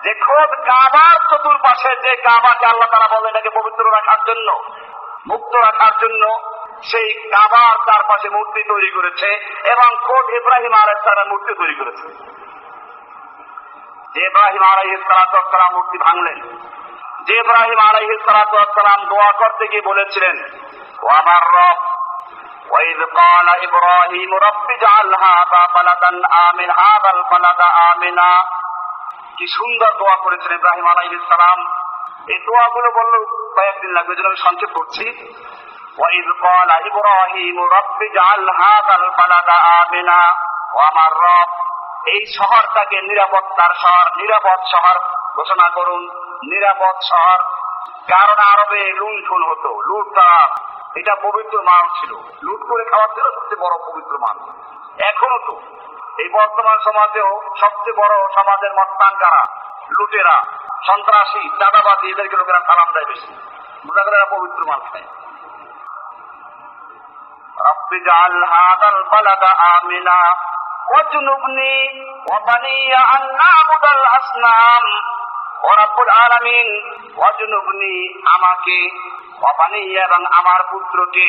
যে খোদ কাবার চতুর্পাশে, যে কাবাকে আল্লাহ তাআলা বলেন এটাকে পবিত্র রাখার জন্য, মুক্ত রাখার জন্য, সেই কাবার চারপাশে মূর্তি তৈরি করেছে, এবং খোদ ইব্রাহিম আলাইহিস সালাম মূর্তি তৈরি করেছে। যে ইব্রাহিম আলাইহিস সালাতু ওয়াস সালাম মূর্তি ভাঙলেন, যে ইব্রাহিম আলাইহিস সালাতু ওয়াস সালাম দোয়া করতে গিয়ে বলেছিলেন, ও আমার রব, وَإِذْ قَالَ إِبْرَاهِيمُ رَبِّ اجْعَلْ هَذَا بَلَدًا آمِنًا هَذَا الْبَلَدَ آمِنًا। কি সুন্দর দোয়া করেছেন ইব্রাহিম আলাইহিস সালাম। এই দোয়াগুলো বললেও কয়েকদিন লাগবে, যেন আমি সংক্ষেপ করছি। وَإِذْ قَالَ إِبْرَاهِيمُ رَبِّ اجْعَلْ هَذَا الْبَلَدَ آمِنًا, ও আমার রব, এই শহরটাকে নিরাপত্তার শহর, নিরাপদ শহর ঘোষণা করুন, নিরাপদ শহর। কারণ আরবে লুণ্ঠন হতো, লুটপাট, এটা পবিত্র মাল ছিল, লুট করে খাওয়ার ছিল সবচেয়ে বড় পবিত্র মাল। এখনো তো এই বর্তমান সমাজেও সবচেয়ে বড় সমাজের মস্তান কারা? লুটেরা, সন্ত্রাসী, চাঁদাবাজি, এদেরকে লোকেরা সালাম দেয় বেশি, বোঝা গেল এরা পবিত্র মাল খায়। রব্বি জাআল হাযাল বালাদা আমিনা ওয়াজনুবনি ওয়া বানিয়া আন না'বুদাল আসনাম। ও রব্বুল আলামিন, ওয়াজনুবনি, আমাকে, ওয়া বানিয়া, এবং আমার পুত্রকে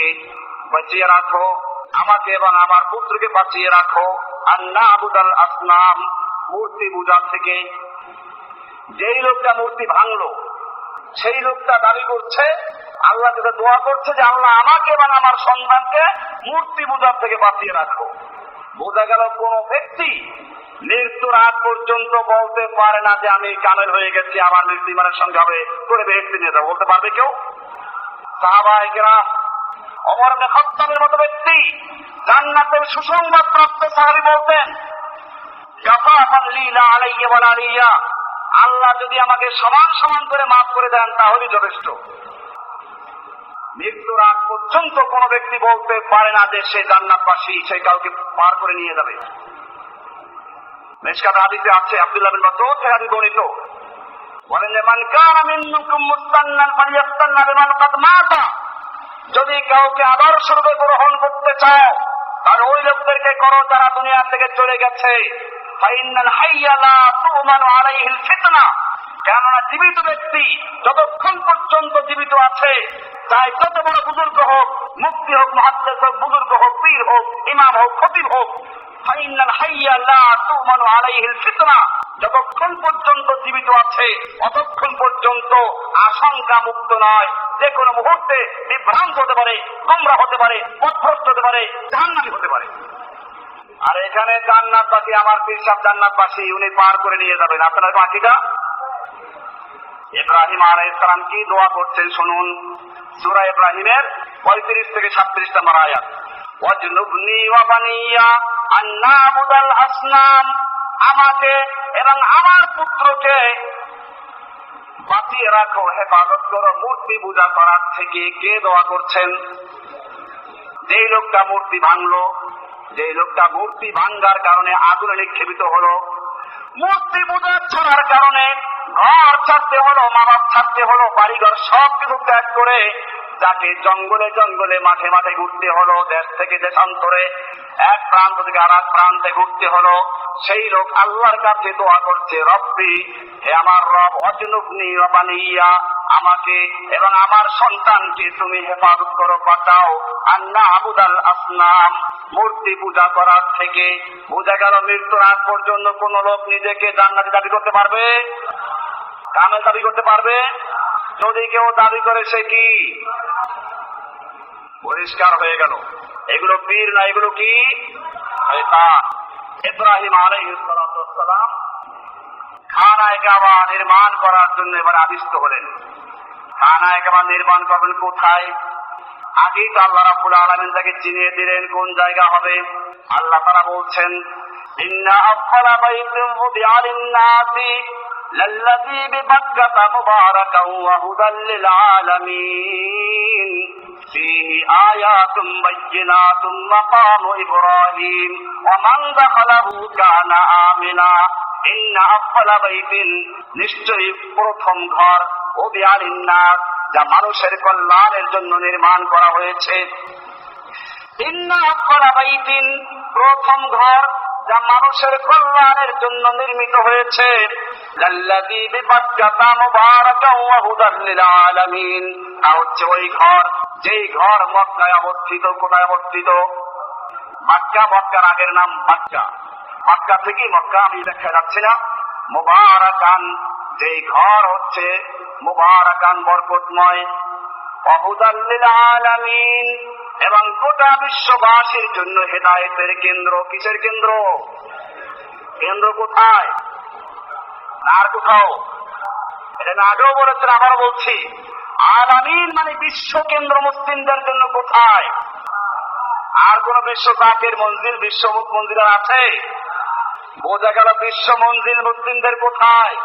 বাঁচিয়ে রাখো, আমাকে এবং আমার পুত্রকে বাঁচিয়ে রাখো, আন না'বুদাল আসনাম, মূর্তি পূজা থেকে। যেই লোকটা মূর্তি ভাঙলো, সেই লোকটা দাবি করছে, আল্লাহ কাছে দোয়া করছে যে আল্লাহ আমাকে এবং আমার সন্তানকে মূর্তি পূজা থেকে বাঁচিয়ে রাখো। বোঝা গেল কোন ব্যক্তি মৃত্যুর আগ পর্যন্ত বলতে পারে না যে আমি কামেল হয়ে গেছি, আমার মৃত্যু ইমানের সঙ্গে হবে, করে বেহেশতে নিয়ে যাবো, বলতে পারবে কেউ? সাহাবায়ে কেরাম, ওমর ইবনে খাত্তাবের মতো ব্যক্তি, জান্নাতের সুসংবাদ প্রাপ্ত সাহাবী, বলতেন, গাফারান লিলা আলাইয়া ওয়া আলাইয়া, আল্লাহ যদি আমাকে সমান সমান করে মাফ করে দেন তাহলেই যথেষ্ট। মৃত্যুর আগ পর্যন্ত কোন ব্যক্তি বলতে পারে না যে সে জান্নাতবাসী, সে কাউকে পার করে নিয়ে যাবে। মিশকাত হাদিসে আছে, আব্দুল্লাহ বিন মাসউদ থেকে হাদিস বর্ণিত, বলেন যে মান কানা মিনকুম মুস্তান্নান ফালিয়াস্তান্না বিমান কাদ মাতা, যদি কাউকে আদর্শ রূপে গ্রহণ করতে চাও তাহলে ওই লোকদেরকে করো যারা দুনিয়া থেকে চলে গেছে। ফাইনাল হাইয়া লা তুমানু আলাইহিল ফিতনা, কেননা জীবিত ব্যক্তি যতক্ষণ পর্যন্ত জীবিত আছে, তাই যত বড় বুজুর্গ হোক, মুফতি হোক, মুহাদ্দিস হোক, বুজুর্গ হোক, পীর হোক, ইমাম হোক, খতিব হোক, ফাইনাল হাইয়া লা তুমানু আলাইহিল ফিতনা, যতক্ষণ পর্যন্ত জীবিত আছে ততক্ষণ পর্যন্ত আশঙ্কা মুক্ত নয়, যে কোনো মুহূর্তে বিভ্রান্ত হতে পারে, গোমরাহ হতে পারে, পথভ্রষ্ট হতে পারে, জাহান্নামী হতে পারে। আর এখানে জান্নাতবাসী, আমার পীর সাহেব জান্নাতবাসী, উনি পার করে নিয়ে যাবেন। আপনার বাকিটা ইব্রাহিম আলাইহিস সালাম কি দোয়া করছেন শুনুন, সূরা ইব্রাহিমের 35 থেকে 36 নম্বর আয়াত। ওয়াজনুবনি ওয়া বানিয়া আন না'বুদাল আসনাম, আমাকে এবং আমার পুত্রকে বাঁচিয়ে রাখো, হেফাজত করো মূর্তি পূজা করার থেকে। কে দোয়া করছেন? যেই লোকটা মূর্তি ভাঙলো, যেই লোকটা মূর্তি ভাঙ্গার কারণে আগুনে নিক্ষেপিত হলো, মূর্তি পূজা ছাড়ার কারণে ঘর ছাড়তে হলো, মা বাপ ছাড়তে হলো, বাড়িঘর সব কিছু ত্যাগ করে যাকে জঙ্গলে জঙ্গলে মাঠে মাঠে ঘুরতে হলো, দেশ থেকে দেশান্তরে এক প্রান্ত থেকে আর এক প্রান্তে ঘুরতে হলো, সেই লোক আল্লাহর কাছে দোয়া করছে, রব্বি, হে আমার রব, ওয়াজনুবনি ওয়া বানিয়া, আমাকে এবং আমার সন্তানকে তুমি হেফাজত করো, বাঁচাও, আন না'বুদাল আসনাম, মূর্তি পূজা করার থেকে। বোঝা গেল মৃত্যুর আগ পর্যন্ত কোন লোক নিজেকে জান্নাতি দাবি করতে পারবে, কামেল দাবি করতে পারবে? যদি কেউ দাবি করে সে কি? পরিষ্কার হয়ে গেল, এগুলো পীর না, এগুলো কি? শয়তান। ইব্রাহিম আলাইহিস সালাম খানায়ে কাবা নির্মাণ করার জন্য এবার আদিষ্ট হলেন। খানায়ে কাবা নির্মাণ করবেন কোথায়? আগেই তো আল্লাহ রাব্বুল আলামিন তাকে চিনিয়ে দিলেন কোন জায়গা হবে। আল্লাহ তাআলা বলছেন, ইন্না আফলা বাইতিন উযিআ লিন-নাসি লাল্লাযী বিবাক্কাতা মুবারাকান ওয়া হুদাল লিল আলামিন ফীহি আয়াতুম বায়্যিনাতুম মাকামু ইব্রাহিম ওয়া মান দাখালাহু কানা আমিনা। ইন্না আফলা বাইতিন, নিশ্চয়ই প্রথম ঘর, উযিআ লিন-নাস, যা মানুষের কল্যাণের জন্য নির্মাণ করা হয়েছে। ইন্না আফলা বাইতিন, প্রথম ঘর, যা মানুষের কল্যাণের জন্য নির্মিত হয়েছে। লাল্লাযী বিবাক্কাতা মুবারাকান ওয়া হুদাল লিল আলামিন, তা হচ্ছে ওই ঘর যেই ঘর মক্কায় অবস্থিত। কোথায় অবস্থিত? মক্কা, মক্কার আগের নাম মক্কা, মক্কা থেকে মক্কা, আমি ব্যাখ্যা যাচ্ছি না। মুবারাকান, যেই ঘর হচ্ছে মুবারাকান, বরকতময়, ওয়া হুদাল লিল আলামিন, এবং গোটা বিশ্ববাসীর জন্য হেদায়েতের কেন্দ্র। কিসের কেন্দ্র? কেন্দ্র কোথায়? আর কোথাও? এটা না আগেও বলেছেন, আবারও বলছি, আলামিন মানে বিশ্ব কেন্দ্র মুসলিমদের জন্য। কোথায়? আর কোন বিশ্ব জাকের মঞ্জিল, বিশ্বমুখ মঞ্জিল আছে? বোঝা গেল বিশ্ব মঞ্জিল মুসলিমদের কোথায়?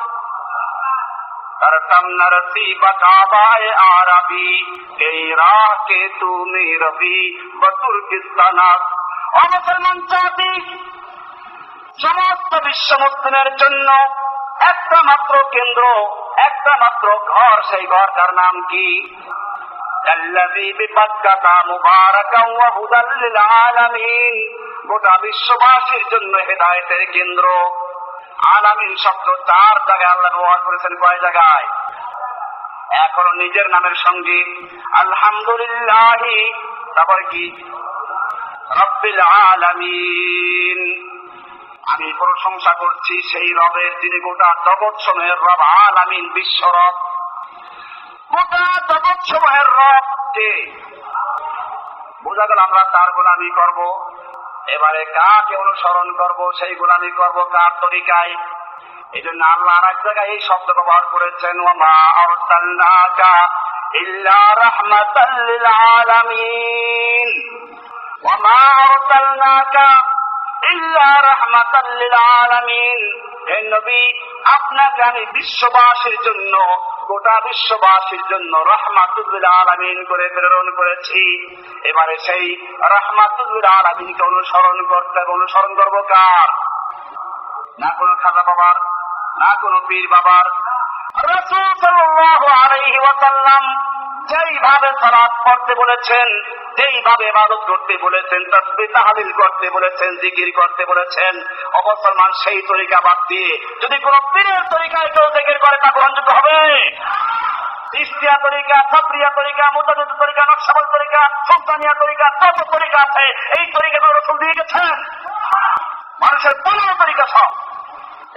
करतम नरसी बकाबाए आरबी এই রাহ কে তুমি রবি বতুর্কিস্তানাত। ও মুসলমান জাতি, সমস্ত বিশ্ব মুসলিমের জন্য একটা মাত্র কেন্দ্র, একটা মাত্র ঘর, সেই ঘরটার নাম কি? আল্লাযী বিবাক্কাতা মুবারাকান ওয়া হুদাল লিল আলামিন, গোটা বিশ্ববাসীর জন্য হেদায়েতের কেন্দ্র। আলামিন শব্দ 4 জায়গায় আল্লাহ ব্যবহার করেছেন। কয় জায়গায়? এখনো নিজের নামের সঙ্গে আলহামদুলিল্লাহ, তারপর কি? রব্বিল আলামিন, আমি প্রশংসা করছি সেই রবের যিনি গোটা জগৎ সমূহের রব। আলামিন বিশ্ব রব, গোটা জগৎ সমূহের রব কে? বোঝা গেল আমরা তার গোলামি করব। এবারে কাকে অনুসরণ করব? সেই গোলামি করব কার তরিকায়? এই জন্য আল্লাহ আর এক জায়গায় এই শব্দ ব্যবহার করেছেন, ওয়া মা আরসালনাকা ইল্লা রাহমাতাল লিল আলামিন। ওয়া মা আরসালনাকা ইল্লা রাহমাতাল লিল আলামিন, হে নবী, আপনাকে আমি বিশ্ববাসীর জন্য, গোটা বিশ্ববাসীর জন্য রাহমাতুল লিল আলামিন করে প্রেরণ করেছি। এবারে সেই রাহমাতুল লিল আলামিনকে অনুসরণ করতে হবে। অনুসরণ করব কার? না কোনো খাজা বাবার, না কোনো পীর বাবার। রাসূল সাল্লাল্লাহু আলাইহি ওয়াসাল্লাম যেইভাবে সালাত পড়তে বলেছেন, যেইভাবে ইবাদত করতে বলেছেন, তাসবিহ তাহলিল করতে বলেছেন, জিকির করতে বলেছেন, মুসলমান সেই তরিকা বাদ দিয়ে যদি কোন পীরের তরিকায় কেউ জিকির করে তা গ্রহণযোগ্য হবে? ইস্তিয়া তরিকা, সাবরিয়া তরিকা, মুতাদিদ তরিকা, নকশবন্দ তরিকা, সুলতানিয়া তরিকা, কত তরিকা আছে, এই তরিকাগুলো রাসূল দিয়ে গেছেন। মানুষের পুরো তরিকা সব।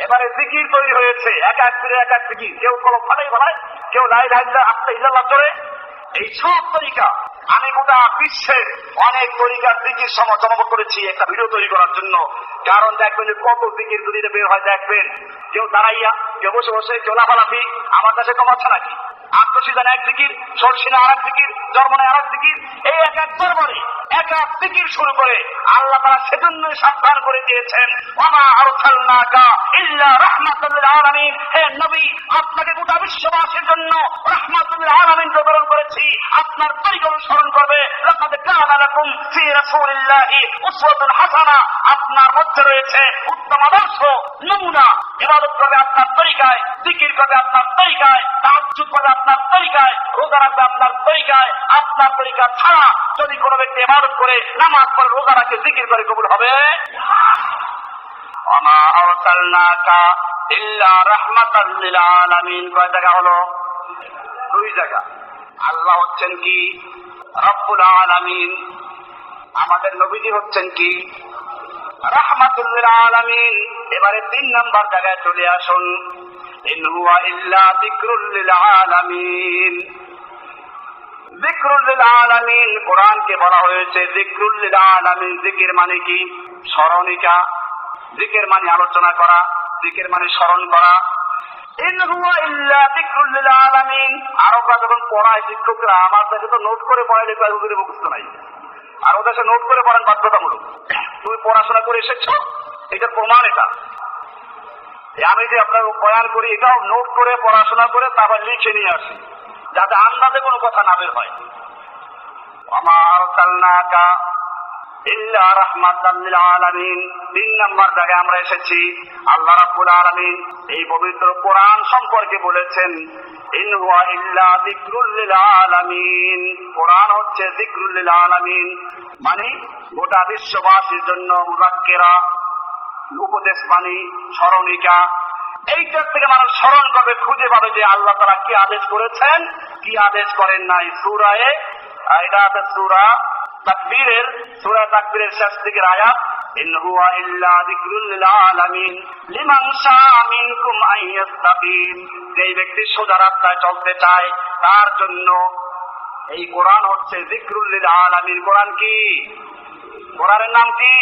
এবারে জিকির তৈরি হয়েছে, এক এক পীরের এক এক জিকির, কেউ কলম ফাটাই বলায়, কেউ লা ইলাহা ইল্লাল্লাহ আস্তা ইল্লাল্লাহ করে। এই সব তরিকা আমি গোটা বিশ্বের অনেক তরিকার জিকির সমালোচনা করেছি একটা ভিডিও তৈরি করার জন্য। কারণ দেখবেন যে কত জিকির যদি বের হয়, দেখবেন কেউ দাঁড়াইয়া, কেউ বসে বসে, কেউ লাফালাফি। আমার কাছে কম আছে নাকি? আত্মসিদান এক জিকির, সরসিনা আর এক জিকির, জন্মনে আর এক জিকির, এই এক এক দরবারে এক এক জিকির শুরু করে আল্লাহ তাআলা সেজন্যই সাবধান করে দিয়েছেন, ওয়ামা আরসালনাকা ইল্লা রাহমাতাল লিল আলামিন। হে নবী, আপনাকে গোটা বিশ্ববাসীর জন্য রাহমাতুল লিল আলামিন প্রেরণ করেছি। আপনার তরিকা অনুসরণ করবে। লাকাদ কানা লাকুম ফি রাসূলিল্লাহি উসওয়াতুন হাসানা। আপনার মধ্যে রয়েছে উত্তম আদর্শ, নমুনা। ইবাদত করবে আপনার তরিকায়, জিকির করবে আপনার তরিকায়, তাহাজ্জুদ করবে আপনার তরিকায়, রোজা রাখবে আপনার তরিকায়। আপনার তরিকা ছাড়া যদি কোনো ব্যক্তি ইবাদত করে, নামাজ পড়ে, রোজা রাখে, জিকির করে, কবুল হবে? ওয়ামা আরসালনাকা ইল্লা রাহমাতাল লিল আলামিন। কয় জায়গা হলো? 2 জায়গা। আল্লাহ হচ্ছেন কি? রব্বুল আলামিন। আমাদের নবীজি হচ্ছেন কি? রাহমাতুল লিল আলামিন। এবারে 3 নাম্বার জায়গায় চলে আসুন। ইন হুয়া ইল্লা যিকরুল লিল আলামিন। যিকরুল লিল আলামিন, কোরআনকে বলা হয়েছে যিকরুল লিল আলামিন। জিকির মানে কি? স্মরণিকা। জিকির মানে আলোচনা করা, জিকির মানে স্মরণ করা। ইন হুয়া ইল্লা যিকরুল লিল আলামিন। আরবরা যখন পড়ায় শিক্ষকরা, আমার কাছে তো নোট করে পড়াইলে কয় হুজুরে মুখস্থ নাই, আর ওদের নোট করে পড়েন বাধ্যতামূলক। তুমি পড়াশোনা করে এসেছো, এটার প্রমাণ এটা। আমি যে আপনার বয়ান করি, এটাও নোট করে পড়াশোনা করে তারপর লিখে নিয়ে আসি, যাতে আন্দাজে কোনো কথা না বের হয়। ওয়ামা আরসালনাকা ইল্লা রাহমাতাল লিল আলামিন। 3 নম্বর জায়গায় আমরা এসেছি। আল্লাহ রাব্বুল আলামিন এই পবিত্র কোরআন সম্পর্কে বলেছেন, ইন হুয়া ইল্লা যিকরুল লিল আলামিন। কোরআন হচ্ছে যিকরুল লিল আলামিন, মানে গোটা বিশ্ববাসীর জন্য মুযাক্কিরা, উপদেশ বাণী, স্মরণিকা। এইটার থেকে মানুষ স্মরণ করবে, খুঁজে পাবে যে আল্লাহ তাআলা কি আদেশ করেছেন, কি আদেশ করেন নাই। সূরায়ে, এটা আছে সূরা তাকবীরের, সূরা তাকবীরের শেষ দিকের আয়াত, ইন হুয়া ইল্লা যিকরুল লিল আলামিন লিমান শাআ মিনকুম আইয়াস্তাকিম। যেই ব্যক্তি সোজা রাস্তায় চলতে চায় তার জন্য এই কোরআন হচ্ছে যিকরুল লিল আলামিন। কোরআন কি? কোরআনের নাম কি?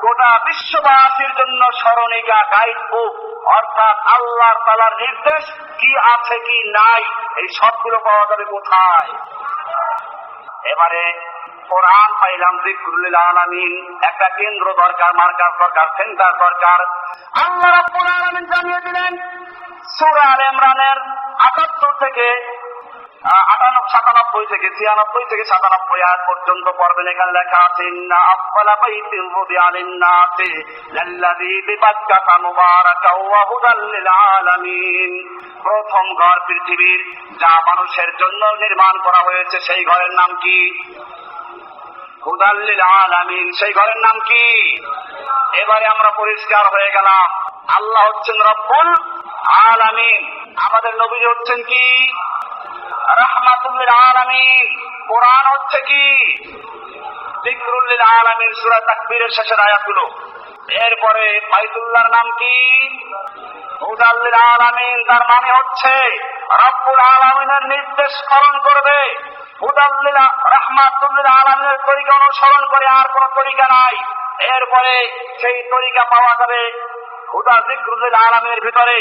গোটা বিশ্ববাসীর জন্য স্মরণিকা, গাইড বুক। অর্থাৎ আল্লাহ তাআলার নির্দেশ কি আছে কি নাই, এই সবগুলো পাওয়া যাবে কোথায়? এবারে কোরআন পাইলাম, যিকরুল লিল আলামিন। একটা কেন্দ্র দরকার, মার্কার দরকার, সেন্টার দরকার। আল্লাহ রাব্বুল আলামিন জানিয়ে দিলেন সূরা আলে ইমরানের 78 থেকে 97 থেকে 96 থেকে 97 আয়াত পর্যন্ত পড়বেন। এখানে লেখা আছে, ইন্না আফদালা বাইতিন উযিআ লিন-নাসি লাল্লাযী বিবাক্কাতা মুবারাকাও ওয়া হুদাল লিল আলামিন। প্রথম ঘর পৃথিবীর যা মানুষের জন্য নির্মাণ করা হয়েছে, সেই ঘরের নাম কি? হুদাল লিল আলামিন। সেই ঘরের নাম কি? এবারে আমরা পরিষ্কার হয়ে গেলাম, আল্লাহ হচ্ছেন রব্বুল আলামিন। আমাদের নবী হচ্ছেন কি? রাহমাতুল লিল আলামিন। কোরআন হচ্ছে কি? যিকরুল লিল আলামিন। সূরা তাকবীরের শেষের আয়াতগুলো। এরপরে বাইতুল্লাহর নাম কি? হুদাল লিল আলামিন। তার মানে হচ্ছে রব্বুল আলামিনের নির্দেশ পালন করবে। হুদাল লিল রাহমাতুল লিল আলামিনের তরিকা অনুসরণ করে, আর কোন তরিকা নাই। এরপরে সেই তরিকা পাওয়া যাবে হুদা যিকরুল লিল আলামিনের ভিতরে।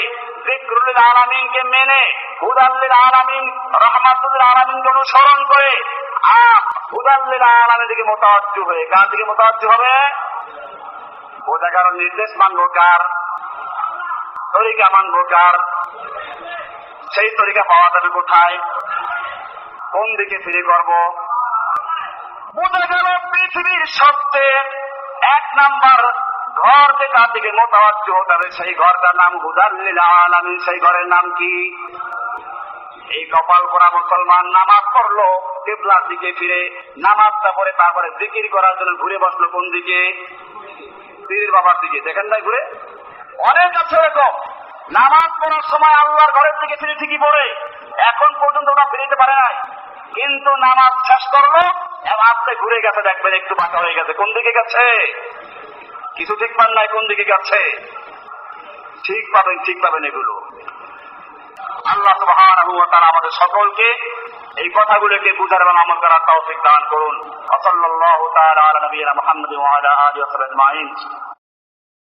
যিকরুল লিল আলামিনকে মেনে, হুদাল লিল আলামিন, রাহমাতুল লিল আলামিনকে অনুসরণ করে, আর হুদাল লিল আলামিনের দিকে মুতাওয়াজ্জু হয়ে, কার দিকে মুতাওয়াজ্জু হবে? বোঝা গেল নির্দেশ মানবো কার, তরিকা মানবো কার। সেই তরিকা পাওয়া যাবে কোথায়? কোন দিকে ফিরে করব? বোঝা গেল পৃথিবীর সবচেয়ে 1 নাম্বার ঘর যেটার দিকে মুতাওয়াজ্জু হতে হবে, সেই ঘরটার নাম হুদাল লিল আলামিন। সেই ঘরের নাম কি? এই কপাল করা মুসলমান নামাজ পড়লো কিবলার দিকে ফিরে, নামাজটা পড়ে তারপরে জিকির করার জন্য ঘুরে বসলো কোন দিকে? পীর বাবার দিকে। দেখেন নাই ঘুরে? অনেক আছে এরকম, নামাজ পড়ার সময় আল্লাহর ঘরের দিকে ফিরে ঠিকই পড়ে, এখন পর্যন্ত ওটা ফিরিতে পারে নাই, কিন্তু নামাজ শেষ করলো এবং আস্তে ঘুরে গেছে, দেখবেন একটু বাঁকা হয়ে গেছে। কোন দিকে গেছে? কিছু ঠিক পান নাই কোন দিকে গেছে? ঠিক পাবেন, ঠিক পাবেন এগুলো। আল্লাহ সুবহানাহু ওয়া তাআলা আমাদের সকলকে এই কথাগুলোকে বুঝার এবং আমল করার তৌফিক দান করুন। সাল্লাল্লাহু তাআলা আলা নবিয়িনা মুহাম্মাদিন ওয়া আলা আলিহি ওয়া সাহবিহি আজমাইন।